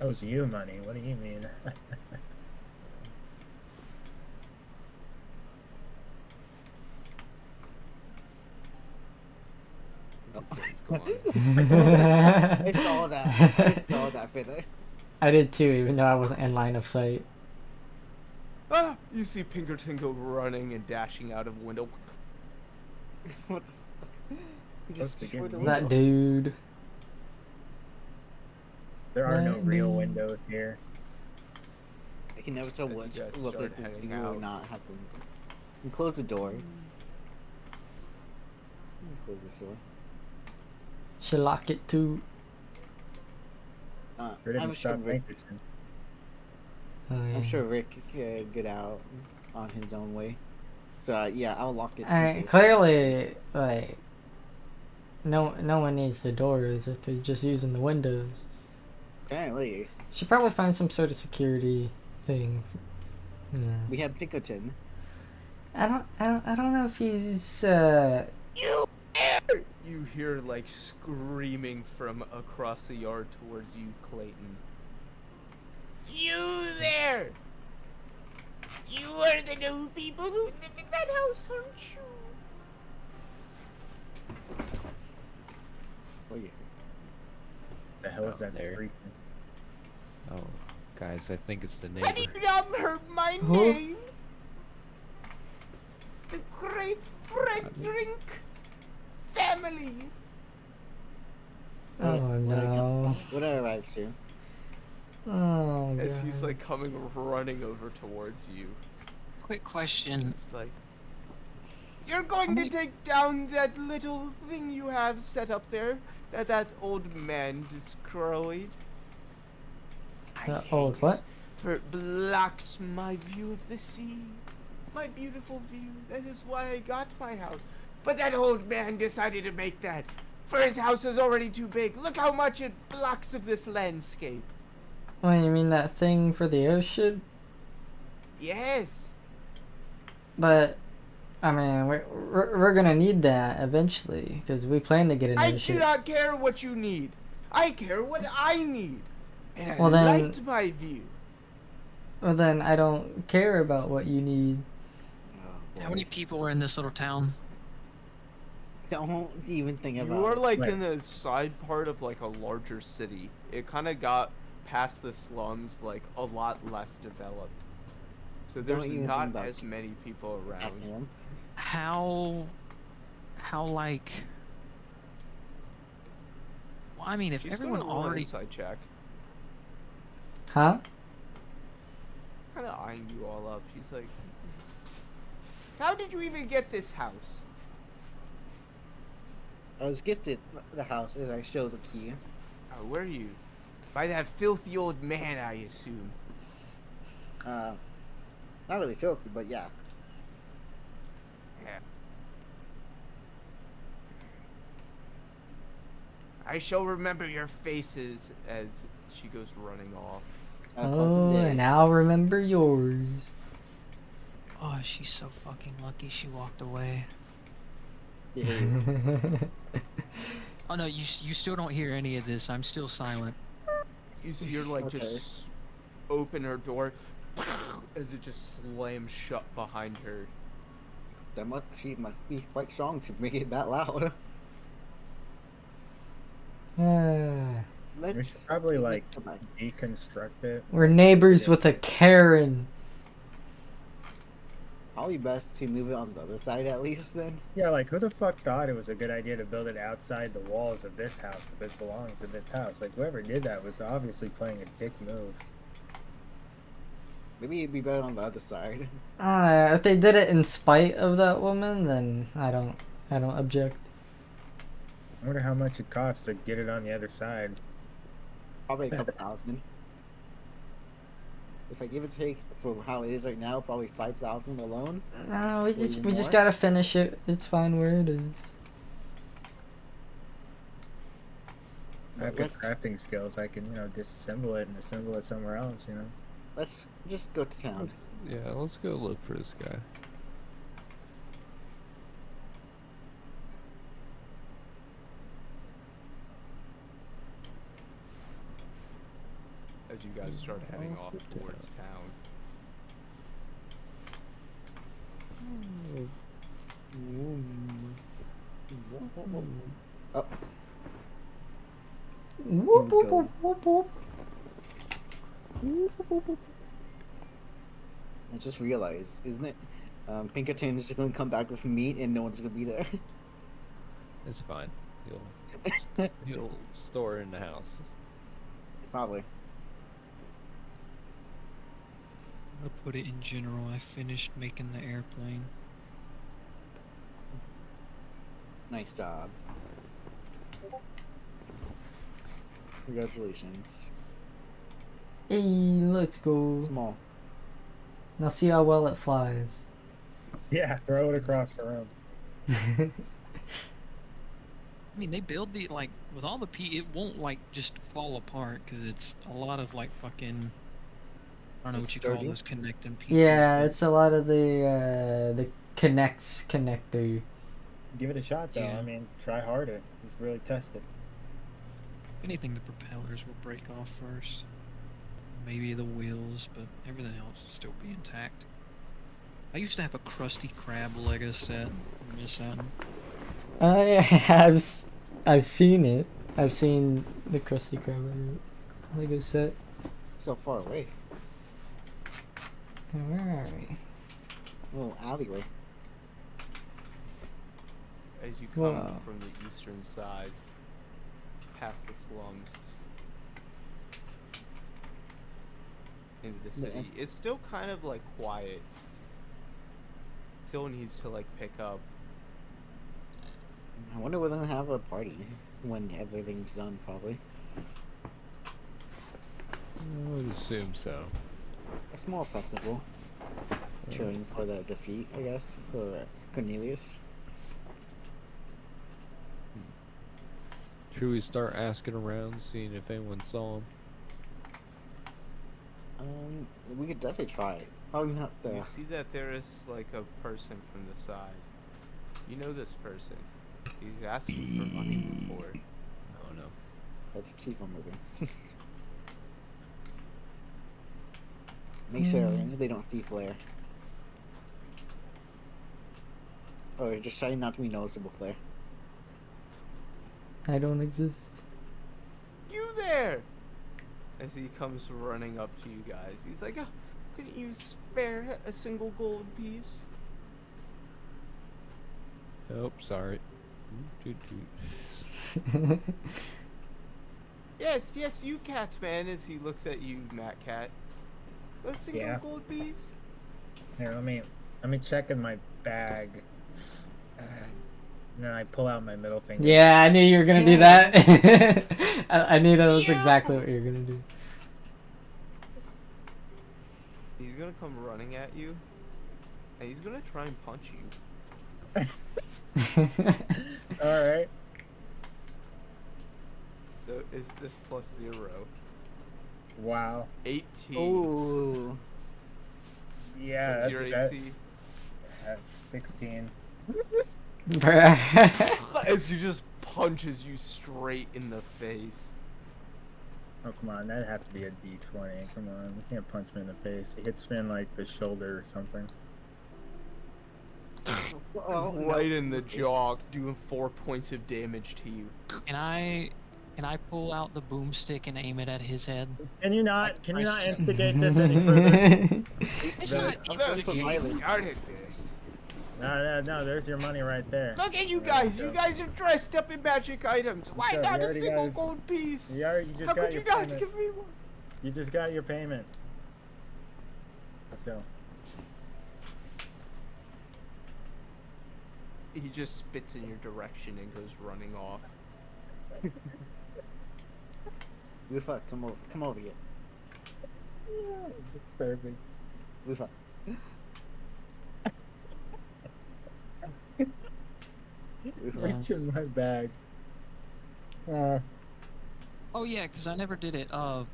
Owes you money. What do you mean? Things go on. I saw that. I saw that, Peter. I did too, even though I wasn't in line of sight. Ah! You see Pinkerton go running and dashing out of a window. What the fuck? You just Supposed to destroyed the give me window. That dude. There are no That real dude. windows here. I can never tell As you what guys look start if this heading do or out. not happen. And close the door. Close this door. Should lock it too. Where did I'm he sure stop Rick. Pinkerton? I'm sure Rick could get out on his own way. So yeah, I'll lock it. Clearly, like, no one needs the doors if they're just using the windows. Apparently, Should probably find some sort of security thing. Yeah. we have Pinkerton. I don't know if he's You hear like screaming from across the yard towards you, Clayton. You there! You are the new people who live in that house, aren't you? Oh yeah. The hell is that there. screeching? Oh, guys, I think it's the Have neighbor. you not heard my Who? name? The great Frederick family. oh no. What arrives here? Oh god. As he's like coming running over towards you. Quick question. It's like, you're going to take down that little thing you have set up there that old man destroyed. I The hate old it, what? For it blocks my view of the sea. My beautiful view. That is why I got my house. But that old man decided to make that. For his house is already too big. Look how much it blocks of this landscape. Oh, you mean that thing for the ocean? Yes. But I mean, we're gonna need that eventually because we plan to get an I ocean. do not care what you need. I care what I need. And I Well, then- liked my view. Well, then I don't care about what you need. Oh, How many people are in this little town? Don't even think about You are it. like Right. in the side part of like a larger city. It kind of got past the slums like a lot less developed. So there's even think not about as many people around. attacking them. How like? Well, I mean, if She's everyone gonna roll an already inside check, Huh? kind of eyeing you all up. She's like, "How did you even get this house?" I was gifted the house as I showed the key. Oh, where are you? By that filthy old man, I assume. Not really filthy, but yeah. Yeah. I shall remember your faces as she goes running off. Pleasant Oh, day. and I'll remember yours. Oh, she's so fucking lucky she walked away. Yeah. Oh no, you still don't hear any of this. I'm still silent. You see her like Okay. just open her door as it just slams shut behind her. She must be quite strong to make it that loud. We should probably like come back. deconstruct it. We're neighbors with a Karen. Probably best to move it on the other side at least then. Yeah, like who the fuck thought it was a good idea to build it outside the walls of this house if it belongs to this house? Like whoever did that was obviously playing a dick move. Maybe it'd be better on the other side. If they did it in spite of that woman, then I don't object. I wonder how much it costs to get it on the other side. Probably a couple thousand. If I give it take for how it is right now, probably 5,000 alone. No, we just more? gotta finish it. It's fine where it is. I have Let's- good crafting skills. I can, disassemble it and assemble it somewhere else, Let's just go to town. Yeah, let's go look for this guy. As you guys start heading off towards town. Oh, Whoop, we whoop, go. whoop, whoop, whoop. I just realized, isn't it? Pinkerton is just gonna come back with meat and no one's gonna be there. It's fine. He'll store it in the house. Probably. I'll put it in general. I finished making the airplane. Nice job. Congratulations. Hey, let's go. Small. Now see how well it flies. Yeah, throw it across the room. I mean, they build the like with all the it won't like just fall apart because it's a lot of like fucking. I don't know It's what you call sturdy? those connecting pieces. Yeah, but it's a lot of the connector. Give it a shot, though. Yeah. I mean, try harder. Just really test it. if anything, the propellers will break off first. Maybe the wheels, but everything else will still be intact. I used to have a Krusty Krab Lego set. I miss that. I've seen it. I've seen the Krusty Krab Lego set. So far away. Where are we? Little alleyway. As you come Wow. from the eastern side, past the slums, into the Yeah. city, it's still kind of like quiet. Still needs to like pick up. I wonder whether they'll have a party when everything's done, probably. I would assume so. A small festival. Cheering for the defeat, I guess, for Cornelius. Should we start asking around, seeing if anyone saw him? We could definitely try it. Probably not the. You see that there is like a person from the side. You know this person. He's asking for money before. Oh no. Let's keep on moving. Make sure they don't see Flare. Or just try not to be noticeable, Flare. I don't exist. You there! As he comes running up to you guys, he's like, oh, couldn't you spare a single gold piece? Oh, sorry. Toot, toot. Yes, yes, you cat man. As he looks at you, Matt Cat. A single Yeah. gold piece? Here, let me check in my bag. And then I pull out my middle finger. Yeah, I knew you were gonna do that. I knew that was exactly what you were gonna do. He's gonna come running at you, and he's gonna try and punch you. All right. So is this +0? Wow. 18. Ooh. Yeah. What's your that- AC? 16. As you just punches you straight in the face. Oh, come on. That'd have to be a D20. Come on. You can't punch me in the face. He hits me in, like, the shoulder or something. Right in the jaw, doing 4 points of damage to you. Can I pull out the boomstick and aim it at his head? Can you not Christ. instigate this any further? It's That not is- instigating. You started this. No, there's your money right there. Look at you There we guys! You go. guys are dressed up in magic items. Why Okay, not we a already single got- gold piece? You just How got could you your not payment. give me one? You just got your payment. Let's go. He just spits in your direction and goes running off. Lufa, come over here. It's perfect. Lufa. Lufa. Reach in my bag. Oh yeah, because I never did it. Yeah,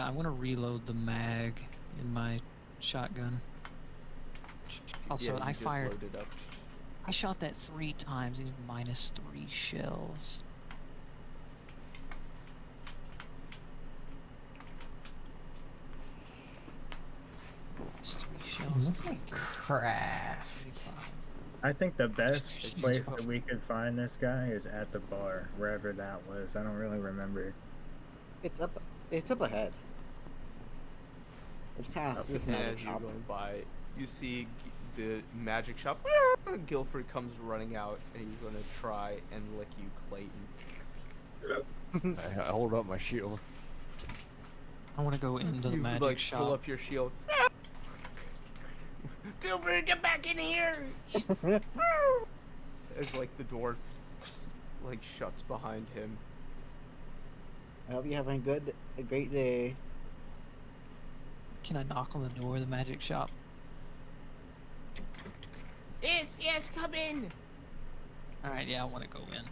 I'm gonna reload the mag in my shotgun. Also, Yeah, you I just fired. loaded up. I shot that 3 times and -3 shells. It's 3 shells. What's my craft? 35. I think the best Jesus place fuck. that we could find this guy is at the bar, wherever that was. I don't really remember. It's up ahead. It's past this And magic as you're shop. going by, you see the magic shop. Guilford comes running out, and he's going to try and lick you, Clayton. I hold up my shield. I want to go into the You magic like shop. pull up your shield. Guilford, get back in here! As like the door like shuts behind him. I hope you're having a great day. Can I knock on the door of the magic shop? Yes, come in. All right, yeah, I want to go in.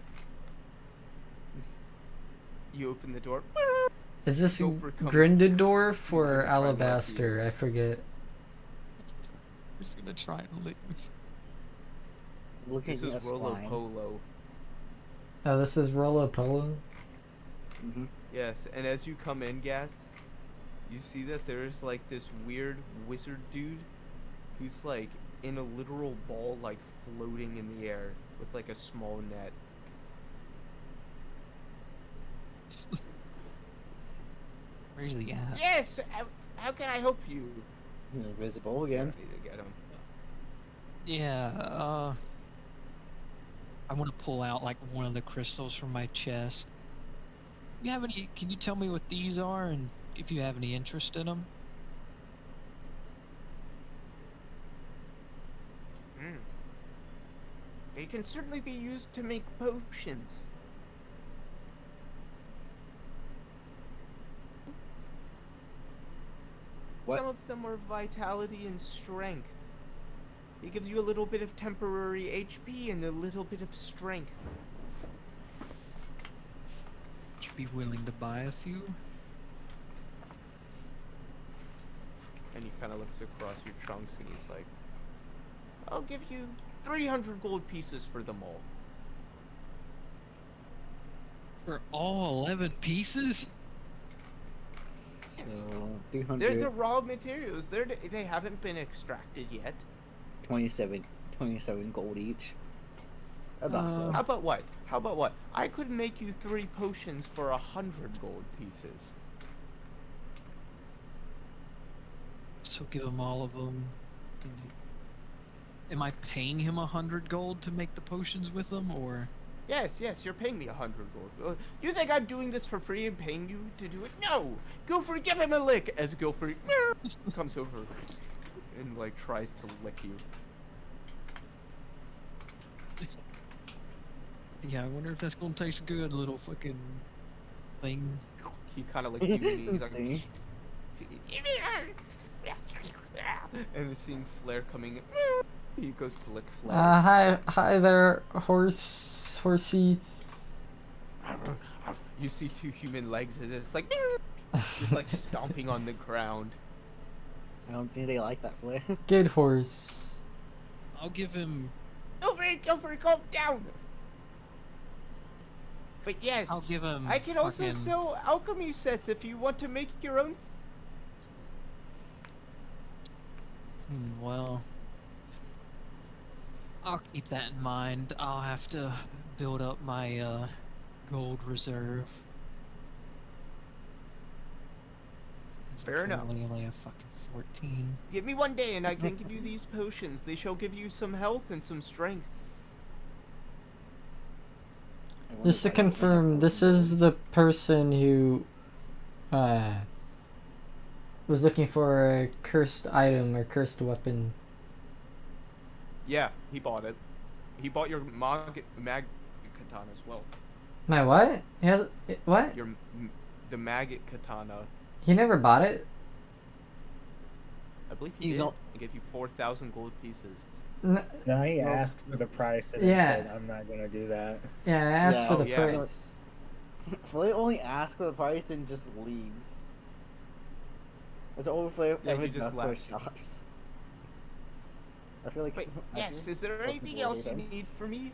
You open the door. Is this Gopher comes- Grindendorf or He's gonna try and lick Alabaster? I forget. I'm just gonna try and lick me. Looking This at is a Rolo slime. Polo. Oh, this is Rolo Polo? Mm-hmm. Yes, and as you come in, Gas, you see that there's like this weird wizard dude who's like in a literal ball, like floating in the air with like a small net. Where's he at? Yes, how can I help you? Invisible again. Need to get him. Yeah, I want to pull out like one of the crystals from my chest. You have any? Can you tell me what these are, and if you have any interest in them? They can certainly be used to make potions. What? Some of them are vitality and strength. It gives you a little bit of temporary HP and a little bit of strength. Would you be willing to buy a few? And he kind of looks across your trunks and he's like, I'll give you 300 gold pieces for them all. For all 11 pieces? So They're 300, the raw materials. They haven't been extracted yet. 27 gold each. About so. Uh, How about what? How about what? I could make you 3 potions for 100 gold pieces. So give him all of them. Am I paying him 100 gold to make the potions with them, or? Yes, you're paying me 100 gold. You think I'm doing this for free and paying you to do it? No! Guilford, give him a lick! As Guilford comes over and, like, tries to lick you. Yeah, I wonder if that's gonna taste good, little fucking thing. He kind of licks you and he's like... Thing. And seeing Flare coming, he goes to lick Flare. Hi there, horsey. You see 2 human legs as it's like... just like stomping on the ground. I don't think they like that flare. Good horse. I'll give him. Guilford, calm down! But yes, I'll give him. I can also fucking- sell alchemy sets if you want to make your own. Well, I'll keep that in mind. I'll have to build up my gold reserve. It's Fair enough. currently only a fucking 14. Give me one day and I can give you these potions. They shall give you some health and some strength. I wonder Just to if I can confirm, this is the person who was looking for a cursed item or cursed weapon. Yeah, he bought it. He bought your mag katana as well. My what? He has what? The maggot katana. He never bought it. I believe he He's did. all- He gave you 4,000 gold pieces. N- No, he Well, asked for the price and yeah. he said, I'm not gonna do that. yeah, I asked Yeah. for Oh, the yeah. price. Flare only asks for the price and just leaves. That's all Flare Yeah, ever he just does for left. shops. I feel like. Wait, I yes, feel is there like anything people else you later. need from me?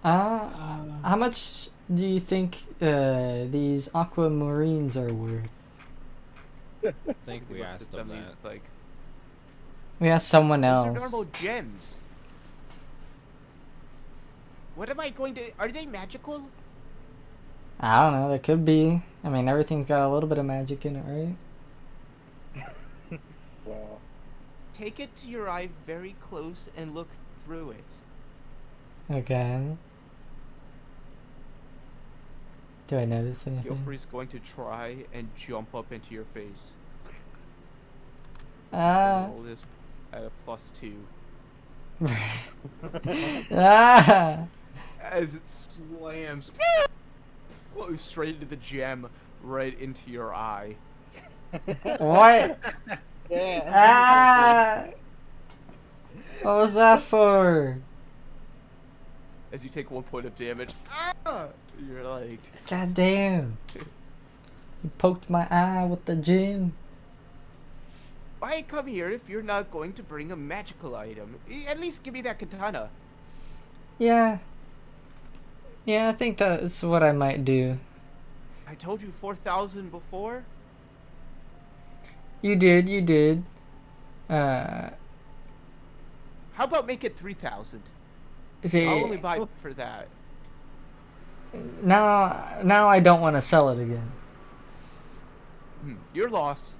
How much do you think these aquamarines are worth? I think He we looks asked at them them, that. he's like, We asked someone those are else. normal gems. What am I going to... Are they magical? I don't know. There could be. I mean, everything's got a little bit of magic in it, right? take it to your eye very close and look through it. Okay. Do I notice anything? Gilfrey's going to try and jump up into your face. Roll this at a +2. As it slams straight into the gem right into your eye. What? Yeah. What was that for? As you take 1 point of damage, you're like, God damn. You poked my eye with the gem. why come here if you're not going to bring a magical item? At least give me that katana. Yeah. Yeah, I think that's what I might do. I told you 4,000 before. You did. How about make it 3,000? See, I'll only buy for that. now I don't want to sell it again. Your loss.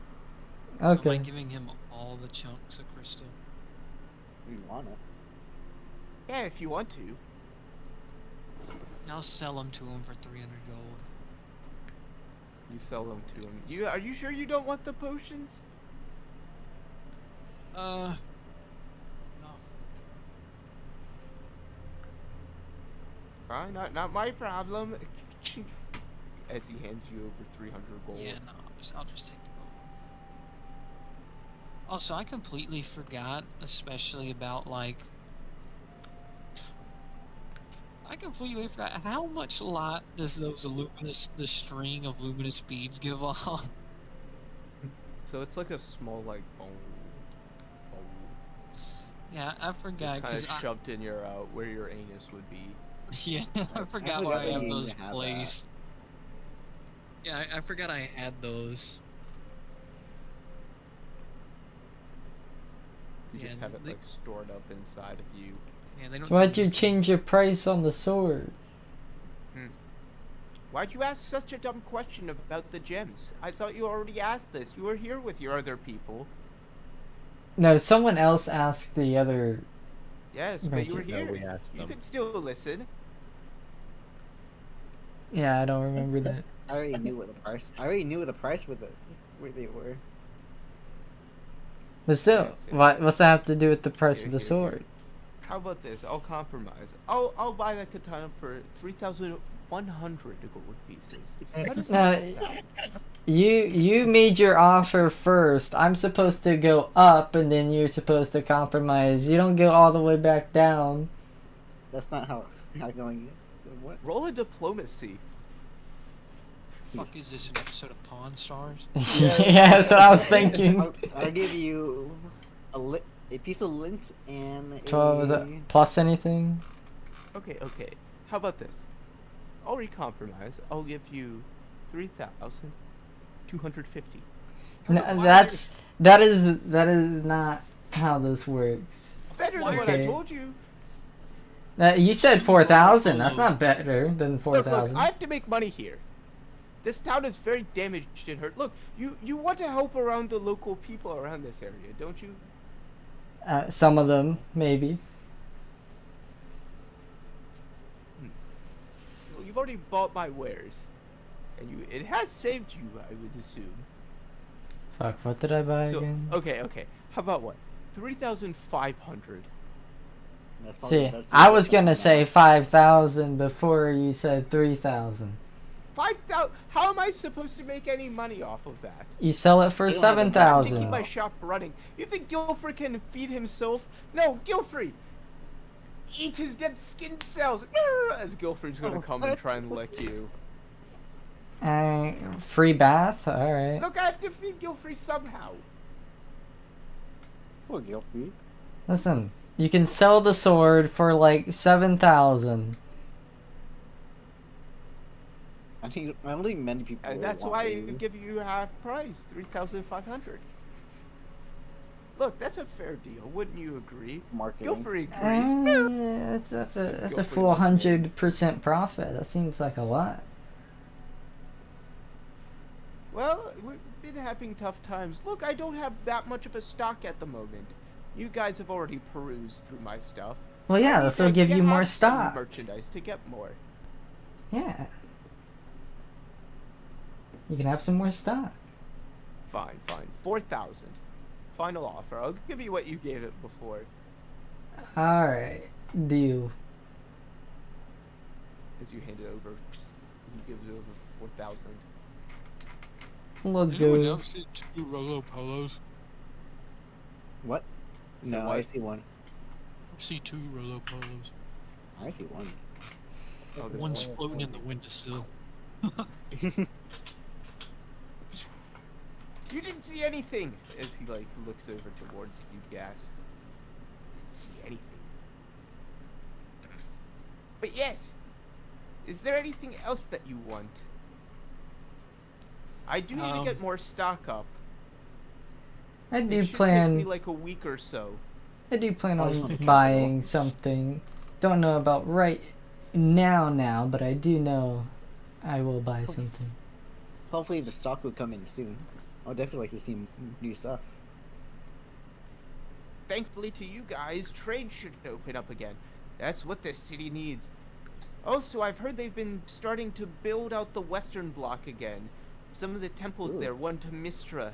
So am I Okay. giving him all the chunks of crystal? You want it? Yeah, if you want to. I'll sell them to him for 300 gold. You sell them to him. Are you sure you don't want the potions? No. Fine, not my problem. As he hands you over 300 gold. Yeah, no. I'll just take the gold. Also, I completely forgot, especially about like. I completely forgot how much light does the string of luminous beads give off. So it's like a small like bone. Yeah, I forgot Just kind because of shoved in your where your anus would be. yeah, I forgot forgot why I that have you those even had that. placed. Yeah, I forgot I had those. You Yeah, just have it they- like stored up inside of you. Yeah, they don't. So why'd you change your price on the sword? Why'd you ask such a dumb question about the gems? I thought you already asked this. You were here with your other people. No, someone else asked the other. Yes, but you were Right. here. No, we asked You them. could still listen. Yeah, I don't remember that. I already knew what the price. I already knew what the price where they were. But still, what's that have to do with the price Here, of the here, sword? How about this? I'll compromise. I'll buy that katana for 3,100 gold pieces. How does that sound? You made your offer first. I'm supposed to go up, and then you're supposed to compromise. You don't go all the way back down. That's not how going. So what? Roll a diplomacy. Fuck is this, an episode of Pawn Stars? Yeah, that's what I was thinking. I'll give you a piece of lint and 12 was a. it plus anything? Okay. How about this? I'll recompromise. I'll give you 3,250. No, that is not how this works. Better than what I Okay. told you. You said 4,000. That's not better than Look, 4,000. I have to make money here. This town is very damaged and hurt. Look, you want to help around the local people around this area, don't you? Some of them, maybe. Well, you've already bought my wares, and it has saved you, I would assume. Fuck, what did I buy So again? okay. How about what? 3,500. That's probably See, the best I deal was I've gonna done. say 5,000 before you said 3,000. 5,000. How am I supposed to make any money off of that? You sell it for You don't have enough to To keep 7,000. my shop running. You think Gilfrey can feed himself? No, Gilfrey! Eat his dead skin cells! As Gilfrey's gonna come and try and lick you. Free bath? Alright. Look, I have to feed Gilfrey somehow. Poor Gilfrey. Listen, you can sell the sword for like 7,000. I don't think many people. And would that's want why I to. give you half price, 3,500. Look, that's a fair deal, wouldn't you agree? Marketing. Gilfrey agrees. Yeah, that's a Gilfrey full wins. 100% profit. That seems like a lot. Well, we've been having tough times. Look, I don't have that much of a stock at the moment. You guys have already perused through my stuff. Well, I yeah, need this will to give you more have some stock. merchandise to get more. Yeah. You can have some more stock. Fine. 4,000. Final offer. I'll give you what you gave it before. Alright. Deal. As you hand it over, he gives it over 4,000. Let's Anyone go. else see 2 Rolo Polos? What? Say No, what? I see one. I see 2 Rolo Polos. I see one. Oh, there's One's one. floating in the windowsill. You didn't see anything! As he like looks over towards you guys. Didn't see anything. But yes! Is there anything else that you want? I do need to get more stock up. I It do should take me plan. like a week or so. I do plan Oh, on you want the buying capital? something. Don't know about right now, but I do know I will buy something. Hopefully the stock will come in soon. I'll definitely like to see new stuff. Thankfully to you guys, trade should open up again. That's what this city needs. Also, I've heard they've been starting to build out the western block again. Some of the temples Ooh. there, one to Mistra.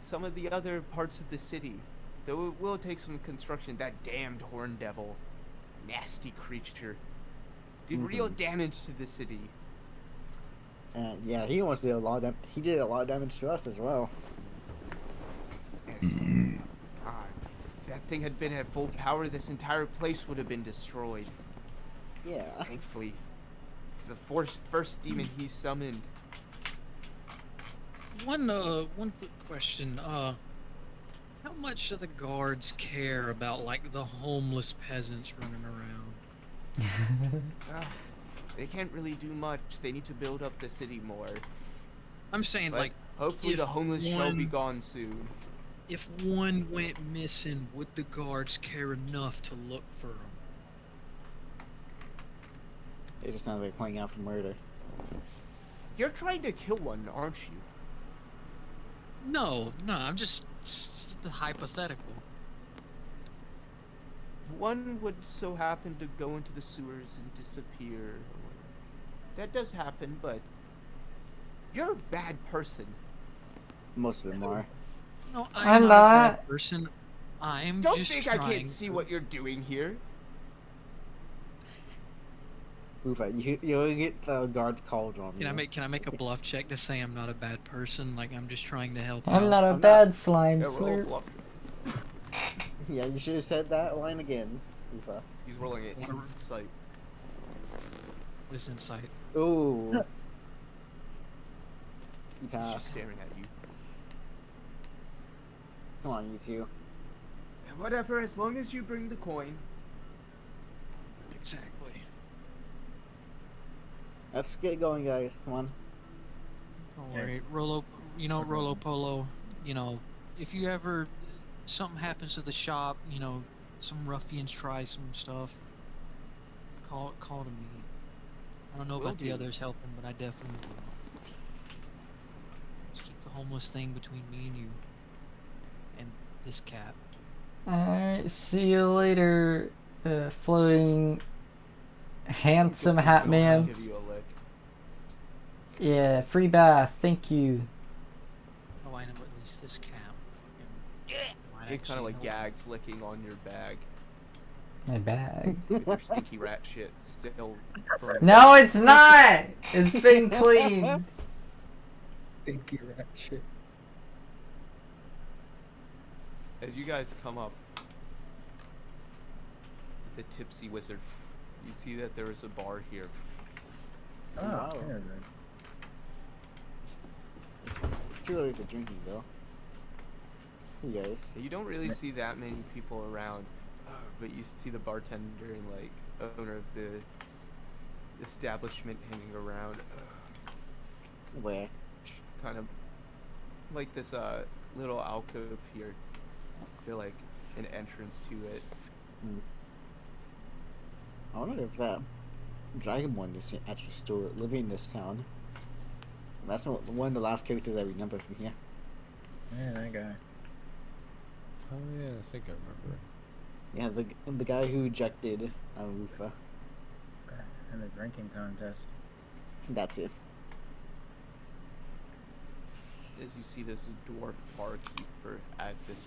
Some of the other parts of the city. Though it will take some construction. That damned horn devil. Nasty creature. Did real damage to the city. And yeah, he wants to do a lot of he did a lot of damage to us as well. Yes. God. If that thing had been at full power, this entire place would have been destroyed. Yeah. Thankfully. It's the first demon he summoned. One quick question. How much do the guards care about like the homeless peasants running around? They can't really do much. They need to build up the city more. I'm saying But like hopefully the if homeless shall be one- gone soon. if one went missing, would the guards care enough to look for him? It just sounds like playing out for murder. You're trying to kill one, aren't you? No, I'm just hypothetical. If one would so happen to go into the sewers and disappear, that does happen, but you're a bad person. Most of them are. No, I'm I'm not a not. bad person. I'm Don't just think trying I can't see to- what you're doing here. Ufa, you'll get the guards called on you. Can I make a bluff check to say I'm not a bad person? Like I'm just trying to help I'm out? not a I'm bad slime Yeah, roll a slurp. bluff. Yeah, you should have said that line again. Ufa. He's rolling it. Whatever. It's like, What is insight? Ooh. You he's passed. just staring at you. Come on, you two. Whatever, as long as you bring the coin. Exactly. Let's get going, guys. Come on. Don't Yeah. worry, Rolo Polo. If you ever something happens to the shop, some ruffians try some stuff. Call to me. I don't know Will about the do. others helping, but I definitely will. Just keep the homeless thing between me and you, and this cat. Alright, see you later, floating handsome He'll hat man. give you a lick. Yeah, free bath, thank you. Oh, I know at least this cat. Fucking, might It kind of actually like help. gags licking on your bag. My bag. With your stinky rat shit still from No, it's not! It's been clean. Stinky rat shit. As you guys come up to the Tipsy Wizard, you see that there is a bar here. Oh, Wow. yeah, then. Too early for drinking, though. You guys. You don't really see that many people around, but you see the bartender and like owner of the establishment hanging around, Where? kind of like this little alcove here. They're like an entrance to it. I wonder if that Dragonborn is actually still living in this town. That's one of the last characters I remember from here. Yeah, that guy. Oh yeah, I think I remember. Yeah, the guy who ejected Ufa. In the drinking contest. That's it. As you see this dwarf barkeeper at this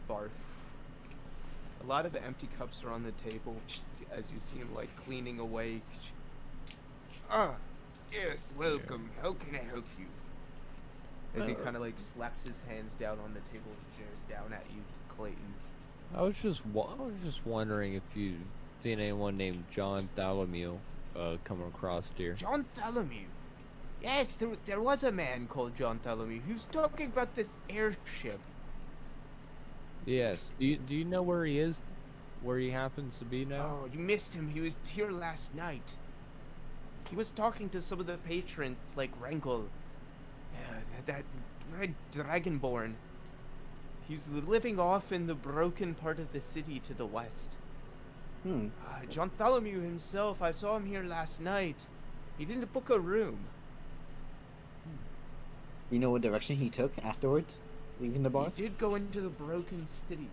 bar. A lot of empty cups are on the table as you see him like cleaning away. Ah, yes, welcome. How can I help you? As he kind of like slaps his hands down on the table and stares down at you, Clayton. I was just wondering if you've seen anyone named John Tholomew coming across here. John Tholomew. Yes, there was a man called John Tholomew. He was talking about this airship. Yes. Do you know where he is? Where he happens to be now? Oh, you missed him. He was here last night. He was talking to some of the patrons, like Wrangle. That red dragonborn. He's living off in the broken part of the city to the west. John Tholomew himself, I saw him here last night. He didn't book a room. You know what direction he took afterwards, leaving the bar? He did go into the broken city.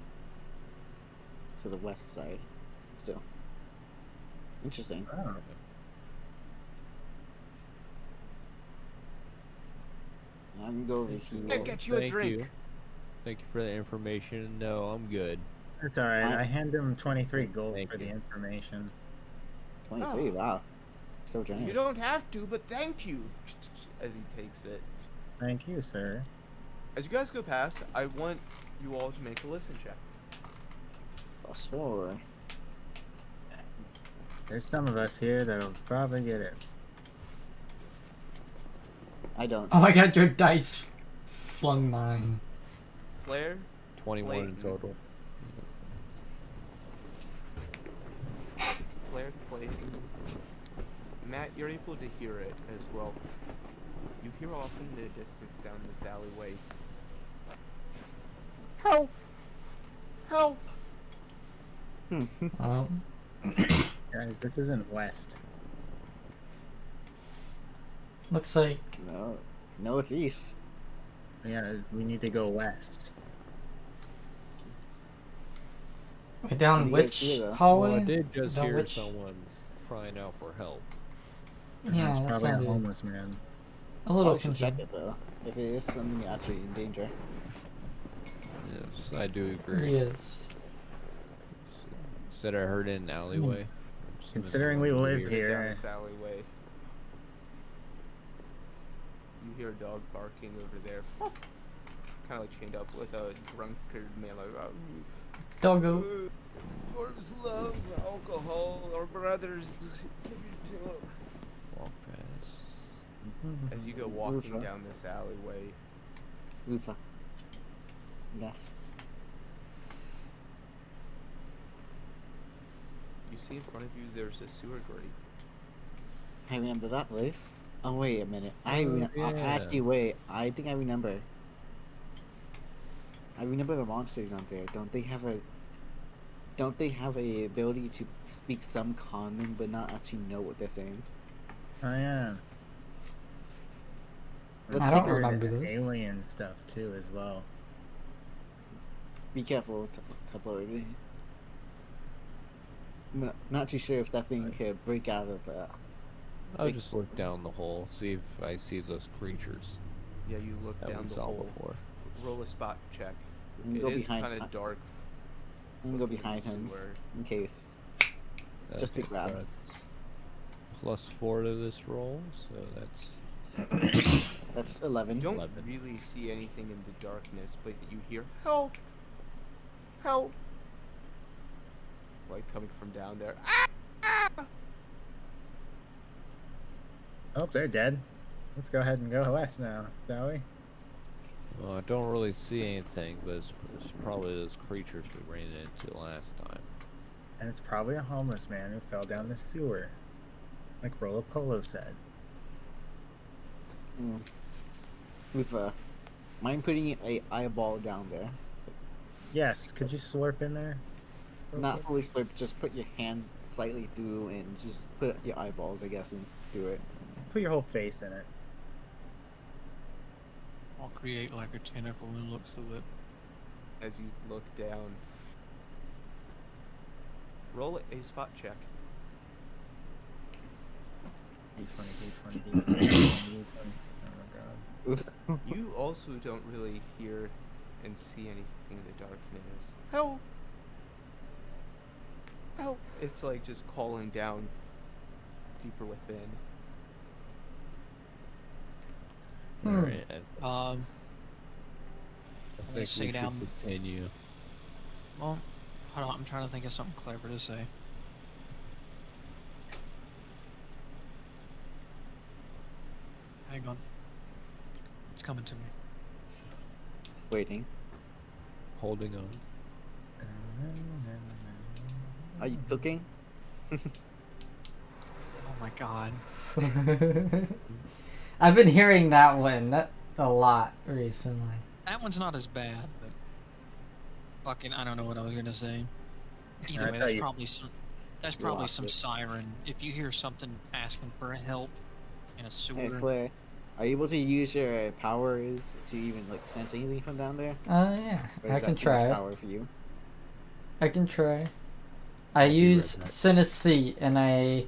To the west side. Still. Interesting. Oh. I'm gonna go over I'll here. get you a drink. Thank you for the information. No, I'm good. It's alright. I hand him 23 gold Thank for the you. information. 23, Oh. wow. So generous. You don't have to, but thank you. As he takes it. Thank you, sir. As you guys go past, I want you all to make a listen check. +4. There's some of us here that'll probably get it. I don't. Oh my god, your dice flung mine. Flair, 21 in Clayton. total. Flair, Clayton. Matt, you're able to hear it as well. You hear off in the distance down this alleyway. Help! Help! Guys, this isn't west. Looks like No, it's east. Yeah, we need to go west. we're down What do you guys which hear, though? hallway? Well, I did just Down hear which- someone crying out for help. Yeah, It's that probably a sounded homeless man. a little Probably should check confusing. it though. If it is something actually in danger. Yes, I do agree. Yes. Said I heard it in an alleyway. Considering we live Weird. here. Down this alleyway. You hear a dog barking over there. Kind of like chained up with a drunkard man like, Doggo. dwarves love alcohol, our brothers give you to 'em." Walk past. As you go walking Ufa. down this alleyway, Ufa. Yes. you see in front of you there's a sewer grate. I remember that place. Oh wait a minute. yeah. Actually wait. I think I remember. I remember the monsters on there. Don't they have a ability to speak some common but not actually know what they're saying? Oh yeah. Let's I don't take a- remember this. Alien stuff too, as well. Be careful, Tabloid. I'm not too sure if that thing could break out of that. I'll Big- just look down the hole, see if I see those creatures Yeah, you look that down we the saw hole. before. Roll a spot check. And It go is behind. kind of dark. I'm gonna go looking in behind the him sewer. in case. Just to grab. that's +4 to this roll, so that's That's 11. You don't 11. really see anything in the darkness, but you hear help, help, like coming from down there. Ah! Oh, they're dead. Let's go ahead and go west now, shall we? well, I don't really see anything, but it's probably those creatures we ran into last time. And it's probably a homeless man who fell down the sewer. Like Rolo Polo said. Ufa. Mind putting a eyeball down there? Yes, could you slurp in there? real Not quick? fully slurp, just put your hand slightly through and just put your eyeballs, I guess, and do it. Put your whole face in it. I'll create like a tentacle and look through it. as you look down. Roll a spot check. D20, D20. Oh my god. You also don't really hear and see anything in the darkness. Help! Help! It's like just calling down deeper within. Alright. Um, I think let's we sit should down. continue. well, hold on. I'm trying to think of something clever to say. Hang on. It's coming to me. Waiting. Holding on. Are you cooking? Oh my god. I've been hearing that one a lot recently. That one's not as bad, but fucking, I don't know what I was gonna say. Either I way, thought that's you- probably some. That's You probably lost some it. siren. If you hear something asking for help in a Hey sewer, Claire, are you able to use your powers to even like sense anything from down there? Yeah, Or I is can that too much try. power for you? I can try. I be use right back. synesthete and I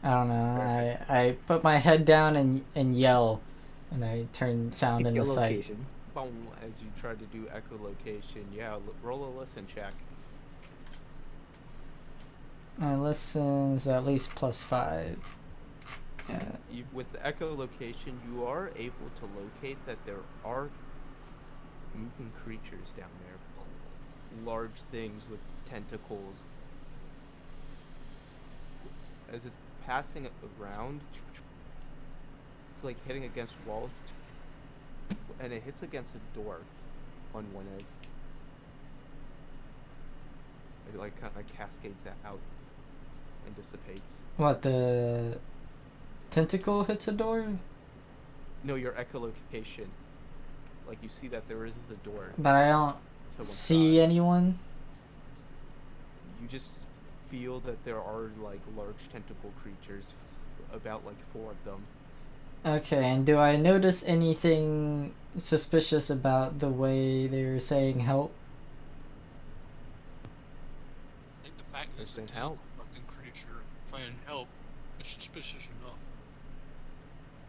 don't know. I put my head down and yell, and I turn sound Pick into your sight. location. Boom, as you try to do echolocation. Yeah, roll a listen check. My listen's at least +5. With the echolocation, you are able to locate that there are moving creatures down there. Large things with tentacles. As it's passing around, it's like hitting against walls, and it hits against a door on one edge. It like kind of cascades out and dissipates. What, the tentacle hits a door? No, your echolocation. Like you see that there is the door to But I don't one see side. anyone. You just feel that there are like large tentacle creatures, about like 4 of them. Okay, and do I notice anything suspicious about the way they were saying help? I think the fact that it's a Saying help. fucking creature saying help is suspicious enough.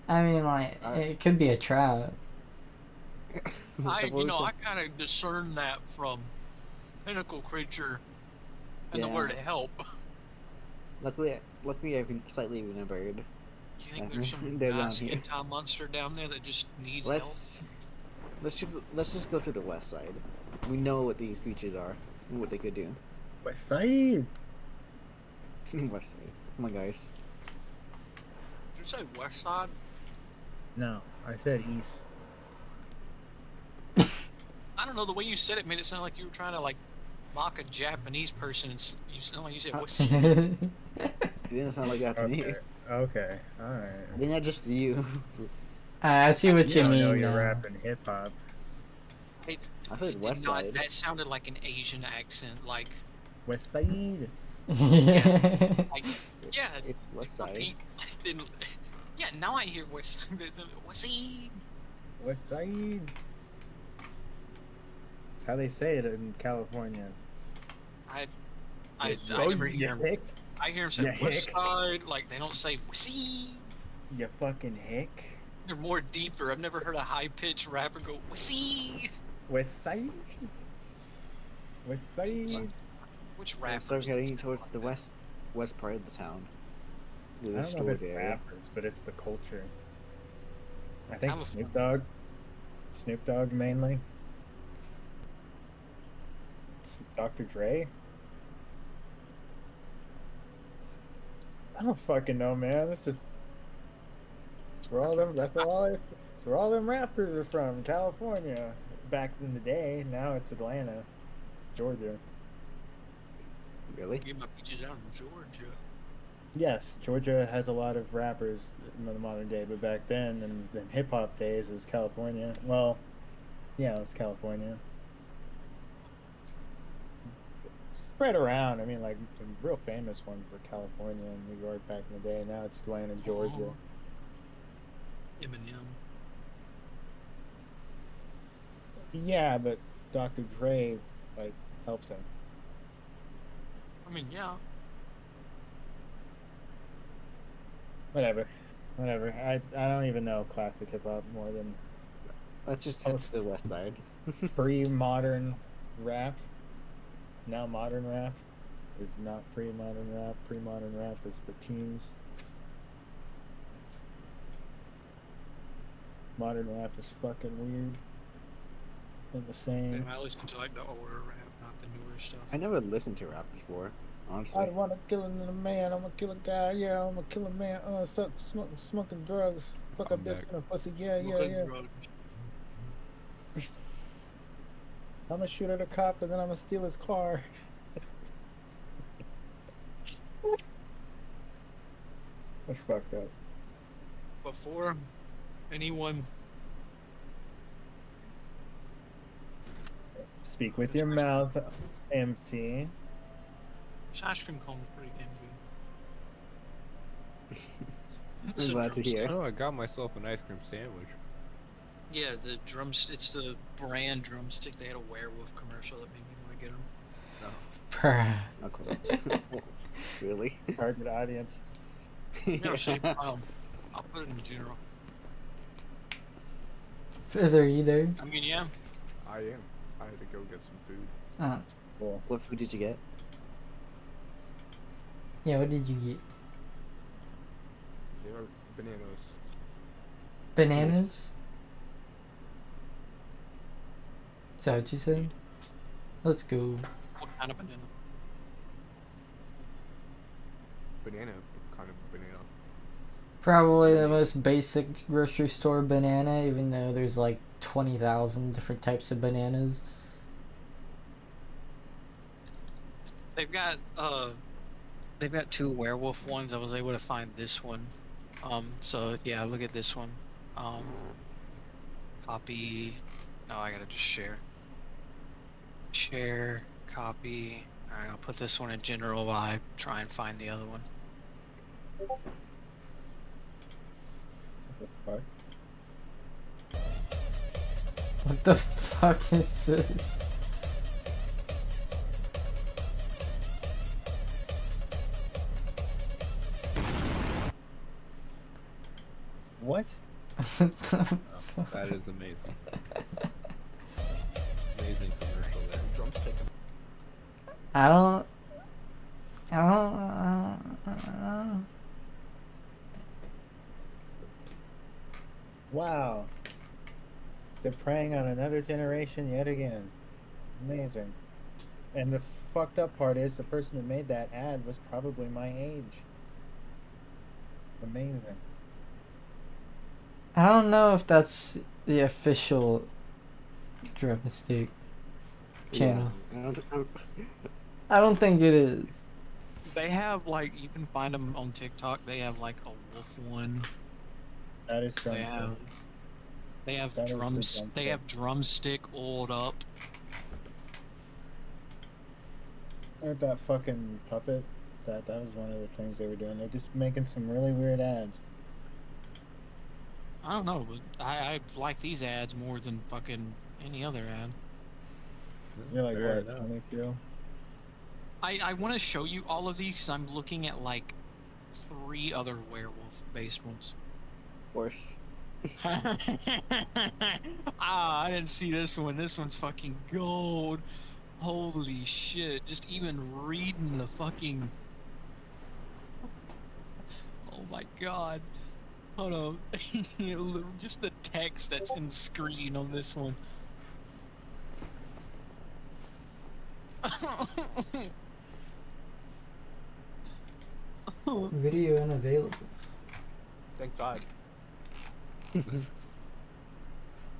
I mean, like, it could be a trap. I kind of discern that from pinnacle creature and the Yeah. word help. Luckily, I've been slightly remembered. You think there's some They're down nice here. hentai monster down there that just needs Let's just go to the west side. We know what these creatures are and what they could do. West Side. West side. Come on, guys. help? Did you say west side? No, I said east. I don't know. The way you said it made it sound like you were trying to like mock a Japanese person. You sound like you said what's It didn't sound like that to me. Okay. Okay. All right. I think that's just you. I see what you don't mean. know you're now. rapping hip hop. I heard west not, side. That sounded like an Asian accent. Like, West Side. like yeah, It's west side. repeat. Yeah, now I hear west. What's he? West Side. That's how they say it in California. I Oh, never you hear him. hick. I hear him say Yeah, west hick. side. Like they don't say "wussy." You fucking hick. They're more deeper. I've never heard a high pitched rapper go "wussy." West Side. West Side. Which We'll rapper? start heading towards the west part of the town. I The don't know if storage it's area. rappers, but it's the culture. I think California. Snoop Dogg. Snoop Dogg mainly. Dr. Dre. I don't fucking know, man. It's just it's where all them. That's all. It's where all them rappers are from. California. Back in the day. Now it's Atlanta, Georgia. Really? Get my peaches out in Georgia. Yes, Georgia has a lot of rappers in the modern day, but back then, in hip hop days, it was California. Well, yeah, it was California. It's spread around. I mean, like the real famous ones were California and New York back in the day. Now it's Atlanta, Georgia. Oh. Eminem. Yeah, but Dr. Dre like helped him. I mean, yeah. Whatever. I don't even know classic hip hop more than Let's just head to the west side. pre-modern rap. Now modern rap is not pre-modern rap. Pre-modern rap is the teens. Modern rap is fucking weird. And the same. I listen to like the older rap, not the newer stuff. I never listened to rap before, I honestly. don't want to kill a man. I'm gonna kill a guy. Yeah, I'm gonna kill a man. Smoking drugs. Fuck a I'm bitch back. and a pussy. Yeah. I'm gonna shoot at a cop and then I'm gonna steal his car. That's fucked up. Before anyone, Speak with your mouth empty. ice cream cone was pretty damn good. I'm glad to hear. Oh, I got myself an ice cream sandwich. Yeah, the drumstick. It's the brand drumstick. They had a werewolf commercial that made me want to get them. Bruh. Oh, cool. Really? Target audience. No, see, I'll put it in general. Feather either. I mean, yeah. I am. I had to go get some food. Cool. What food did you get? Yeah, what did you get? They are bananas. Bananas? Is that what you said? Let's go. What kind of banana? Banana, kind of banana. Probably the most basic grocery store banana, even though there's like 20,000 different types of bananas. They've got two werewolf ones. I was able to find this one. So yeah, look at this one. Copy. Oh, I gotta just share. Share, copy. Alright, I'll put this one in general while I try and find the other one. What the fuck? What the fuck is this? What? What the fuck? That is amazing. Amazing commercial there. Drumstick. I don't. Wow. They're preying on another generation yet again. Amazing. And the fucked up part is the person who made that ad was probably my age. Amazing. I don't know if that's the official Drumstick channel. Yeah, I don't think it is. They have like you can find them on TikTok. They have like a wolf one. That is They have That is the They have drumstick oiled up. That fucking puppet. That was one of the things they were doing. They're just making some really weird ads. I don't know, but I like these ads more than fucking any other ad. You're like, Fair what, enough. 22? I want to show you all of these 'cause I'm looking at like 3 other werewolf-based ones. Horse. I didn't see this one. This one's fucking gold. Holy shit. Just even reading the fucking... Oh my god. Hold on. Just the text that's in the screen on this one. Video unavailable. Thank God.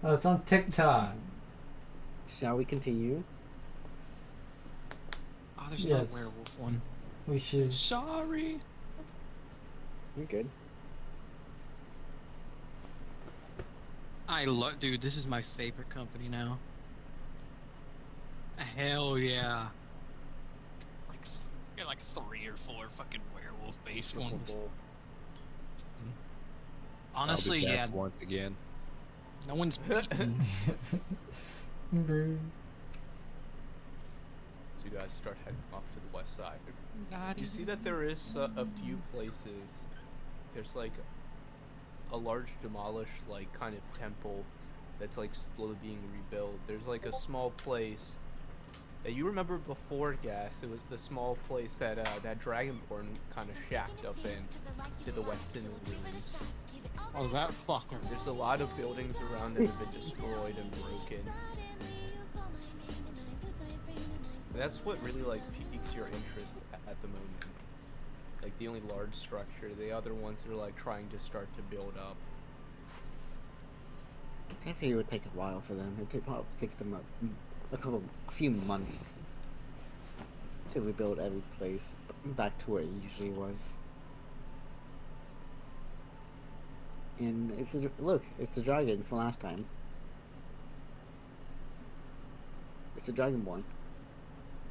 Oh, it's on TikTok. Shall we continue? Oh, there's no Yes. werewolf one. We should. Sorry. You're good. I love, dude. This is my favorite company now. Hell yeah. Got like 3 or 4 fucking werewolf-based ones. Honestly, I'll be yeah. back once again. No one's beaten. Okay. So you guys start heading off to the west side. You see that there is a few places. There's like a large demolished like kind of temple that's like slowly being rebuilt. There's like a small place that you remember before Gas. It was the small place that that Dragonborn kind of shacked up in to the west in the ruins. Oh, that fucker. There's a lot of buildings around that have been destroyed and broken. That's what really like piques your interest at the moment. Like the only large structure. The other ones are like trying to start to build up. I think it would take a while for them. It'd probably take them a few months to rebuild every place back to where it usually was. And it's look, it's the dragon from last time. It's the Dragonborn.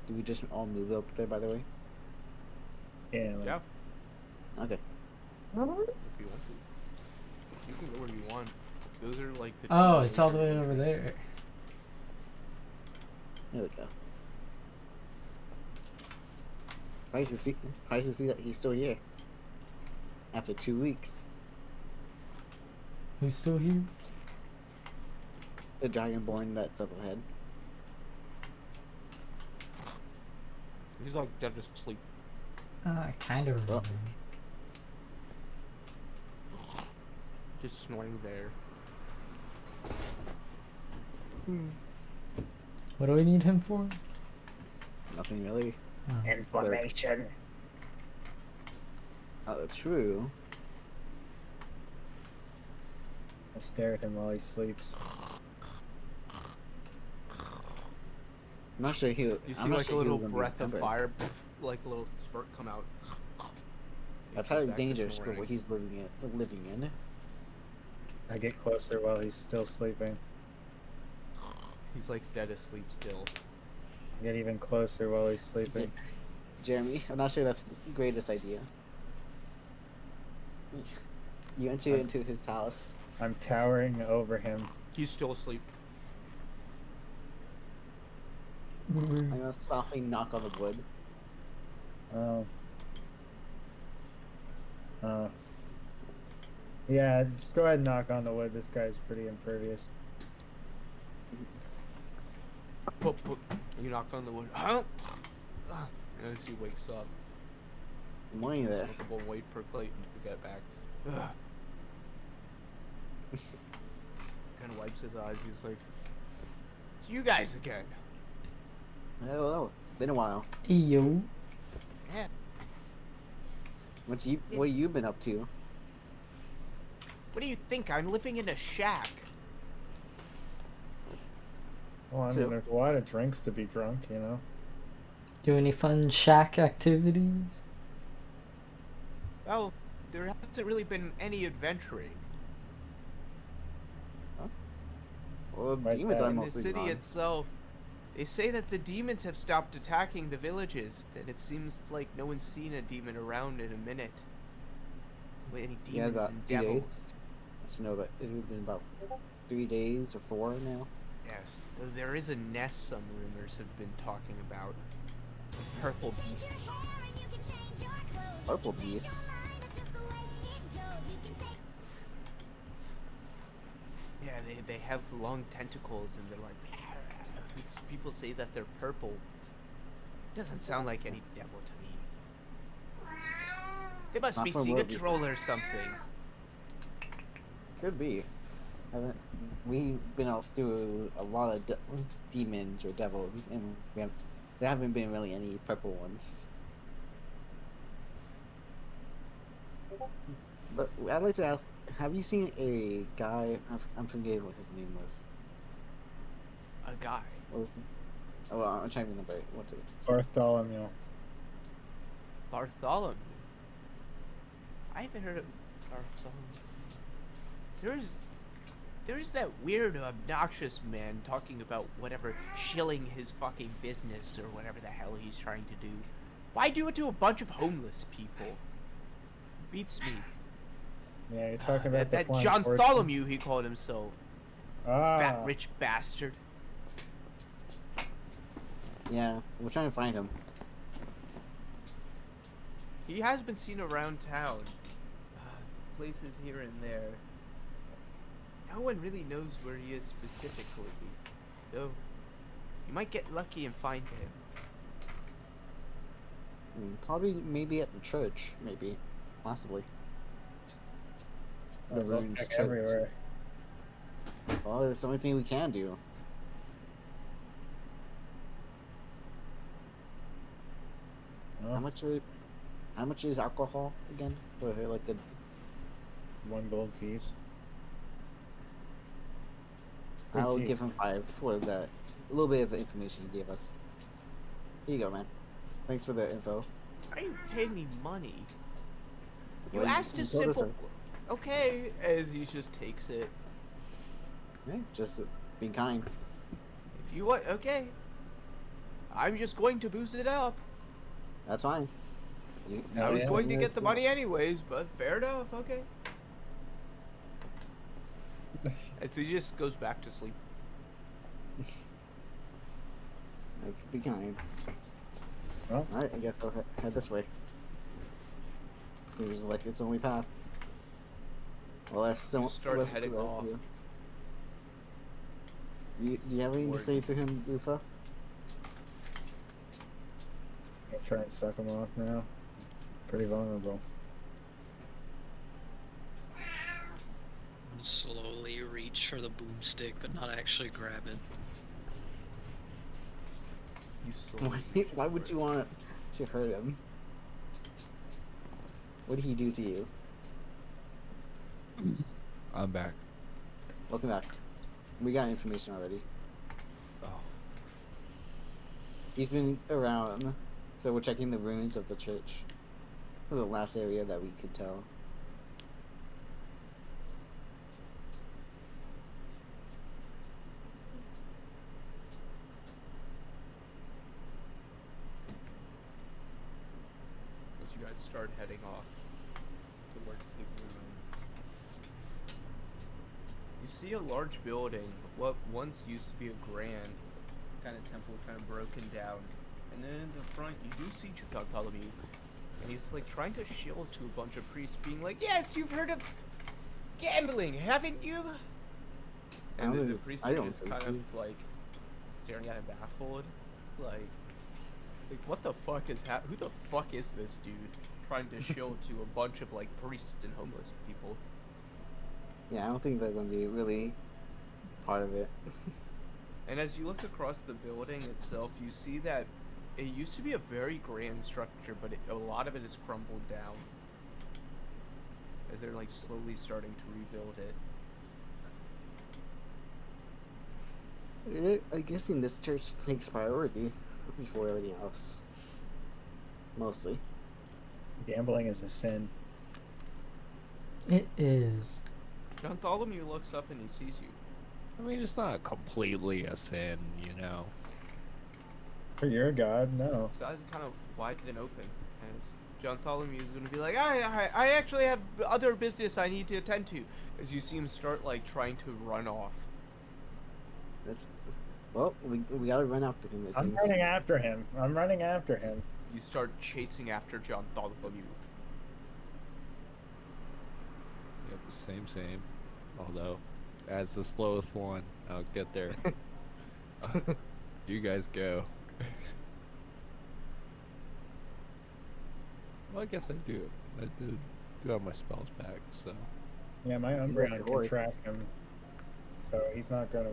Do we just all move up there, by the way? Yeah. Like, Yeah, Okay. if you want to. You can go where you want. Those are like the. Oh, two it's all the way major over buildings. there. There we go. Surprised to see that he's still here. After 2 weeks. Who's still here? The Dragonborn that's up ahead. He's like dead asleep. I kind of remember. Just snoring there. What do we need him for? Nothing really. Oh. Inflammation. Oh, true. I stare at him while he sleeps. I'm not sure he. You see I'm not like sure a he little would breath of remember. fire, like a little spurt come out. That's He highly goes back to dangerous for snoring. what he's living in. I get closer while he's still sleeping. He's like dead asleep still. I get even closer while he's sleeping. Jeremy, I'm not sure that's the greatest idea. You enter into his house. I'm towering over him. He's still asleep. I'm gonna softly knock on the wood. Oh. Yeah, just go ahead and knock on the wood. This guy's pretty impervious. Pop, pop. You knock on the wood. Huh? As he wakes up, Good morning there. we'll wait for Clayton to get back. Kind of wipes his eyes. He's like, "It's you guys again." Hello. Been a while. Hey, yo. Yeah. What you been up to? What do you think? I'm living in a shack. Well, I mean, Sure. there's a lot of drinks to be drunk, you know? Do any fun shack activities? Well, there hasn't really been any adventuring. Well, Right demons there. are In the mostly city gone. itself, they say that the demons have stopped attacking the villages, and it seems like no one's seen a demon around in a minute. Any Yeah, demons about and 2 devils. days. I should know, but it would have been about 3 days or 4 now. Yes, though there is a nest some rumors have been talking about. Purple beasts. Purple beasts. Yeah, they have long tentacles and they're like. These people say that they're purple. Doesn't sound like any devil to me. They must Not be from seeing a what we- troll or something. Could be. Haven't we been out through a lot of demons or devils, and there haven't been really any purple ones. But I'd like to ask: have you seen a guy? I'm forgetting what his name was. A guy. What was? Oh, well, I'm trying to remember. What's it? Bartholomew. Bartholomew. I haven't heard of Bartholomew. There's that weird, obnoxious man talking about whatever shilling his fucking business or whatever the hell he's trying to do. Why do it to a bunch of homeless people? Beats me. Yeah, you're talking about the that flying John horse. Tholomew, he called himself. Ah, Fat rich bastard. Yeah, we're trying to find him. He has been seen around town, places here and there. No one really knows where he is specifically, though. You might get lucky and find him. Probably, maybe at the church, maybe, possibly. The I'll go ruins check church. everywhere. Well, that's the only thing we can do. Well, How much is alcohol again? For like a 1 gold piece. I'll cheap. give him 5 for that little bit of information he gave us. Here you go, man. Thanks for the info. Why are you paying me money? You Well, asked a you told us simple. Okay, as he just takes it. Yeah, just being kind. If you want, okay. I'm just going to boost it up. That's fine. I was yeah. going to get the money anyways, but fair enough, okay. And so he just goes back to sleep. Be kind. Well, Alright, I guess I'll head this way. Seems like it's the only path. Well, that's so. You start let's heading see what I off. can do. Do you have anything to Towards- say to him, Lufa? I'll try and suck him off now. Pretty vulnerable. Slowly reach for the boomstick, but not actually grab it. You slowly Why would you want to hurt him? What did he do to you? I'm back. Welcome back. We got information already. Oh. He's been around, so we're checking the ruins of the church. For the last area that we could tell. as you guys start heading off towards the ruins. You see a large building, what once used to be a grand kind of temple, kind of broken down. And then in the front, you do see Bartholomew, and he's like trying to shield to a bunch of priests, being like, "Yes, you've heard of gambling, haven't you?" I And then the don't- priests I are don't just think kind so. of like staring at him baffled, like what the fuck is who the fuck is this dude trying to shield to a bunch of like priests and homeless people? Yeah, I don't think they're going to be really part of it. And as you look across the building itself, you see that it used to be a very grand structure, but a lot of it has crumbled down as they're like slowly starting to rebuild it. I'm guessing this church takes priority before everything else. Mostly. Gambling is a sin. It is. Bartholomew looks up and he sees you. I mean, it's not completely a sin, you know. For your god, no. His eyes kind of wide and open as Bartholomew is going to be like, I actually have other business I need to attend to. As you see him start like trying to run off. That's well, we gotta run after him. It I'm seems. running after him. I'm running after him. You start chasing after Bartholomew. Yep, same. Although, as the slowest one, I'll get there. You guys go. Well, I guess I do. I do have my spells back, so. Yeah, my your Umbreon can boy. track him. So he's not going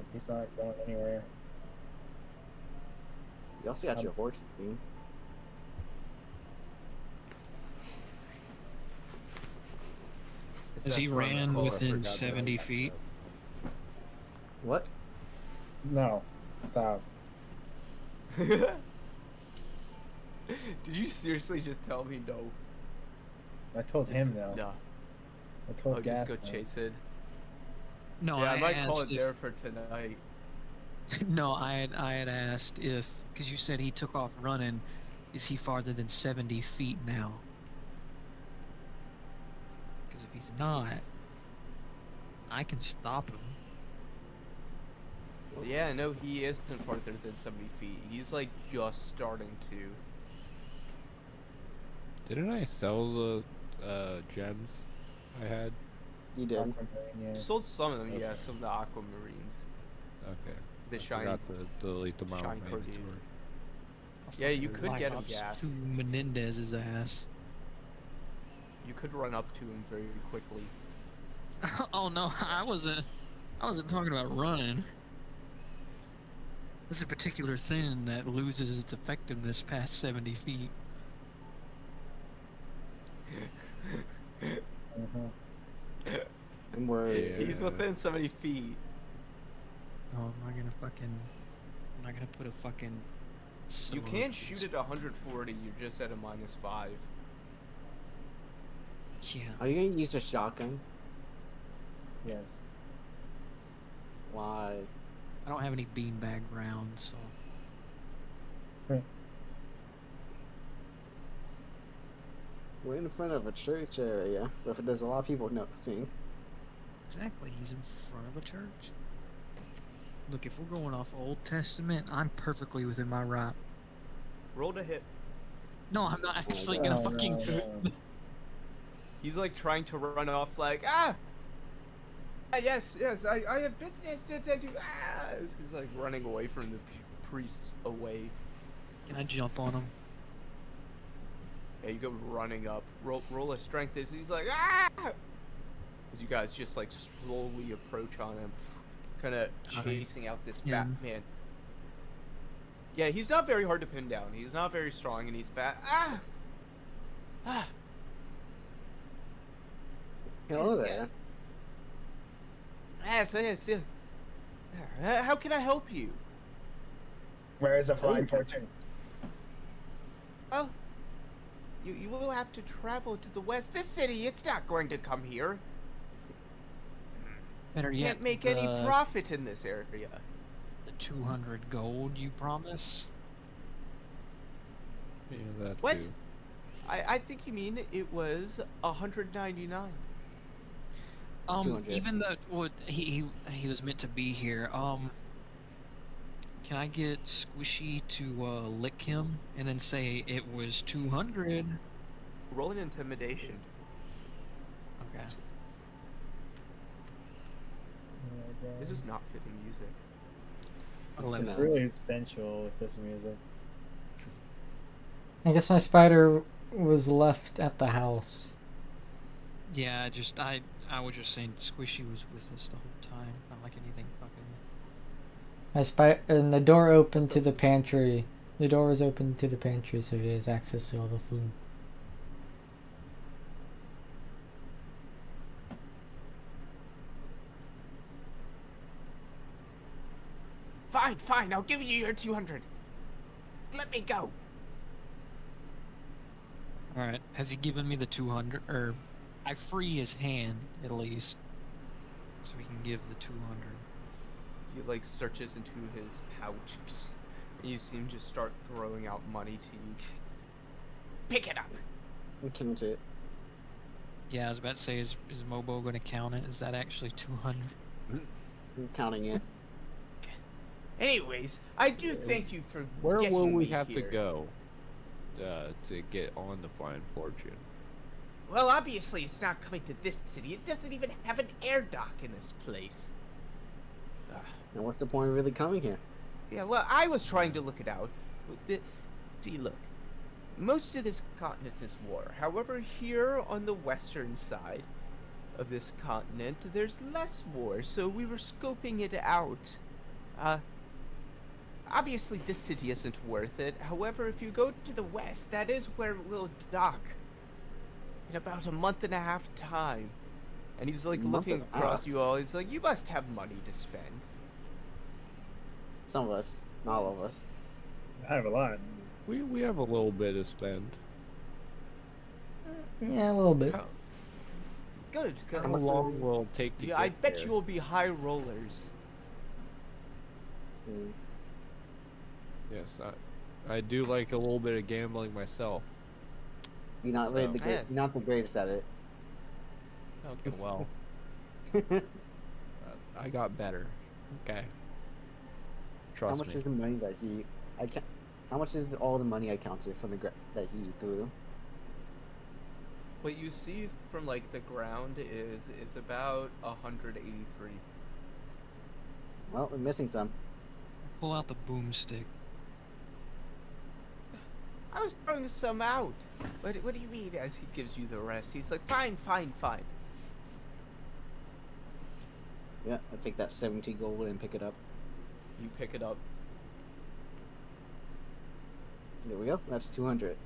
anywhere. You also got your horse thing. As he ran within 70 feet. What? No. Stop. Did you seriously just tell me no? I told him no. No. I told Oh, Gaff just go no. chase it. No, Yeah, I I might call asked it there for tonight. No, I had asked if, because you said he took off running, is he farther than 70 feet now? Because if he's not, I can stop him. Yeah, no, he isn't farther than 70 feet. He's like just starting to. Didn't I sell the gems I had? You did. Aquamarine, yeah. Sold some of them, Okay. yeah, some of the aquamarines. Okay. The I shiny. forgot to delete them out of shiny my corrugated. inventory. Yeah, you could Light get him Ops gas. to Menendez's ass. You could run up to him very quickly. Oh no, I wasn't talking about running. There's a particular thing that loses its effectiveness past 70 feet. Mhm. I'm worried. Yeah. He's within 70 feet. No, I'm not gonna put a fucking. You sword can in shoot his- at 140, you're just at a -5. Yeah. Are you gonna use a shotgun? Yes. Why? I don't have any beanbag rounds, so. We're in front of a church area, but there's a lot of people noticing. Exactly, he's in front of a church. Look, if we're going off Old Testament, I'm perfectly within my right. Roll to hit. No, I'm not actually God. gonna Oh, fucking. no. He's like trying to run off like, yes, I have business to attend to, He's like running away from the priests away. Can I jump on him? Yeah, you go running up. Roll a strength as he's like, as you guys just like slowly approach on him, kind of chasing out this Yeah. fat man. Yeah, he's not very hard to pin down. He's not very strong and he's fat. Hello there. Yes. How can I help you? Where is the flying fortune? Oh, you will have to travel to the west. This city, it's not going to come here. Better You yet, can't make any the- profit in this area. The 200 gold you promise? Yeah, that What? too. I think you mean it was 199. 200. Even though he was meant to be here. Can I get Squishy to lick him and then say it was 200? Roll an intimidation. Okay. This is not fitting music. 11. It's really sensual with this music. I guess my spider was left at the house. Yeah, I was just saying Squishy was with us the whole time. Not like anything fucking. And the door opened to the pantry. The door was open to the pantry, so he has access to all the food. Fine, I'll give you your 200. Let me go. Alright, has he given me the 200? Or I free his hand, at least. So we can give the 200. He like searches into his pouch. And you see him just start throwing out money to you. Pick it up. We count it. Yeah, I was about to say, is Mobo going to count it? Is that actually 200? I'm counting it. Anyways, I do thank you for Where getting will we me have to here. go to get on the Flying Fortune? Well, obviously it's not coming to this city. It doesn't even have an air dock in this place. And what's the point of really coming here? Yeah, well, I was trying to look it out. See, look. Most of this continent is water. However, here on the western side of this continent, there's less war, so we were scoping it out. Obviously this city isn't worth it. However, if you go to the west, that is where we'll dock. In about a month and a half time. And he's like Month looking and a across half? you all. He's like, you must have money to spend. Some of us, not all of us. I have a lot. We have a little bit to spend. Yeah, a little bit. How- Good. Good. How long will it take to Yeah, get I bet there? you will be high rollers. Hmm. Yes, I do like a little bit of gambling myself. You're not really So- the Yes. you're not the greatest at it. Okay, well, I got better. Okay. How Trust much me. is the money that he? I can't. How much is all the money I counted from the that he threw? What you see from like the ground is about 183. Well, we're missing some. Pull out the boomstick. I was throwing some out. What do you mean? As he gives you the rest, he's like, fine, fine, fine. Yeah, I'll take that 70 gold and pick it up. You pick it up. There we go. That's 200.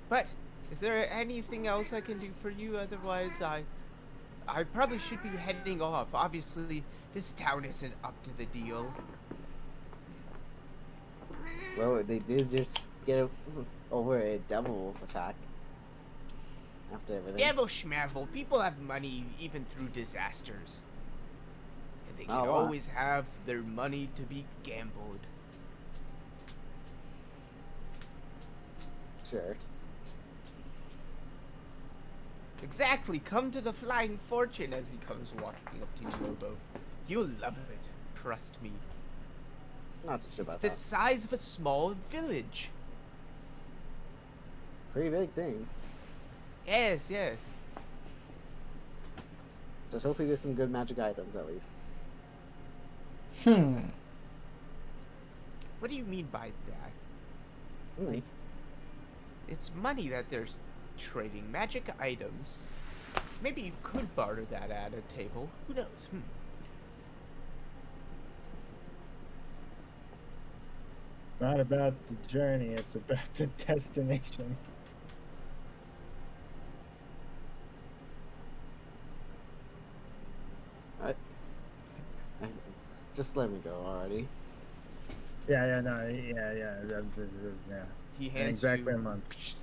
But is there anything else I can do for you? Otherwise, I probably should be heading off. Obviously, this town isn't up to the deal. Well, they did just get over a devil attack. After everything. Devil schmavel. People have money even through disasters. And they can Oh, wow. always have their money to be gambled. Sure. Exactly. Come to the Flying Fortune as he comes walking up to you, Lobo. You'll love it. Trust me. Not too sure It's about the that. size of a small village. Pretty big thing. Yes, yes. So hopefully there's some good magic items at least. What do you mean by that? Really? It's money that they're trading. Magic items. Maybe you could barter that at a table. Who knows? It's not about the journey, it's about the destination. Just let me go already. Yeah, yeah. He In hands exactly you a month.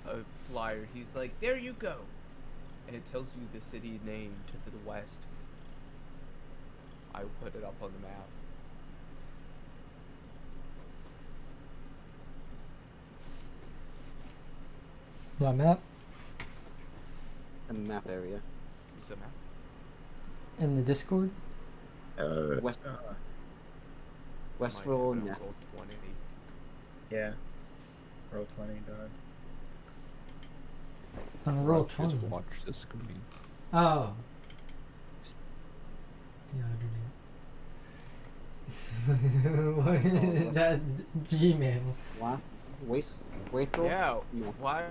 a flyer. He's like, there you go. And it tells you the city name to the west. I will put it up on the map. My map In the map area. Is the map? in the Discord. West Might Westroll have been Nest. roll 20. Yeah. Roll 20, dog. On roll Just 20. watch the screen. Oh. Yeah, I don't know. What- that Gmail. Last Wastrel? Yeah, No. why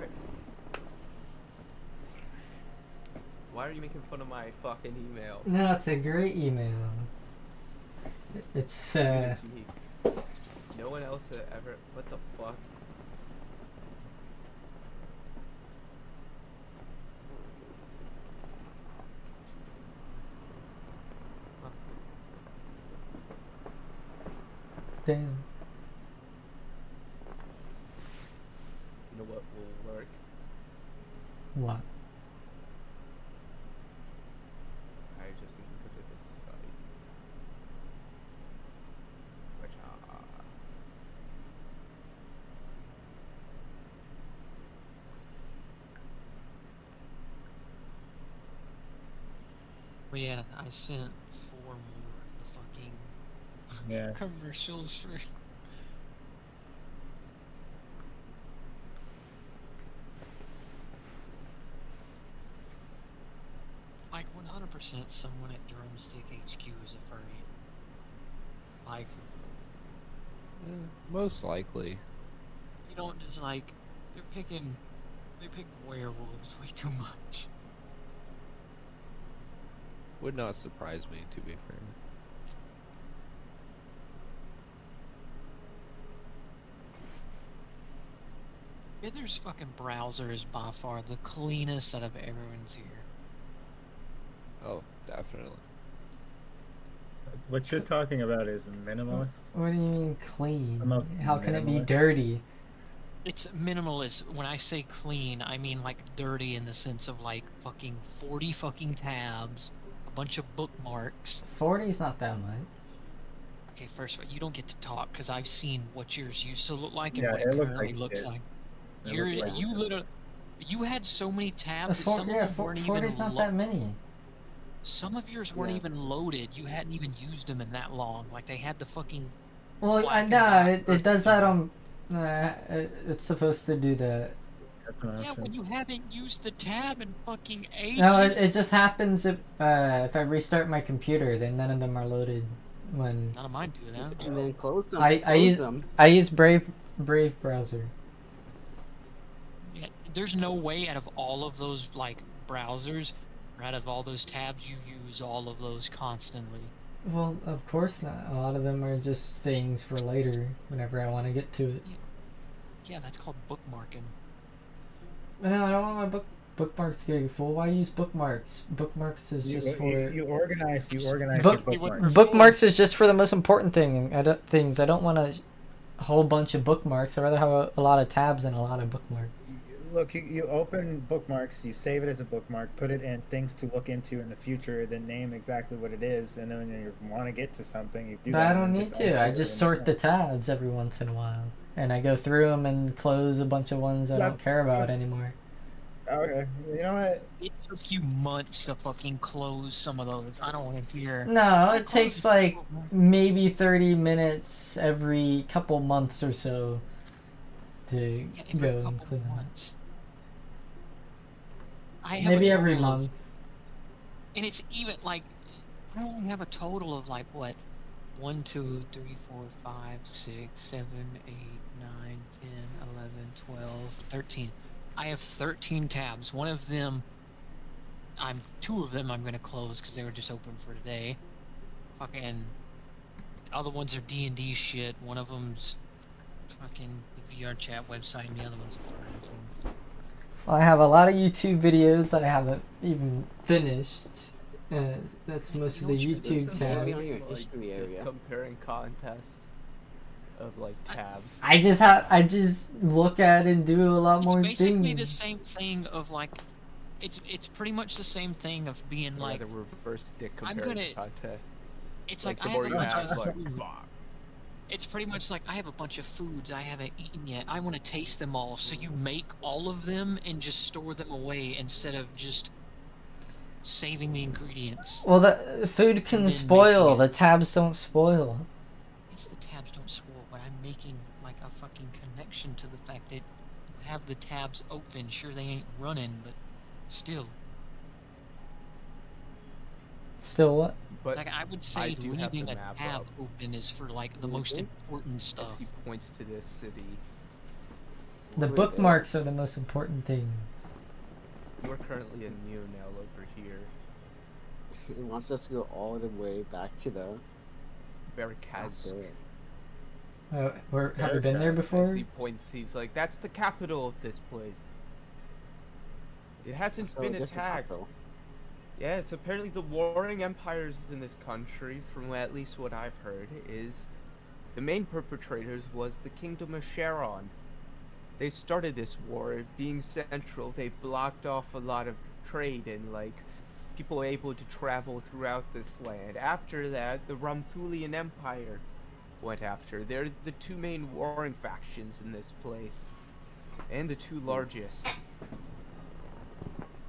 are you making fun of my fucking email? No, it's a great email. It's It's unique. No one else ever. What the fuck? damn. You know what will work? What? I just need to go to this site. Which, But yeah, I sent 4 more of the fucking Yeah. commercials for. Like 100% someone at Drumstick HQ is a furry. Like, Most likely. you don't just like, they pick werewolves way too much. Would not surprise me, to be fair. Wither's fucking browser is by far the cleanest out of everyone's here. Oh, definitely. What you're talking about is minimalist. What do you mean clean? I'm a How can it be minimalist. dirty? It's minimalist. When I say clean, I mean like dirty in the sense of like fucking 40 fucking tabs, a bunch of bookmarks. 40's not that much. Okay, first of all, you don't get to talk because I've seen what yours used to look like and Yeah, what it it looked currently like looks shit. like. It You're looks like you shit. literally you had so many tabs that some of Yeah, them weren't 40's even not that many. Some of yours weren't Yeah. even loaded. You hadn't even used them in that long. Like they had the fucking. Well, Black I and know white it does that version. on. It's supposed to do that. That's an Yeah, option. when you haven't used the tab in fucking ages. No, it just happens if I restart my computer, then none of them are loaded. When None of mine do that. And then close them. I close use them. I use Brave browser. Yeah, there's no way out of all of those like browsers, or out of all those tabs, you use all of those constantly. Well, of course not. A lot of them are just things for later, whenever I want to get to it. Yeah, that's called bookmarking. But no, I don't want my bookmarks getting full. Why use bookmarks? Bookmarks is just for You organize your Exactly what bookmarks. we're bookmarks is just for the most important things. I don't want a whole bunch of bookmarks. I'd rather have a lot of tabs and a lot of bookmarks. Look, you open bookmarks, you save it as a bookmark, put it in things to look into in the future, then name exactly what it is, and then when you want to get to something, you do But that. I and don't then need just to. I unload it just in sort the bookmark. tabs every once in a while, and I go through them and close a bunch of ones I don't care about anymore. Okay, you know what? It took you months to fucking close some of those. I don't want to hear. No, it Close takes it. like maybe 30 minutes every couple months or so to Yeah, every go and couple clean them. months. I have Maybe a every total of- month. and it's even like I only have a total of like what 1, 2, 3, 4, 5, 6, 7, 8, 9, 10, 11, 12, 13. I have 13 tabs. One of them, two of them I'm gonna close because they were just open for today. Fucking, other ones are D&D shit. One of them's fucking the VR chat website, and the other one's a fire thing. Well, I have a lot of YouTube videos that I haven't even finished. That's most of the You know what you YouTube do? Yeah, tab. we don't even Like, history the area. comparing contest of like tabs. I just look at and do a lot It's more basically the things. same thing of like, it's pretty much the same thing of being like, the reverse dick I'm comparison gonna- contest. it's like the I more have a you bunch have, of like, food. bah. It's pretty much like I have a bunch of foods I haven't eaten yet. I want to taste them all, so you make all of them and just store them away instead of just saving the ingredients. Well, the food can then spoil. making The tabs don't spoil. It's the tabs don't spoil, but I'm making like a fucking connection to the fact that you have the tabs open. Sure, they ain't running, but still. Still what? But Like I would I say do have the leaving a map tab up. open is for like the most Mhm. important as stuff. he points to this city, The Wait there. bookmarks are the most important things. you are currently in Neonel over here. It wants us to go all the way back to the. Berkazk. Have you been there As before? he points, he's like, "That's the capital of this place. It hasn't So been a different attacked." capital. Yes, apparently the warring empires in this country, from at least what I've heard, is the main perpetrators was the Kingdom of Sharon. They started this war, being central. They blocked off a lot of trade and like people able to travel throughout this land. After that, the Rumthulian Empire went after. They're the two main warring factions in this place, and the two largest.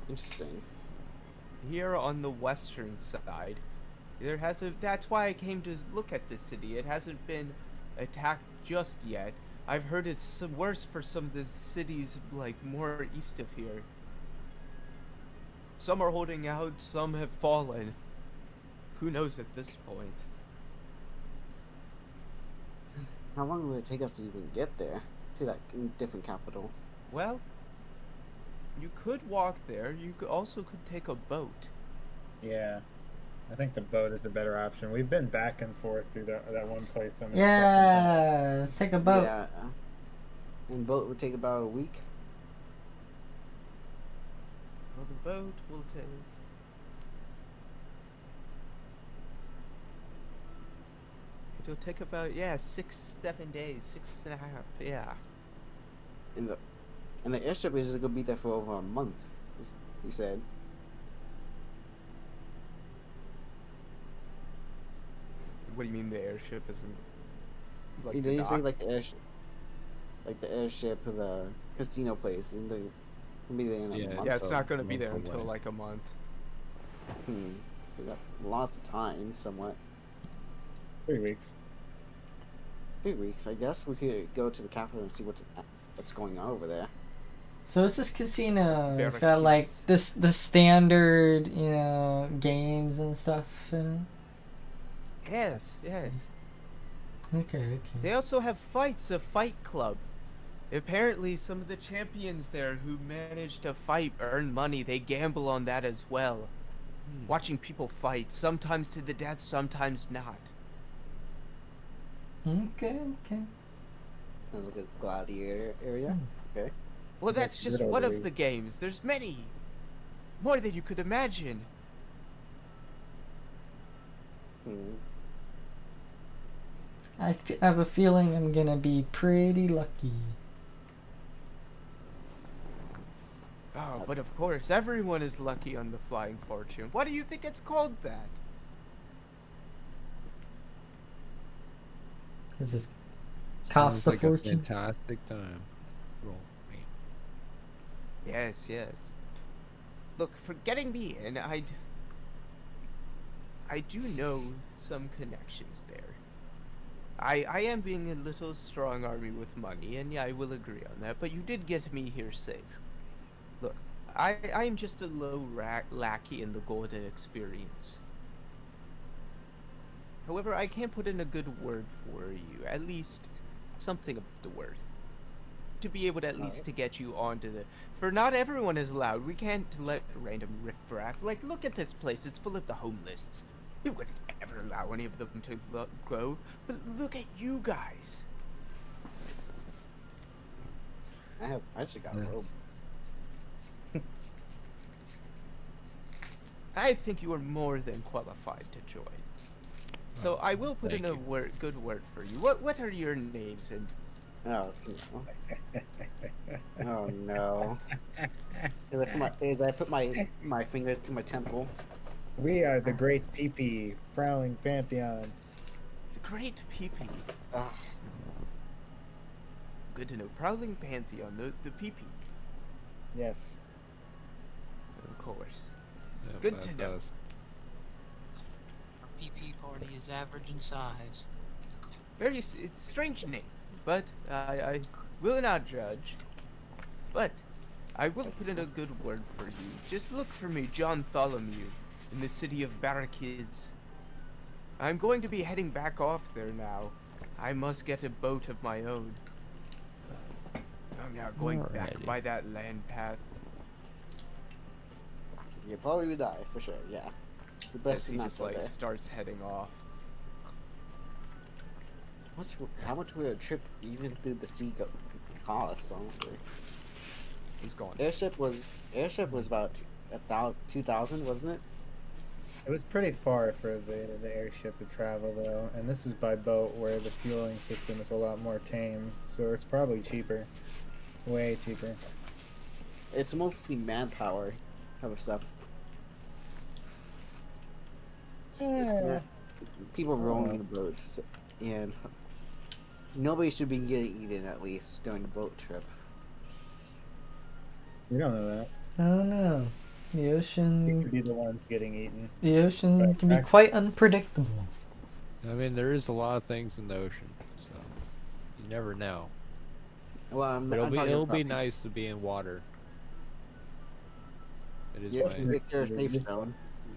Interesting. Here on the western side, there hasn't. That's why I came to look at this city. It hasn't been attacked just yet. I've heard it's worse for some of the cities like more east of here. Some are holding out, some have fallen. Who knows at this point? How long will it take us to even get there? To that different capital? Well, you could walk there. You also could take a boat. Yeah, I think the boat is the better option. We've been back and forth through that one place. So many fucking times. Yeah, let's take a boat. Yeah. And boat would take about a week. Well, the boat will take. It'll take about 6, 7 days, 6.5. Yeah. And the airship is gonna be there for over a month. He said. What do you mean the airship isn't? Like He the didn't say dock? like the airship, the casino place, and the be there in a Yeah, month. Yeah, it's so not gonna be month there until away. like a month. Hmm. We got lots of time, somewhat. 3 weeks. 3 weeks, I guess. We could go to the capital and see what's going on over there. So it's this casino. It's got like Barracudas. the standard, you know, games and stuff. Yes, yes. Okay. They also have fights, a fight club. Apparently, some of the champions there who manage to fight earn money. They gamble on that as well. Watching people fight, sometimes to the death, sometimes not. Okay. And look at Gladiator area. Okay. Well, that's That's just good one already. of the games. There's many. More than you could imagine. Hmm. I have a feeling I'm gonna be pretty lucky. Oh, but of course, everyone is lucky on the Flying Fortune. Why do you think it's called that? Is this Sounds cost a like fortune? a fantastic time. Roll, man. Yes, yes. Look, for getting me in, I do know some connections there. I am being a little strong army with money, and yeah, I will agree on that, but you did get me here safe. Look, I am just a low lackey in the golden experience. However, I can put in a good word for you, at least something of the worth. To be able to at least to get you onto the... For not everyone is allowed. We can't let random riffraff... Like, look at this place. It's full of the homeless. We wouldn't ever allow any of them to go. But look at you guys. I actually got Yeah. a robe. I think you are more than qualified to join. So I will put in thank a you. good word for you. What are your names and... Oh no. Oh no. As I put my fingers to my temple. We are the Great PP, Prowling Pantheon. The Great Peepee. Ugh. Good to know. Prowling Pantheon, the Peepee. Yes. Of course. Yep, Good that to know. does. Our PP party is average in size. Very it's strange name, but I will not judge. But I will put in a good word for you. Just look for me, John Tholomew, in the city of Barracudas. I'm going to be heading back off there now. I must get a boat of my own. I'm not going back Alrighty. by that land path. You probably would die for sure. Yeah. It's the As best to he not just go like there. starts heading off. How much would a trip even through the sea cost? Honestly, He's gone. airship was about 2,000, wasn't it? It was pretty far for the airship to travel though, and this is by boat where the fueling system is a lot more tame, so it's probably cheaper. Way cheaper. It's mostly manpower type of stuff. Yeah. People rowing the boats, and nobody should be getting eaten at least during the boat trip. We don't know that. I don't know. The We ocean, could be the ones getting eaten. can be Right. quite unpredictable. I mean, there is a lot of things in the ocean, so you never know. Well, I'm It'll talking be about nice to be in water. It is Yeah, my it's your safe zone.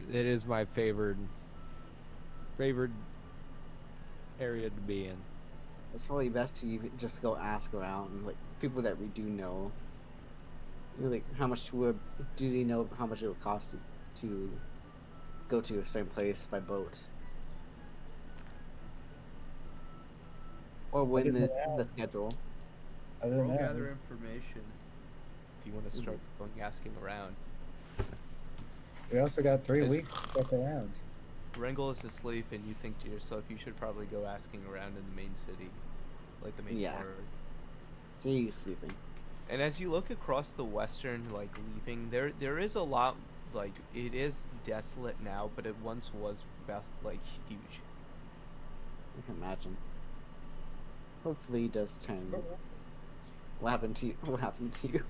it is my favorite area to be in. It's probably best to even just go ask around, like people that we do know. You know, like how much do they know how much it would cost to go to a certain place by boat, or when Other than the schedule. Other than We'll that, gather information if you want to start going asking around. we also got 3 Is- weeks to fuck around. Wrangel is asleep, and you think to yourself, you should probably go asking around in the main city, like the main Yeah. port. He's sleeping. And as you look across the western, like leaving, there is a lot. Like it is desolate now, but it once was like huge. I can imagine. Hopefully, he does turn. What happened to you? What happened to you?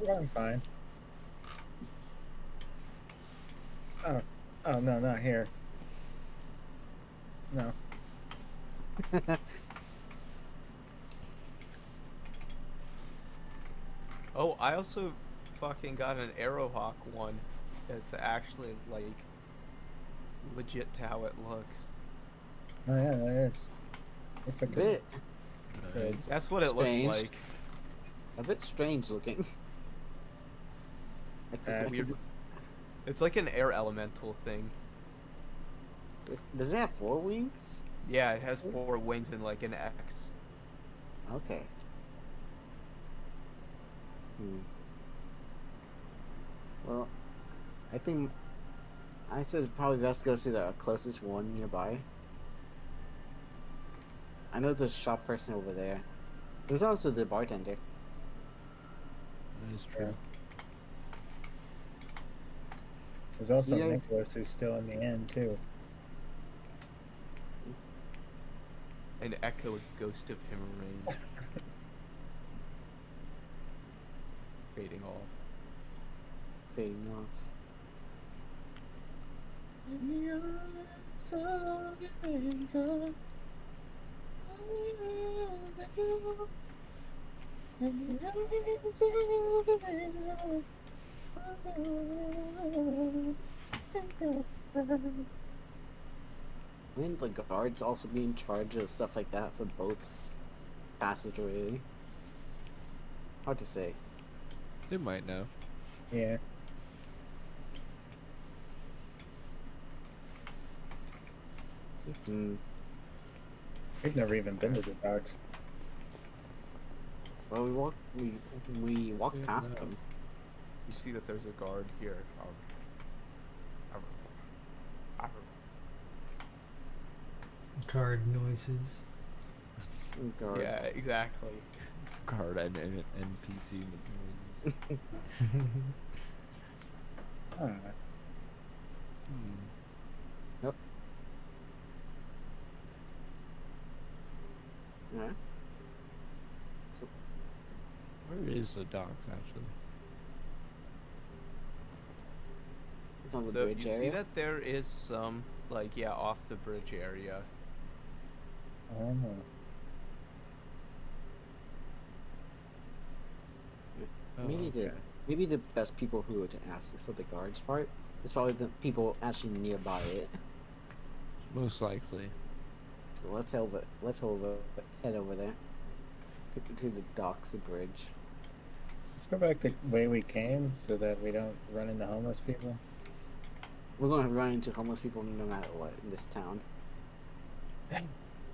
I'm fine. Oh no, not here. No. Oh, I also fucking got an Arrowhawk one. It's actually like legit to how it looks. Oh yeah, that is. It's a A good. bit, Good. That's what it Strange. looks like. a bit strange looking. I think Weird. It's like an air elemental thing. does it have 4 wings? Yeah, it has 4 wings and like an X. Okay. Well, I think I said probably best go to the closest one nearby. I know there's a shop person over there. There's also the bartender. That is true. There's also Yeah. Nicholas who's still in the end too. An echo ghost of him remains. Fading off. Fading off. Wouldn't the guards also be in charge of stuff like that for boats? Passageway? Hard to say. They might know. Yeah. Hmm. We've never even been to the docks. Well, we walked Yeah, past no. them. You see that there's a guard here. Card noises. Guard. Yeah, exactly. Card and NPC noises. Alright. Yeah. Where is the docks actually? It's on the So you bridge see area. that there is some like yeah off the bridge area. Oh. Maybe okay. maybe the best people who would ask for the guards part is probably the people actually nearby it. Most likely. So let's head over there to the docks, the bridge. Let's go back the way we came so that we don't run into homeless people. We're going to run into homeless people no matter what in this town.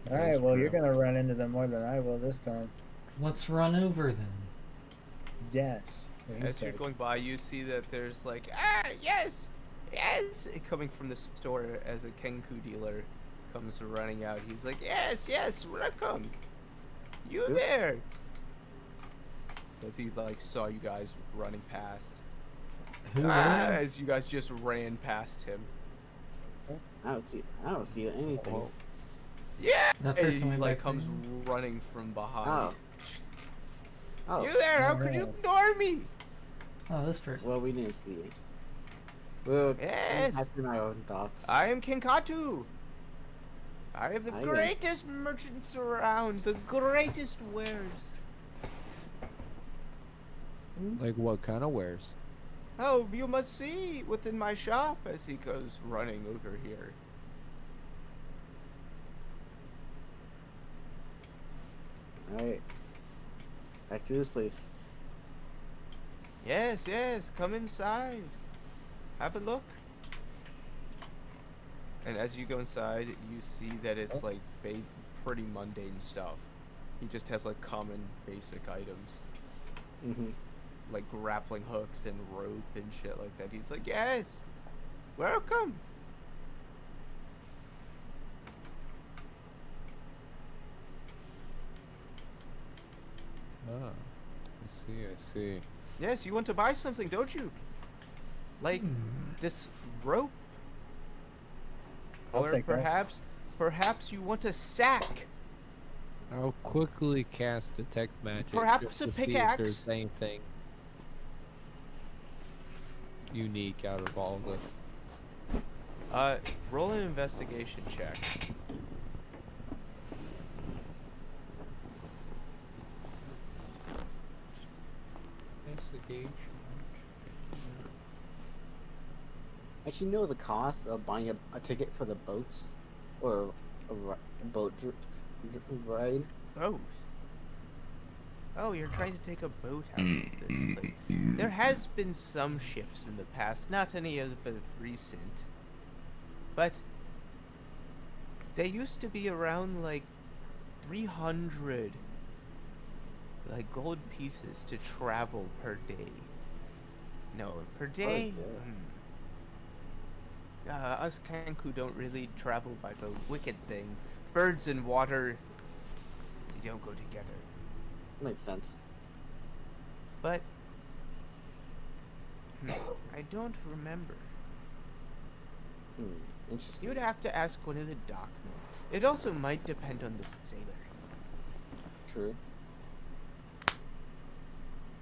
Alright, well you're gonna run into them more than I will this time. Let's run over then. Yes. what he As you're said. going by, you see that there's like yes, coming from the store as a Kenku dealer comes running out. He's like yes, welcome, you Yep. there. As he like saw you guys running past. Who ran? As you guys just ran past him. I don't see anything. Oh, Yeah. That And person he went like back comes there? running from behind. Oh. Oh. You there? How Oh, could you no. ignore me? Oh, this person. Well, we didn't see it. We're Yes. having our own thoughts. I am Kinkatu. I have the I know. greatest merchants around, the greatest wares. like what kind of wares? Oh, you must see within my shop as he goes running over here. Alright. Back to this place. Yes, come inside. Have a look. And as you go inside, you see that it's like pretty mundane stuff. He just has like common basic items. Mm-hmm. Like grappling hooks and rope and shit like that. He's like, yes, welcome. Oh, I see. Yes, you want to buy something, don't you? Like this rope, I'll or take that. perhaps you want a sack. I'll quickly cast detect magic. Perhaps just a to see if pickaxe? there's anything unique out of all of this. Roll an investigation check. Investigation. Actually, know the cost of buying a ticket for the boats, or a boat ride? Boat. Oh, you're trying to take a boat out of this place. There has been some ships in the past, not any of the recent. But they used to be around like 300 like gold pieces to travel per day. No, per day? Us Kanku don't really travel by boat. Wicked thing. Birds and water, they don't go together. Makes sense. But I don't remember. Interesting. You would have to ask one of the dockmans. It also might depend on the sailor. True.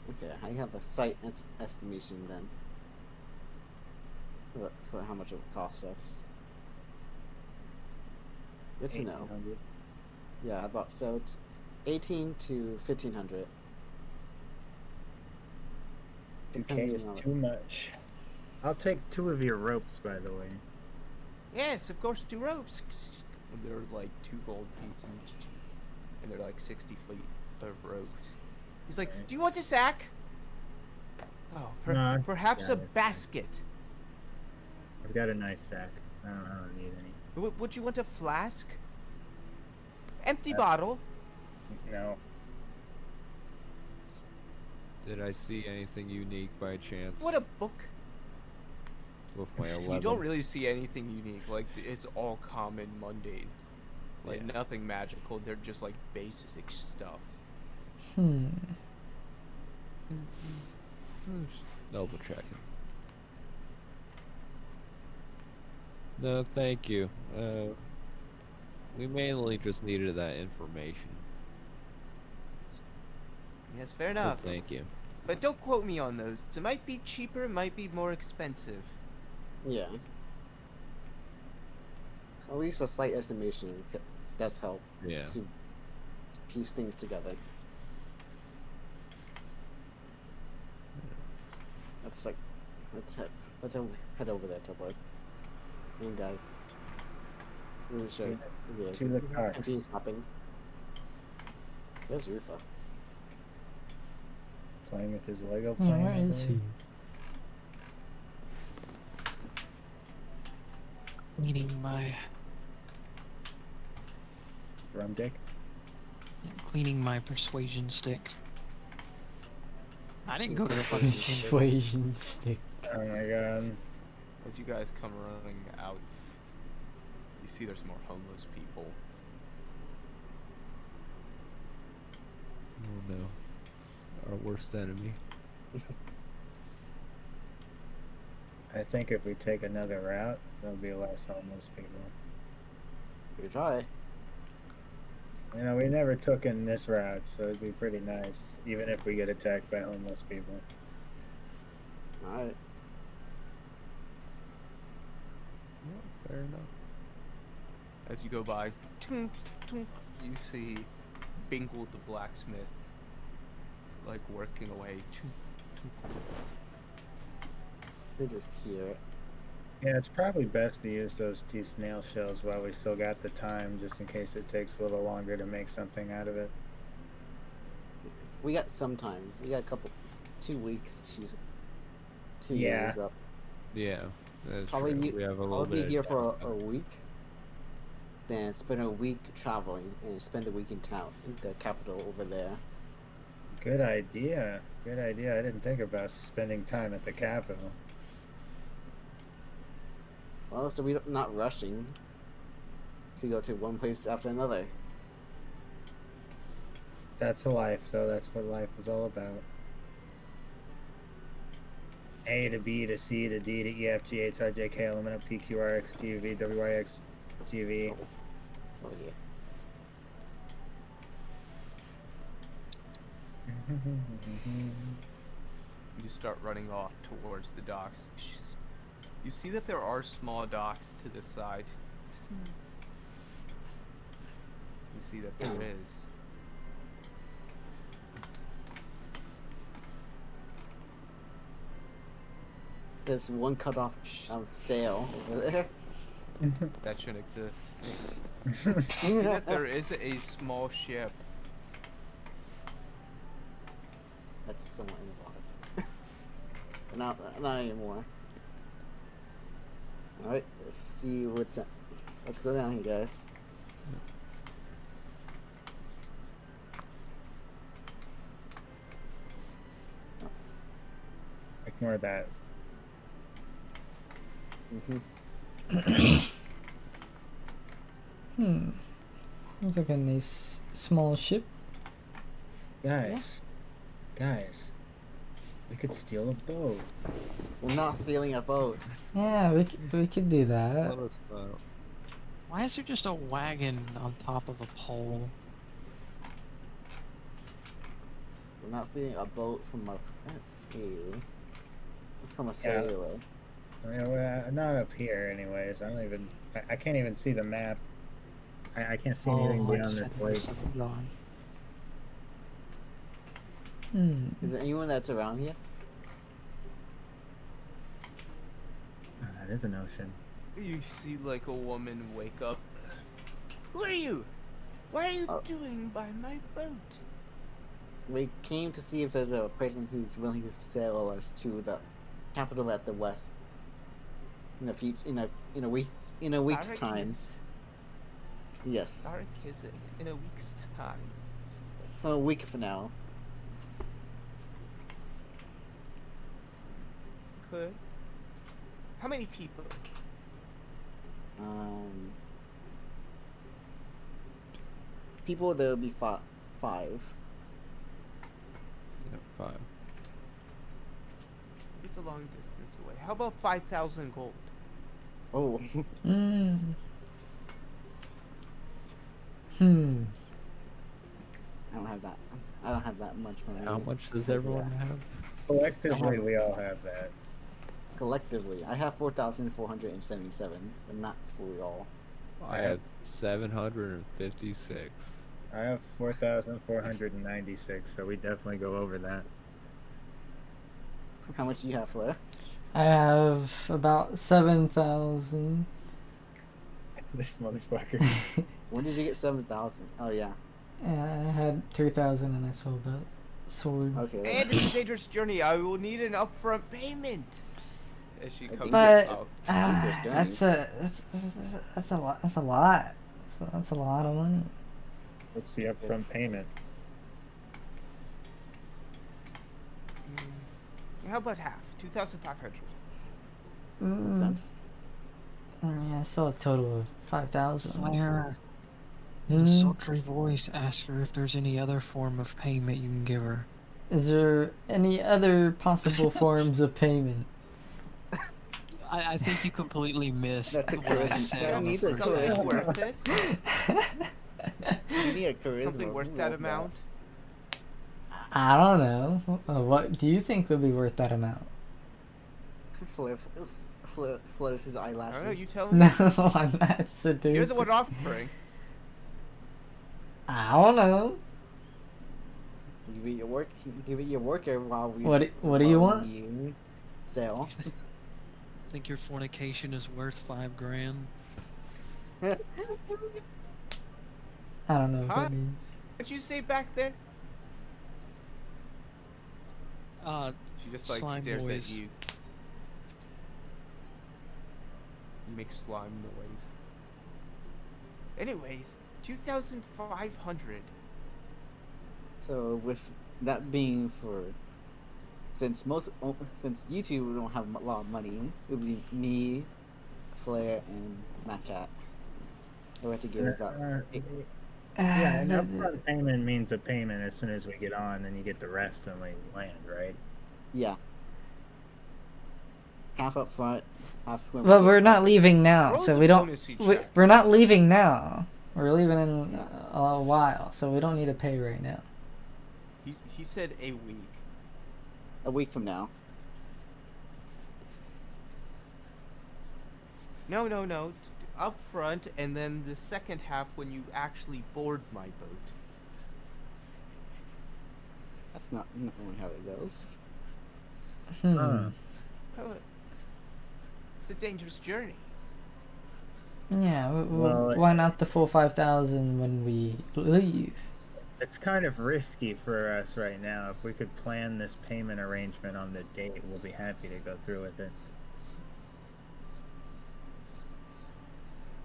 Okay, I have a site estimation then. For how much it would cost us. Good to know. 1800. Yeah, about so it's 18 to 1500. 2K is too much. I'll take 2 of your ropes, by the way. Yes, of course, 2 ropes. They're like 2 gold pieces each. And they're like 60 feet of ropes. He's like, Okay. do you want a sack? Oh, No, perhaps got a it. basket. I've got a nice sack. I don't need any. Would you want a flask? Empty Uh, bottle? No. Did I see anything unique by chance? What a book. With my 11. You don't really see anything unique. Like, it's all common, mundane. Like, Yeah. nothing magical. They're just, like, basic stuff. Just double checking. No, thank you. We mainly just needed that information. Yes, fair So enough. thank you. But don't quote me on those. It might be cheaper, it might be more expensive. Yeah. At least a slight estimation does help Yeah. to piece things together. Let's head over there, Tubbo. And guys, this is show. Yeah, To the carts. continue hopping. There's Rufa. Playing with his Lego Oh, plane. where I is he? believe. Cleaning my Drum dick. persuasion stick. I didn't go to the fucking chamber. Persuasion stick. Oh my god. As you guys come running out, you see there's more homeless people. Oh no. Our worst enemy. I think if we take another route, there'll be less homeless people. We try. You know, we never took in this route, so it'd be pretty nice, even if we get attacked by homeless people. Alright. Yeah, fair enough. As you go by, tunk, tunk, you see Bingle the blacksmith, like working away. Tunk, tunk. We just hear it. Yeah, it's probably best to use those 2 snail shells while we still got the time, just in case it takes a little longer to make something out of it. We got some time. We got 2 weeks to Yeah. use up. Yeah. That's Probably true. be, We have a little probably bit be here of for a downtime. week. Then spend a week traveling and spend a week in town, in the capital over there. Good idea. Good idea. I didn't think about spending time at the capital. Well, so we're not rushing to go to one place after another. That's life, though. That's what life is all about. A to B to C to D to E F G H I J K L M N O P Q R X T U V W Y X T V. Oh yeah. You start running off towards the docks. You see that there are small docks to the side. You see that there is. There's one cut off sail over there. That should exist. See that there is a small ship. That's somewhat in the water. Not anymore. Alright, let's see what's up. Let's go down here, guys. Ignore that. Looks like a nice small ship. Guys. Guys. We could steal a boat. We're not stealing a boat. Yeah, we could do that. Let us know. Why is there just a wagon on top of a pole? We're not stealing a boat from a sailor. I mean, we're not up here, anyways. I don't even. I can't even see the map. I can't see anything I beyond just this said there was place. something gone. Is there anyone that's around here? Oh, that is an ocean. You see like a woman wake up. Who are you? What are you Oh. doing by my boat? We came to see if there's a person who's willing to sail us to the capital at the west. In a week's time. Arrakis. Yes, Arrakis in a week's time. for a week from now. Good. How many people? People there will be five. Yeah, 5. It's a long distance away. How about 5,000 gold? Oh, I don't have that. I don't have that much money. How much does everyone have? Collectively, we all have that. Collectively, I have 4,477, but not fully all. I have 756. I have 4,496, so we definitely go over that. How much do you have, Flair? I have about 7,000. This motherfucker. When did you get 7,000? Oh yeah. Yeah, I had 3,000 and I sold that sword. Okay. And it's a dangerous journey. I will need an upfront payment. As she comes But out. that's a lot. That's a lot. That's a lot of money. What's the upfront payment? How about half? 2,500. Makes sense. Yeah, still a total of 5,000. Slayer, in a sultry voice, ask her if there's any other form of payment you can give her. Is there any other possible forms of payment? I think you completely missed That's a what I charisma. said That on the needs a first Something charisma. episode. worth it? You need a charisma. Something worth that amount? I don't know. What do you think would be worth that amount? Floats his I don't know, eyelashes. you tell me. No, I'm not seducing. You're the one offering. I don't know. Give it your work. Give it your worker while we. What do you while want? you Sell. Think your fornication is worth $5,000? I don't know what Huh? that means. What'd you say back there? She just like Slime stares noise. at you. You make slime noise. Anyways, 2,500. So with that being for, since you two don't have a lot of money, it would be me, Flair, and Matt We have to give about. Yeah, an upfront payment means a payment as soon as we get on, then you get the rest when we land, right? Yeah. Half up front, half. when we But get we're not back. leaving now, Roll so we don't. diplomacy We, check. we're not leaving now. We're leaving in a while, so we don't need to pay right now. He said a week. A week from now. No, no, no. Up front, and then the second half when you actually board my boat. That's not normally how it goes. Huh. Oh, it's a dangerous journey. Yeah, Well, why not the full 5,000 when we leave? It's kind of risky for us right now. If we could plan this payment arrangement on the date, we'll be happy to go through with it.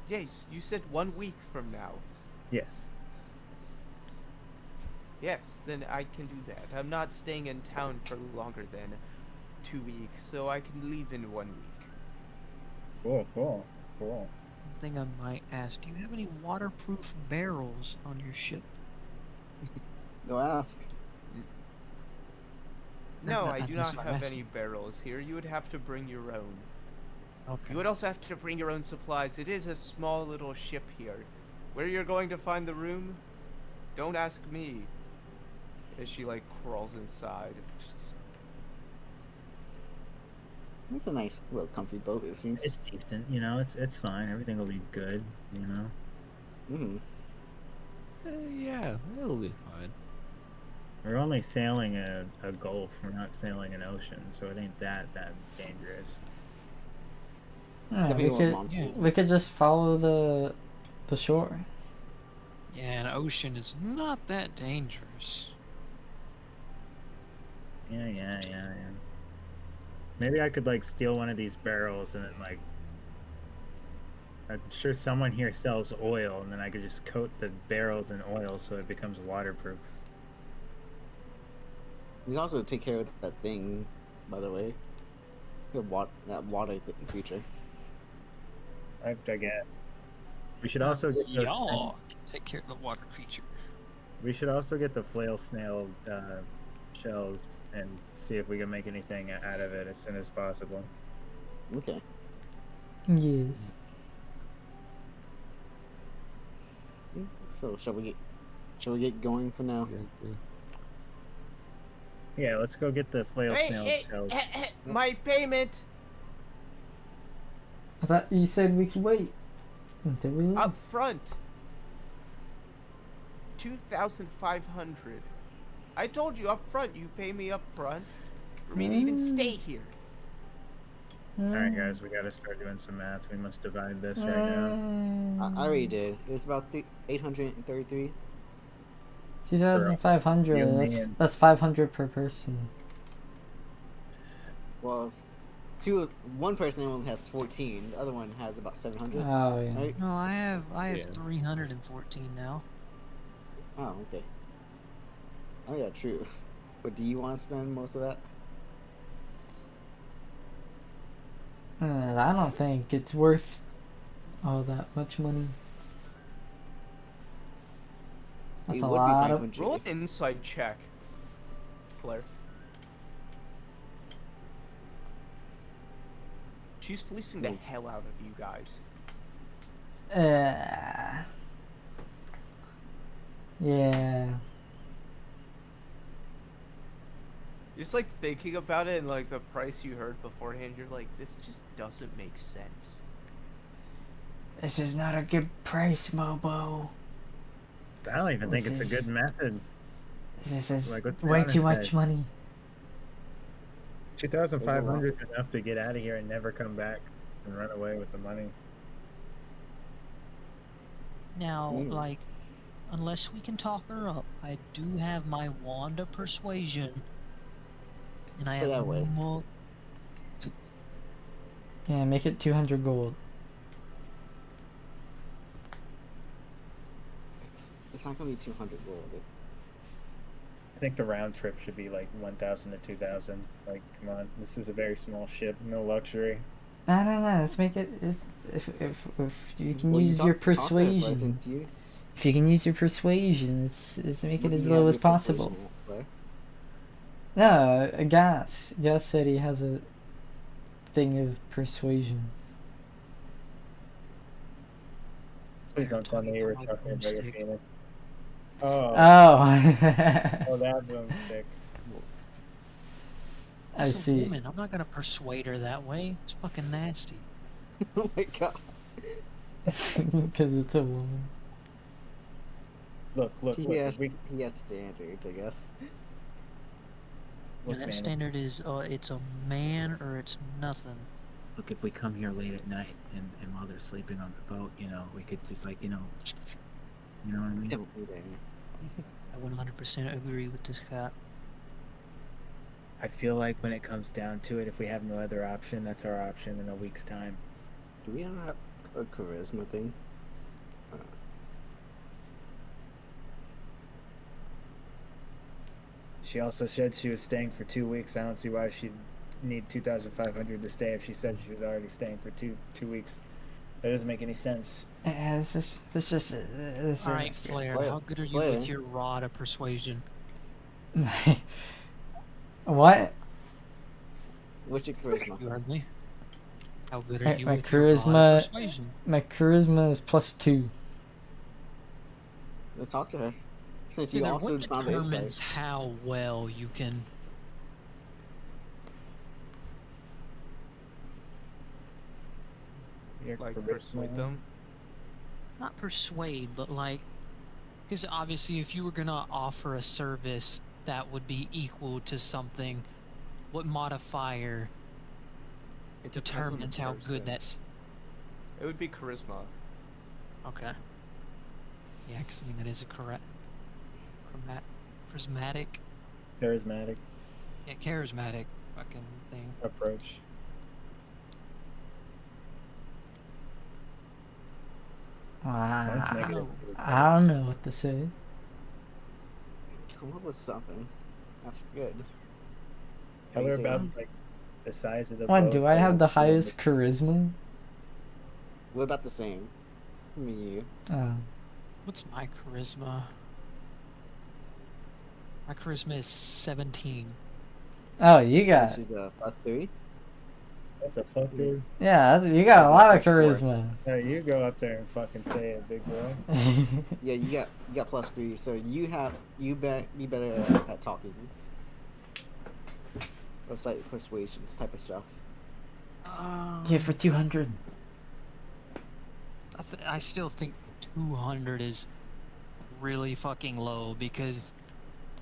Yes, you said 1 week from now. Yes. Yes, then I can do that. I'm not staying in town for longer than 2 weeks, so I can leave in 1 week. Cool. One thing I might ask: do you have any waterproof barrels on your ship? Go ask. No, I That's do what not I'm have any asking. barrels here. You would have to bring your own. Okay. You would also have to bring your own supplies. It is a small little ship here. Where you're going to find the room? Don't ask me. As she like crawls inside. It's a nice little comfy boat, it seems. It's decent, you know. It's fine. Everything will be good, you know. Mm-hmm. Yeah, it'll be fine. We're only sailing a gulf. We're not sailing an ocean, so it ain't that dangerous. Yeah, That'd be we more could monsters. we could just follow the shore. Yeah, an ocean is not that dangerous. Yeah. Maybe I could like steal one of these barrels and then like I'm sure someone here sells oil and then I could just coat the barrels in oil so it becomes waterproof. We also take care of that thing, by the way. That water creature. I guess. We should also get those Y'all can take care of the water creature. We should also get the flail snail shells and see if we can make anything out of it as soon as possible. Okay. Yes. So shall we get going for now? Yeah, let's go get the flail Hey, snail hey, shells. my payment I thought you said we could wait until we leave. up front. 2,500. I told you up front. You pay me up front for me to even stay here. Alright guys, we gotta start doing some math. We must divide this right now. I already did. It was about 833. 2,500. You, me, and- That's 500 per person. Well, one person only has 14. The other one has about 700. Oh yeah. Right? No, I have Yeah. 314 now. Oh, okay. Oh yeah, true. But do you want to spend most of that? I don't think it's worth all that much money. That's It a would be lot of. 500 Roll an if- inside check, Flair. She's fleecing the hell out of you guys. Yeah. Just like thinking about it and like the price you heard beforehand, you're like, this just doesn't make sense. This is not a good price, Mobo. I don't even think This it's a is- good method. This is Like, let's be way too honest, much guys. money. 2,500 is enough to get out of here and never come back and run away with the money. Now, Ooh. like, unless we can talk her up, I do have my wand of persuasion, and I Put that have away. more. Yeah, make it 200 gold. It's not gonna be 200 gold. I think the round trip should be like 1,000 to 2,000. Like, come on, this is a very small ship, no luxury. No. Let's make it. If you can Well, you use talk- your talk to her, but persuasion. it's you. If you can use your persuasion, let's make it What as do you low have as your possible. persuasion at, Blair? No, Gas. Gas said he has a thing of persuasion. Please don't tell me you were My talking about your broomstick. penis. Oh, Oh. oh, that boomstick. I That's a see. woman. I'm not gonna persuade her that way. It's fucking nasty. Oh my god. Because it's a woman. Look, He has, we, he has standards, I guess. look, that man, standard is it's a man or it's nothing. Look, if we come here late at night and while they're sleeping on the boat, you know, we could just like, you know what I mean? Don't be there. I 100% agree with this cat. I feel like when it comes down to it, if we have no other option, that's our option in a week's time. Do we have a charisma thing? She also said she was staying for 2 weeks. I don't see why she'd need 2,500 to stay if she said she was already staying for two weeks. That doesn't make any sense. This All right, Flair, Flair, how good are you Flair. with your rod of persuasion? What? What's your charisma? You heard me. How good are My- you my with your rod charisma- of persuasion? My charisma is +2. Let's talk to her. Since See, you now, also what found the insight. determines how well you can? Your Like charisma- persuade them. Not persuade, but like, because obviously, if you were gonna offer a service that would be equal to something, what modifier It depends on the determines how person. good that's? It would be charisma. Okay. Yeah, because I mean that is a correct, prismatic, charismatic yeah, charismatic fucking thing. approach. Mine's I negative. don't know what to say. Come up with something. That's good. Tell How her you say about it? like the size of the What, boat. do I that have the we'll fill in highest charisma? We're about the same. Me and you. Oh. What's my charisma? My charisma is 17. Oh, you got... She's a +3. What the fuck, dude? Yeah, you got a Charisma lot of +4. charisma. No, you go up there and fucking say it, big boy. Yeah, you got +3. So you be better at talking. Or slight persuasions type of stuff. Yeah, for 200. I still think 200 is really fucking low because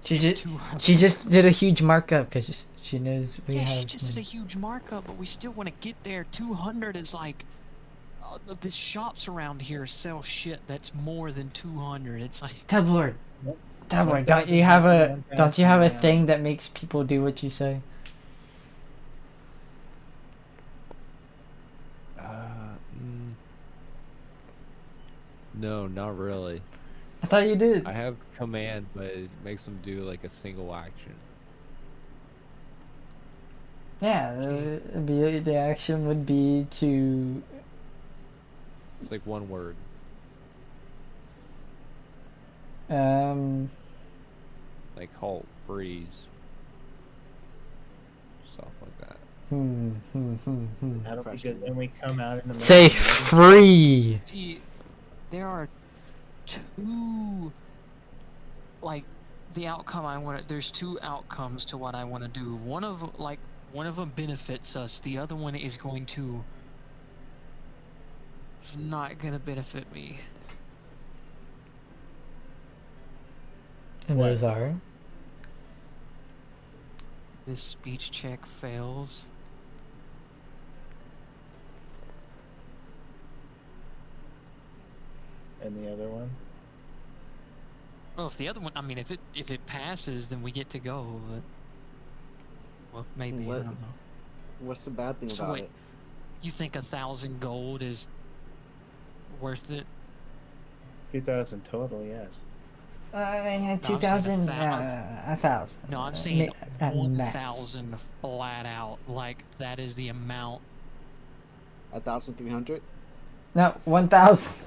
She just 200. she just did a huge markup because she knows we Yeah, have. she just did a huge markup, but we still want to get there. 200 is like, the shops around here sell shit that's more than 200. It's like, Tablord, Nope. Tablord, don't you have a 1,000, thing that makes people do what you say? No, not really. I thought you did. I have command, but it makes them do like a single action. Yeah, the action would be to. It's like one word. Like halt, freeze, stuff like that. That'll be good. Then we come out in the Say middle of the night. free. see, there are two, like, the outcome I want to, there's two outcomes to what I want to do. One of them benefits us. The other one is going to, it's not going to benefit me. And What? those are. This speech check fails. And the other one? Well, if the other one, I mean, if it passes, then we get to go. But, well, maybe. What? I don't know. What's the bad thing So about wait. it? You think 1,000 gold is worth it? 2,000 total, yes. saying 2,000. 1,000. No, I'm saying at max. 1,000 flat out. Like that is the amount. 1,300. No, 1,000.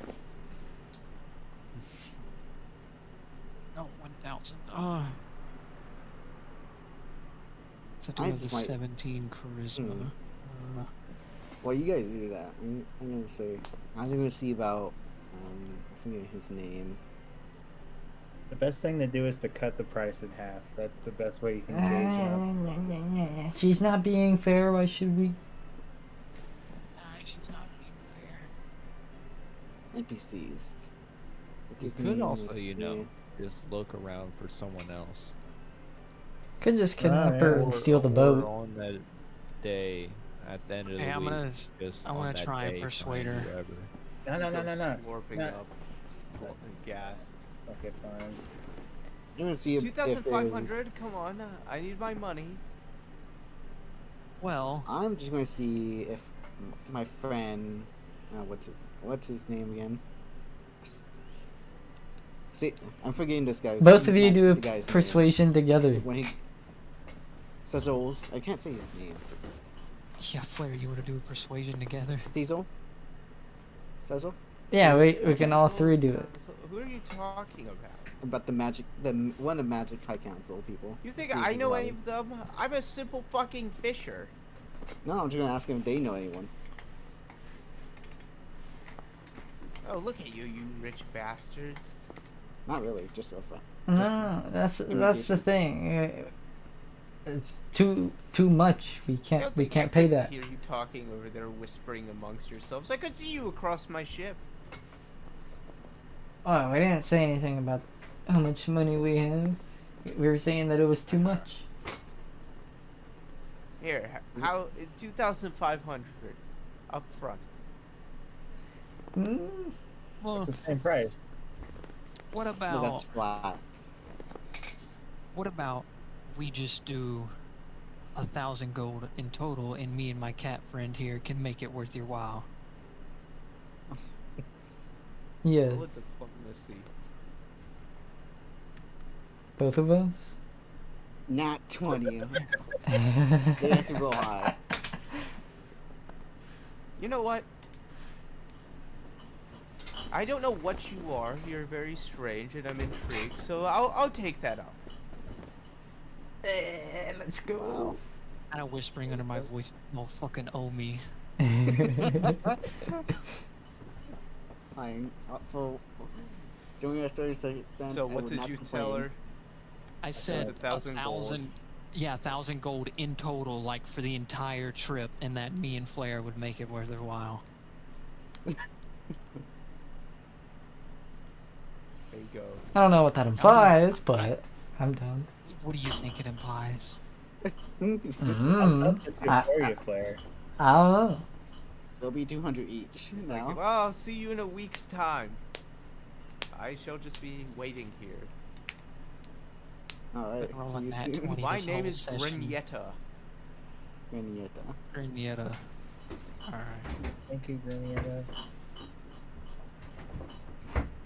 No, 1,000. Oh. So do I have the just might- 17 charisma. Well, you guys do that. I'm gonna say. I'm gonna see about. I forget his name. The best thing to do is to cut the price in half. That's the best way you can gauge up. She's not being fair. Why should we? Nah, she's not being NPCs. Which You is could mean also, would you be- know, just look around for someone else. Could just kidnap yeah. her and steal the Or boat. on that day, at the end of Hey, the I'm week, gonna just I on wanna that try and day, persuade find her. whoever. No. Slurping No. up gas. Okay, fine. I'm gonna see if there's. 2,500. Come on, I need my money. Well, I'm just gonna see if my friend, what's his name again? See, I'm forgetting this guy's. Both of you do a the guy's name. persuasion together. When he Cecil's, I can't say his name. yeah, Flair, you wanna do a persuasion together? Cecil. Cecil. Yeah, we can all three do it. So who are you talking about? About the one of Magic High Council people. You think See if I he's know right. any of them? I'm a simple fucking fisher. No, I'm just gonna ask him if they know anyone. Oh, look at you, you rich bastards. Not really, just a friend. No, that's the thing. It's too much. We I don't can't think I pay could that. hear you talking over there, whispering amongst yourselves. I could see you across my ship. Oh, we didn't say anything about how much money we have. We were saying that it was too much. Here, how 2,500 up front. Mm, Well, It's the same price. what No, about that's flat. what about we just do 1,000 gold in total, and me and my cat friend here can make it worth your while. yes, Roll a diplomacy. both of us. Nat 20. They have to go high. You know what? I don't know what you are. You're very strange, and I'm intrigued. So I'll take that up. Let's go. Kind of whispering under my voice, "Don't fucking owe me." Fine. For doing a 30-second stance. So I what would did not you complain. tell her? I it said was 1,000 gold. Yeah, 1,000 gold in total, like for the entire trip, and that me and Flair would make it worth their while. There you go. I don't know what that implies, but I'm done. What do you think it implies? I'm Mm, tempted to I- for you, Flair. I don't know. So it'll be 200 each. Like, Now. well, I'll see you in a week's time. I shall just be waiting here. Alright. Roll See on you that soon. 20. My this name whole is session. Grenietta. Granietta. Granietta. Alright. Thank you, Granietta.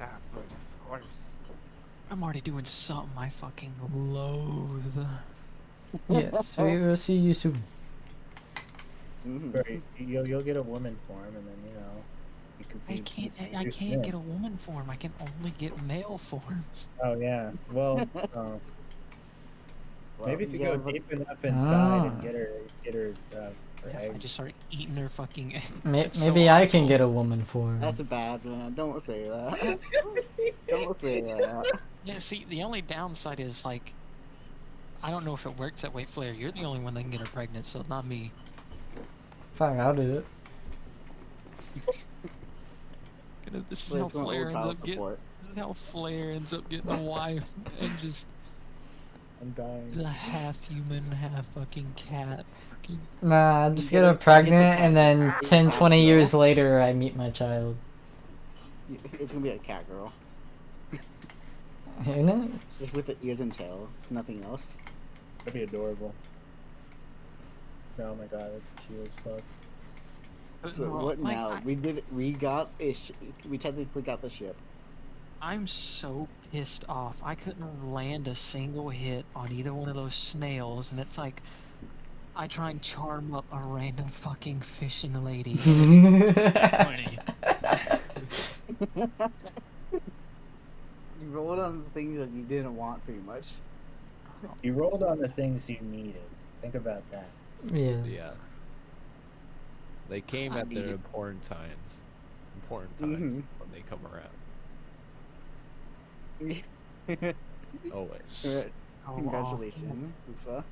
Ah, but of course. I'm already doing something I fucking loathe. Yes, we will see you soon. Mhm. Right, you'll get a woman form, and then you could I be. can't get a woman form. I can only get male forms. Oh yeah. Well, Well, maybe if you you go have a- deep enough inside and Ah. get her her If I egg. just start eating her fucking egg. Maybe It's so I can awful. get a woman for him. That's a bad man. Don't say that. Don't say that. Yeah, see, the only downside is, like, I don't know if it works that way, Flair. You're the only one that can get her pregnant, so not me. Fuck, I'll do it. This is Let's how go Flair old ends child up getting. support. This is how Flair ends up getting a wife and just I'm dying. a half human, half fucking cat. Fucking Nah, I just You get her get a pregnant, and then cat 10, girl. 20 years later, I meet my child. It's gonna be a cat girl. Who knows? Just with the ears and tail. It's nothing else. That'd be adorable. Oh my god, that's cute as fuck. So Well, what like, now? We got we technically got the ship. I'm so pissed off. I couldn't land a single hit on either one of those snails, and it's like I try and charm up a random fucking fishing lady. Funny. You rolled on the things that you didn't want, pretty much. You rolled on the things you needed. Think about that. Yeah. Yeah. They came I at their need it. important times. Important times Mhm. when they come around. Always. Oh, Congratulations, Ufa.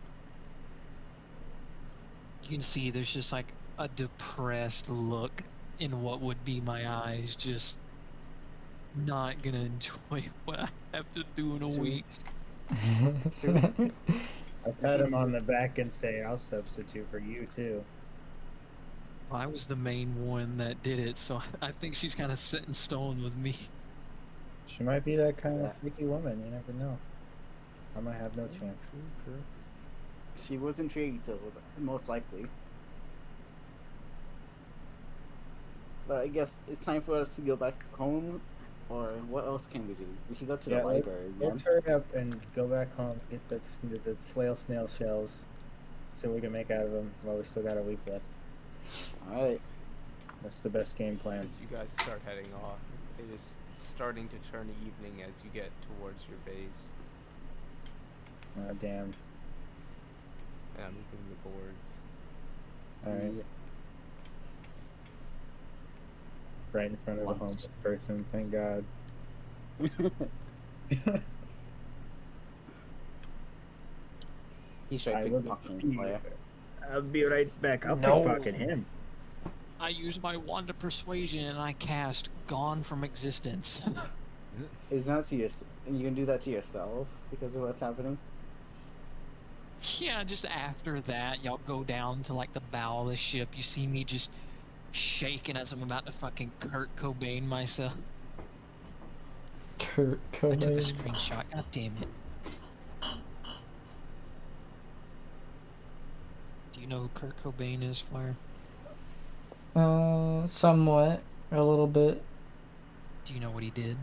You can see there's just like a depressed look in what would be my eyes. Just not gonna enjoy what I have to do in a Should we- week. should we- I'll pat him on the Just- back and say, I'll substitute for you too. I was the main one that did it, so I think she's kind of set in stone with me. She might be that kind Yeah. of freaky woman. You never know. I might have no chance. She was intrigued, so most likely. But I guess it's time for us to go back home, or what else can we do? We can go to the Yeah, library again. Let's hurry up and go back home. Get the flail snail shells, so we can make out of them while we still got a week left. All right. That's the best game plan. As you guys start heading off, it is starting to turn evening as you get towards your base. Oh, damn. And I'm moving the boards. All right. Yeah. Right in front of the Lunch. homeless person. Thank God. He's trying to pickpocket the player. I'll be right back. I'll No. pickpocket him. I use my wand of persuasion and I cast Gone from Existence. It's not to your. You can do that to yourself because of what's happening. Yeah, just after that, y'all go down to like the bow of the ship. You see me just shaking as I'm about to fucking Kurt Cobain myself. Kurt I took a Cobain. screenshot. God damn it. Do you know who Kurt Cobain is, Flair? Somewhat, a little bit. Do you know what he did?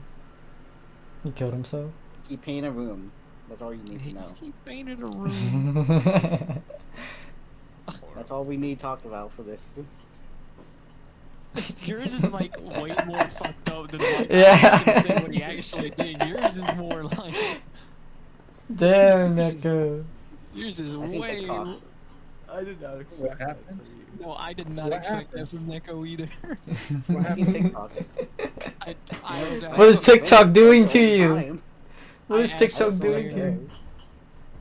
He killed himself. He paint a room. That's all you need to He, know. he painted a room. That's all we need to talk about for this. Yours is like way more fucked up than like Yeah. I was gonna say what he actually did. Yours is more like Damn, Neko. yours is I think way. the cost. I did not expect What that happened? for you. No, I did not What expect that from Neko either. I've seen TikToks. What is TikTok doing to you? Time. What is I TikTok asked doing to Flair- you?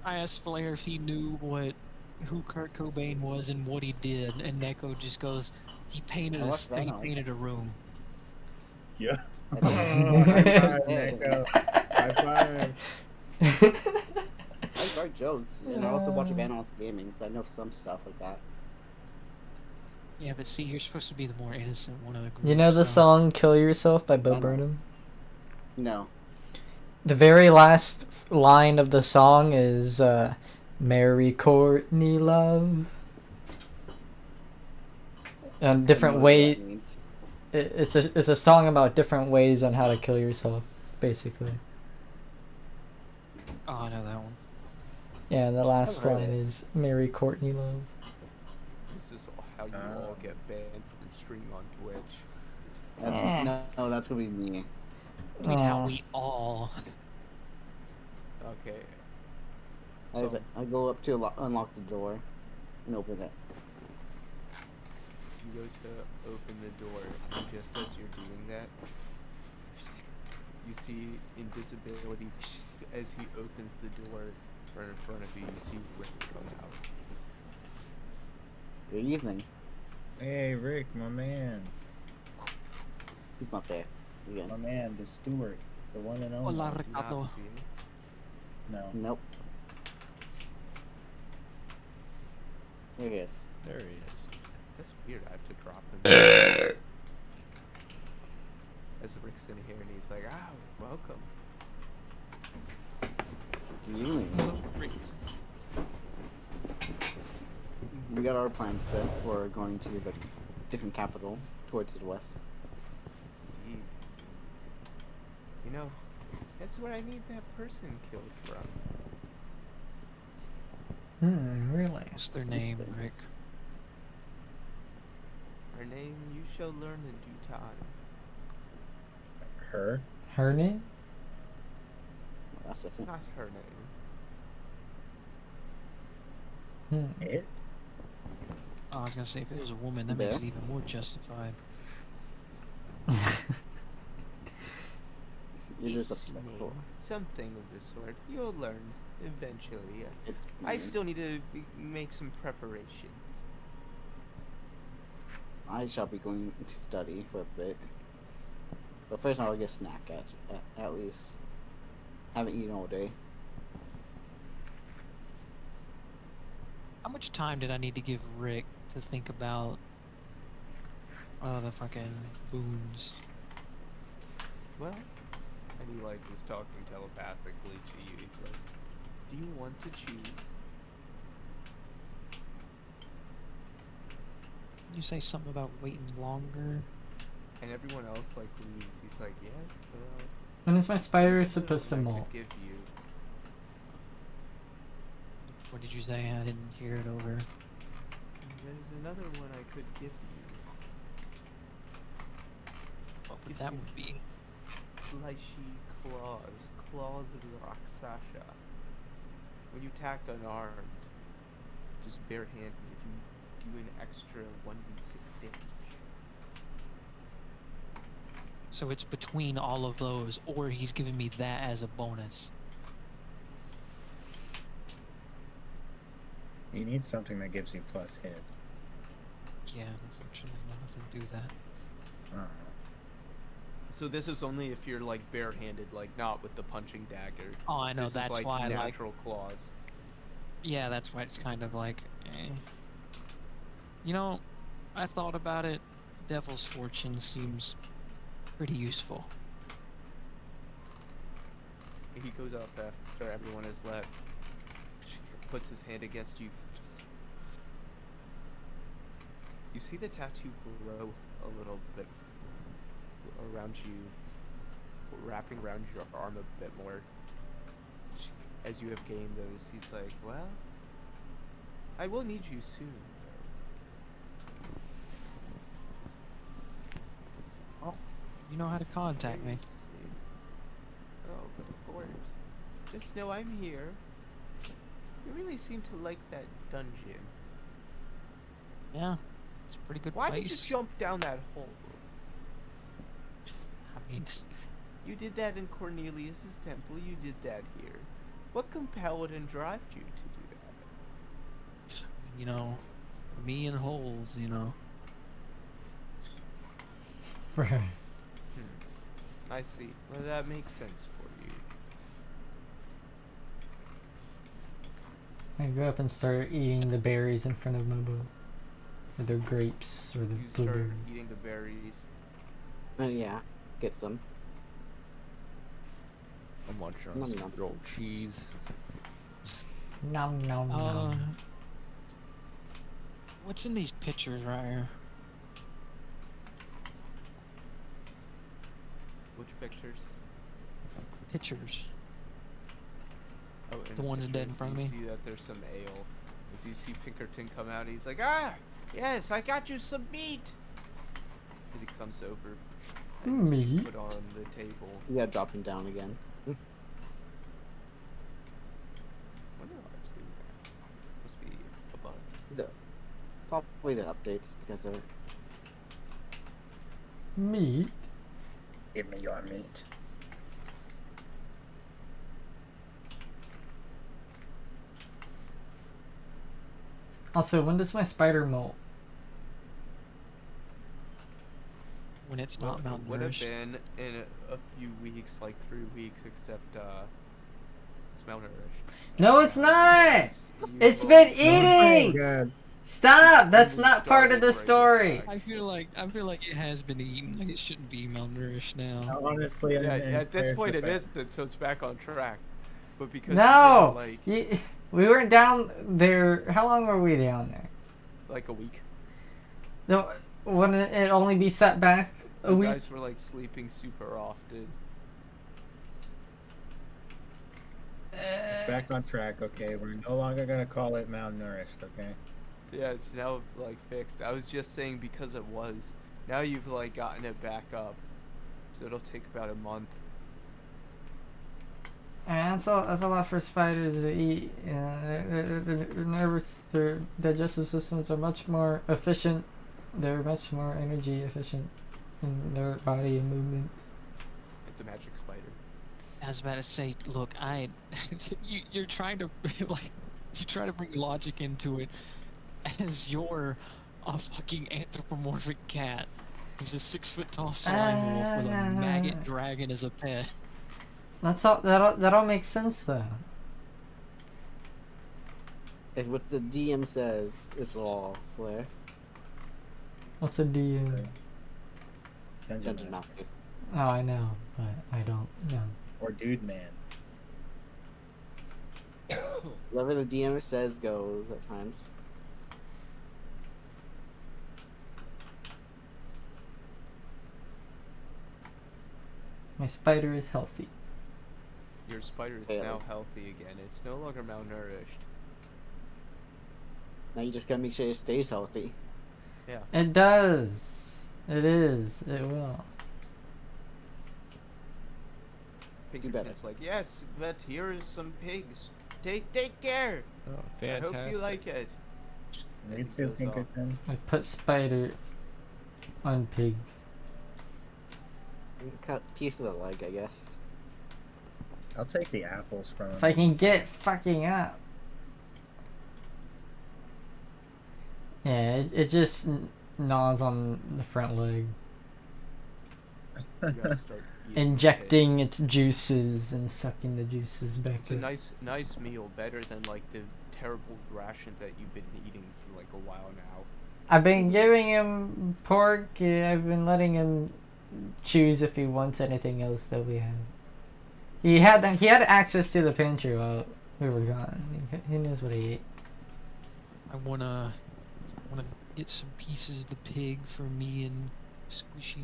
I asked Flair if he knew who Kurt Cobain was and what he did, and Neko just goes, he painted I a watched he Vanoss. painted a room. Yeah. I High think- five, Neko. High five. I write jokes, and I also watch Vanoss Gaming, so I know some stuff like that. Yeah, but see, you're supposed to be the more innocent one of the group. You know the so- song "Kill Yourself" by Bo Vanoss. Burnham? No. The very last line of the song is "Mary Courtney Love." And different I don't know what way. that means. It's a song about different ways on how to kill yourself, basically. Oh, I know that one. Yeah, the last I've heard line it. is "Mary Courtney Love." This is how you all get banned from streaming on Twitch. That's, no, that's gonna be me. I mean, how Aw. we all. Okay. I go up to unlock the door and open it. You go to open the door, and just as you're doing that, you see invisibility as he opens the door right in front of you. You see Rick come out. Good evening. Hey, Rick, my man. He's not there. Again. My man, the steward. The one and only. Hola, Do not Ricardo. see him. No. Nope. There he is. There he is. That's weird. I have to drop him. As Rick's in here, and he's like, "Ah, welcome." Good evening. We got our plans set for going to the different capital towards the west. Indeed. You know, that's where I need that person killed from. Really? What's their name, Interesting. Rick? Her name you shall learn in due time. Her? Her name? Well, that's different. Not her name. It? Oh, I was gonna say if it was a woman, that makes it There. even more justified. You're just Its upset. name, something of the sort. You'll learn eventually. It's I still need to make some preparations. I shall be going to study for a bit. But first, I'll get a snack at least. Haven't eaten all day. How much time did I need to give Rick to think about the fucking boons? Well, and he like was talking telepathically to you. He's like, "Do you want to choose?" Did you say something about waiting longer? And everyone else like leaves. He's like, "Yes, When is my spider there's supposed to another one I molt? could give you." What did you say? I didn't hear it over. There's another one I could give you. What would Gives that you would be? Fleshy claws of the Rakshasa. When you attack unarmed, just barehanded, you do an extra 1d6 damage. So it's between all of those, or he's giving me that as a bonus. You need something that gives you plus hit. Yeah, unfortunately, none of them do that. I don't know. So this is only if you're like barehanded, like not with the punching dagger. Oh, I know. This That's is like why I like. natural claws. Yeah, that's why it's kind of like. You know, I thought about it. Devil's Fortune seems pretty useful. He goes up after everyone has left, puts his hand against you. You see the tattoo grow a little bit around you, wrapping around your arm a bit more. As you have gained those, he's like, "Well, I will need you soon, though." Oh, you know how to contact me. Let's see. Oh, but of course. Just know I'm here. You really seem to like that dungeon. Yeah, it's a pretty good Why place. did you jump down that hole? I mean, You did that in Cornelius's temple. You did that here. What compelled and drove you to do that? you know, me and holes, you know. Right. I see. Well, that makes sense for you. I go up and start eating the berries in front of Mobo. Or the grapes, or the You start blueberries. eating the berries. Yeah, get some. I'm munching Nom on some nom. grilled cheese. Nom nom nom. What's in these pictures right here? Which pictures? Pictures. Oh, in The ones dead in pictures, front of you me? see that there's some ale. Do you see Pinkerton come out? He's like, "Ah, yes, I got you some meat." As he comes over, and you see Meat? put on the table. You gotta drop him down again. Wonder why it's doing that. Must be a bug. Probably the updates because of it. Meat? Give me your meat. Also, when does my spider molt? When it's Well, not it would have malnourished. been in a few weeks, like 3 weeks, except it's malnourished. No, it's not! You It's will- been Oh eating! God. Stop! That's You not part of the started right story. I feel like it has been eaten. Like it shouldn't be malnourished now. Honestly, Yeah, in at this point it fairness, isn't, so it's back on track. But because No! like We weren't down there. How long were we down there? like a week, No, wouldn't it only be set back a you week? guys were like sleeping super often. It's back on track, okay? We're no longer gonna call it malnourished, okay? Yeah, it's now like fixed. I was just saying because it was. Now you've like gotten it back up, so it'll take about a month. And that's a lot for spiders to eat. Their digestive systems are much more efficient. They're much more energy efficient in their body and movements. It's a magic spider. I was about to say, look, you're trying to like, you try to bring logic into it, as you're a fucking anthropomorphic cat He's a 6 foot tall slime wolf with a maggot dragon as a pet. That's all. That all makes sense though. It's what the DM says is law, Flair. What's a DM? Dungeon Master. Oh, I know, but I don't know. Or Dude Man. Whatever the DM says goes at times. My spider is healthy. Your spider is Yeah. now healthy again. It's no longer malnourished. Now you just gotta make sure it stays healthy. Yeah. It does. It is. It will. better. Pinkerton's like, yes, but here is some pigs. Take care. Oh, I fantastic. hope you like it. Me And he too, goes off. Pinkerton. I put spider on pig. Cut piece of the leg, I guess. I'll take the apples from If I can get fucking up. Yeah, it just gnaws on the front leg, You gotta start eating the injecting its juices and sucking the juices back It's a in. nice meal, better than like the terrible rations that you've been eating for like a while now. I've been giving him pork. I've been letting him choose if he wants anything else that we have. He had access to the pantry while we were gone. He knows what he ate. I wanna get some pieces of the pig for me and Squishy.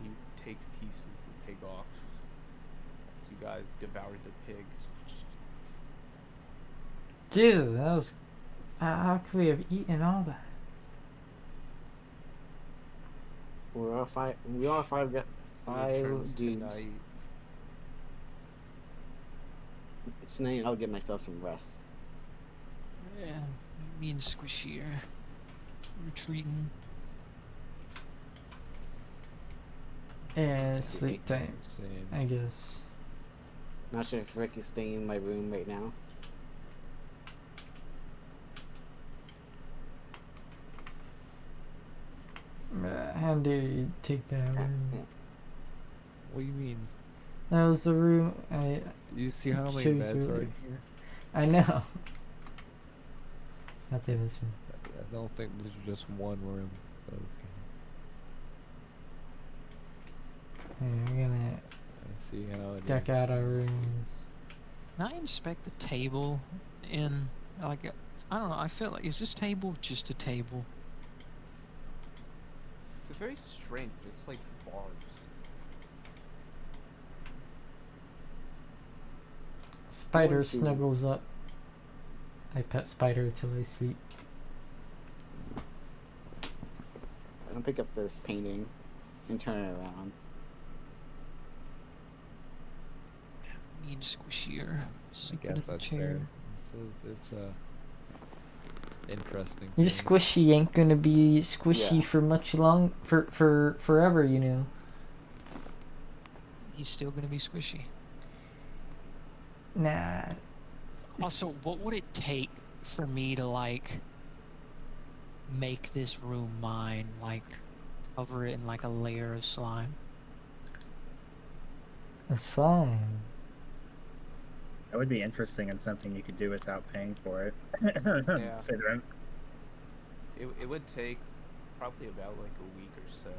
You take pieces of the pig off. So you guys devoured the pigs. Jesus, that was. How could we have eaten all that? We are five. We are five. It turns Five to dudes. night. It's night. I'll get myself some rest. Yeah, me and Squishy are retreating. Yeah, sleep time, Same. I guess. Not sure if Rick is staying in my room right now. How dare you take that room? What do you mean? That was the room I. You see how many Chose beds are earlier. in here? I know. I'll take this one. I don't think there's just one room. Okay. Yeah, we're gonna I see how it is. deck out our rooms. Can I inspect the table in like I don't know, I feel like is this table just a table? It's very strange. It's like barbs. Spider Going to- snuggles up. I pet Spider till I sleep. I'll pick up this painting and turn it around. Me and Squishy are I sleeping in guess the that's chair. fair. It's interesting. Your thing. Squishy ain't gonna be squishy Yeah. for much long for forever, you know. He's still gonna be Squishy. Nah. Also, what would it take for me to like make this room mine? Like cover it in like a layer of slime? A slime. That would be interesting and something you could do without paying for it. Yeah. Considering- It would take probably about like a week or so.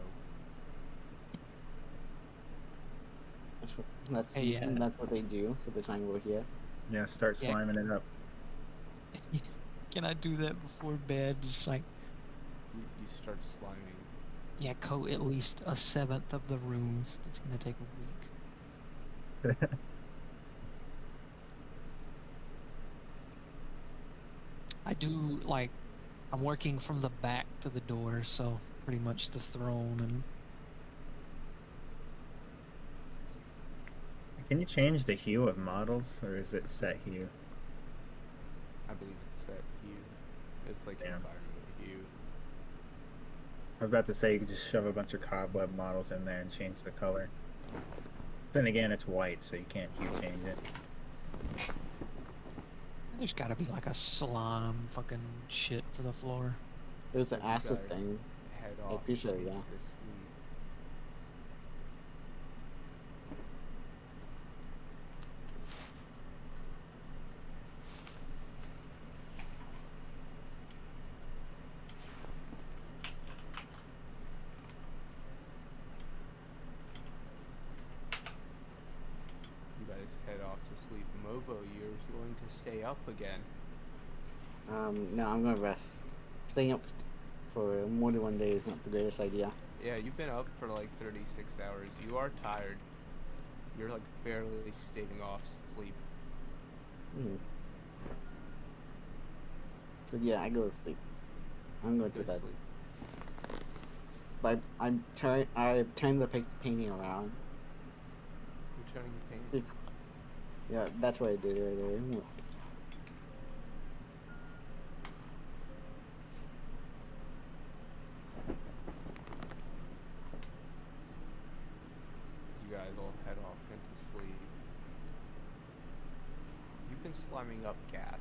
That's what they do for the time we're here. Yeah, start Yeah. sliming it up. Can I do that before bed? Just like You start sliming. yeah, coat at least a seventh of the rooms. It's gonna take a week. I do like I'm working from the back to the door, so pretty much the throne and Can you change the hue of models, or is it set hue? I believe it's set hue. It's like Yeah. environmental hue. I was about to say you could just shove a bunch of cobweb models in there and change the color. Then again, it's white, so you can't hue change it. there's gotta be like a slime fucking shit for the floor. There's an You acid guys thing. head I off appreciate it, into yeah. the sleep. You guys head off to sleep. Mobo, you're going to stay up again. No, I'm gonna rest. Staying up for more than 1 day is not the greatest idea. Yeah, you've been up for like 36 hours. You are tired. You're like barely staving off sleep. Hmm. So yeah, I go to sleep. I'm going Go to to bed. sleep. But I turn the painting around. You're turning the pain. Yeah, that's what I did earlier. You guys all head off into sleep. You've been sliming up gas.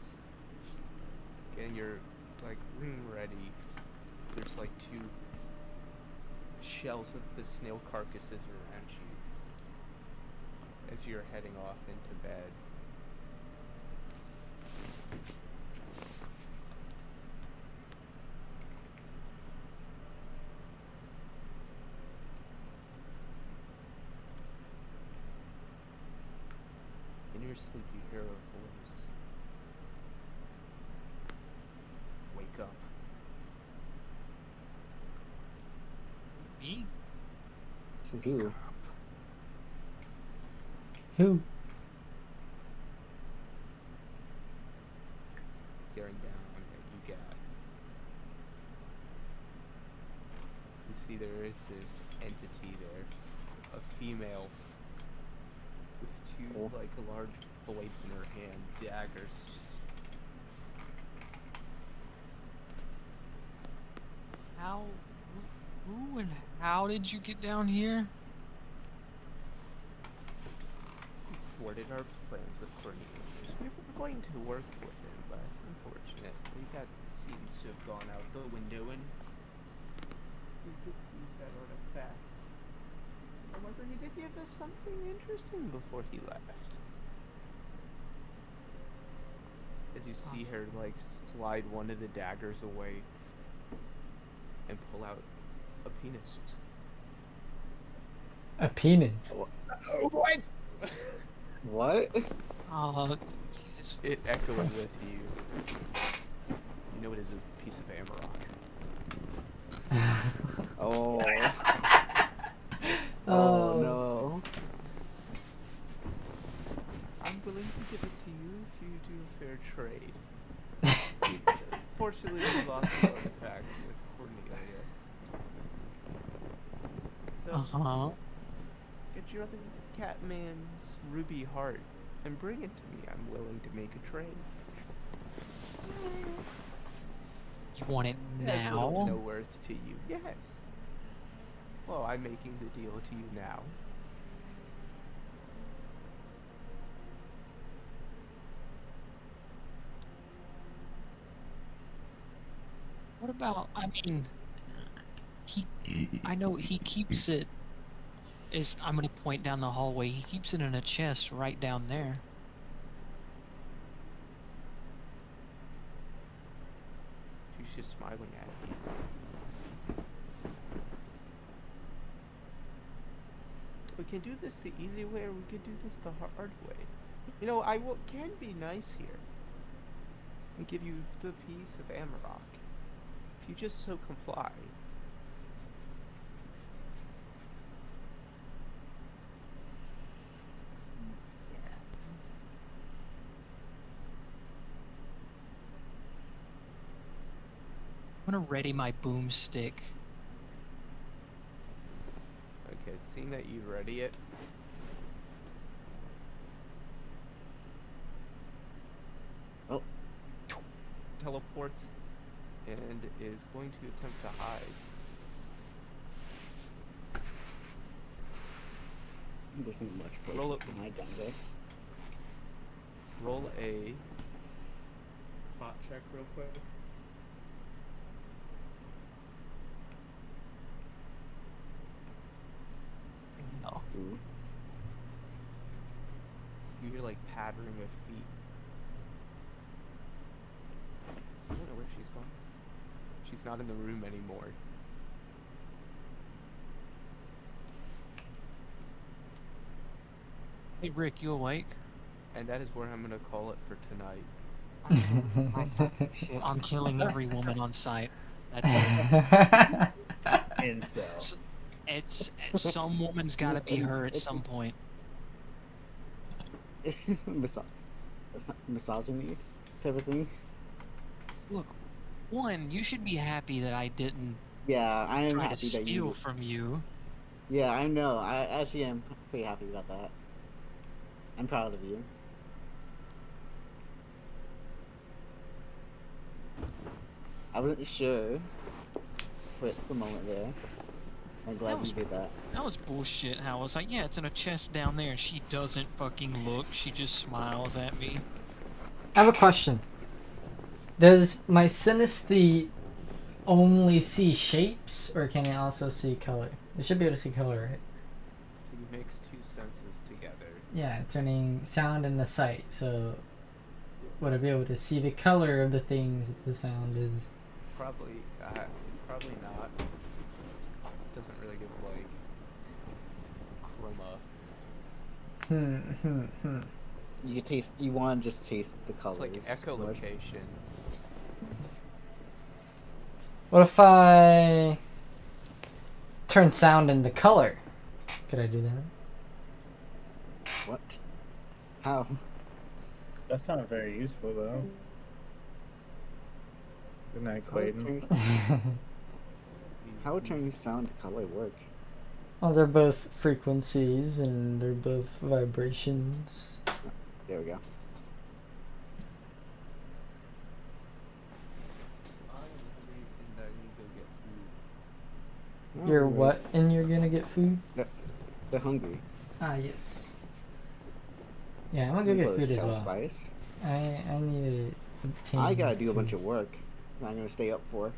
Getting your like room ready. There's like 2 shells of the snail carcasses around you as you're heading off into bed. In your sleep, you hear a voice. Wake up. Me? So who? Who? Staring down at you guys. You see there is this entity there. A female with 2 Cool. like large blades in her hand, daggers. How? Who and how did you get down here? Thwarted our plans with Cornelius. We were going to work with him, but unfortunately that seems to have gone out the window and we could use that artifact. However, he did give us something interesting before he left. As you see her like slide one of the daggers away and pull out a penis. A penis. What? What? Oh, Jesus. It echoed with you. You know it is a piece of Amarok. Oh. Oh. Oh no. I'm willing to give it to you if you do a fair trade. Fortunately, we lost the artifact with Cornelius. So, Uh-huh. get your other Catman's ruby heart and bring it to me. I'm willing to make a trade. You want it It has little to now? no worth to you. Yes. Well, I'm making the deal to you now. What about, I mean, I know he keeps it, I'm gonna point down the hallway, he keeps it in a chest right down there. She's just smiling at you. We can do this the easy way, or we could do this the hard way. You know, can be nice here and give you the piece of Amarok if you just so comply. I'm gonna ready my boomstick. Okay, seeing that you ready it. Oh. Teleports and is going to attempt to hide. There isn't much Roll places it. to hide down there. Roll a spot check real quick. like pattering of feet. I don't know where she's gone. She's not in the room anymore. Hey Rick, you awake? And that is where I'm gonna call it for tonight. Shit, I'm killing every woman on site. That's it. Incel. It's some woman's got to be her at some point. It's misogyny type of thing. Look, one, you should be happy that I didn't Yeah, I am try to happy that steal you. from you. Yeah, I know. I actually am pretty happy about that. I'm proud of you. I wasn't sure for a moment there. I'm glad was- you did that. That was bullshit. How I was like, yeah, it's in a chest down there, and she doesn't fucking look. She just smiles at me. I have a question. Does my Synesty only see shapes, or can it also see color? It should be able to see color, right? So you mix two senses together. Yeah, turning sound into sight. So, would I be able to see the color of the things that the sound is? Probably not. Doesn't really give like chroma. You taste. You want to just taste the It's colors. like echolocation. What if I turn sound into color? Could I do that? What? How? That's not very useful though. Good night, Clayton. How would turning sound to color work? Well, they're both frequencies and they're both vibrations. There we go. Oh, You're wait. what? And you're gonna get food? They're hungry. Ah, yes. Yeah, I'm gonna go get Close food as tail well. Spice. I need to obtain I gotta do a food. bunch of work that I'm gonna stay up for.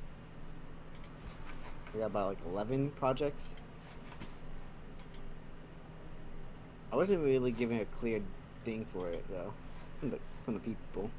I got about like 11 projects. I wasn't really given a clear thing for it though, from the people.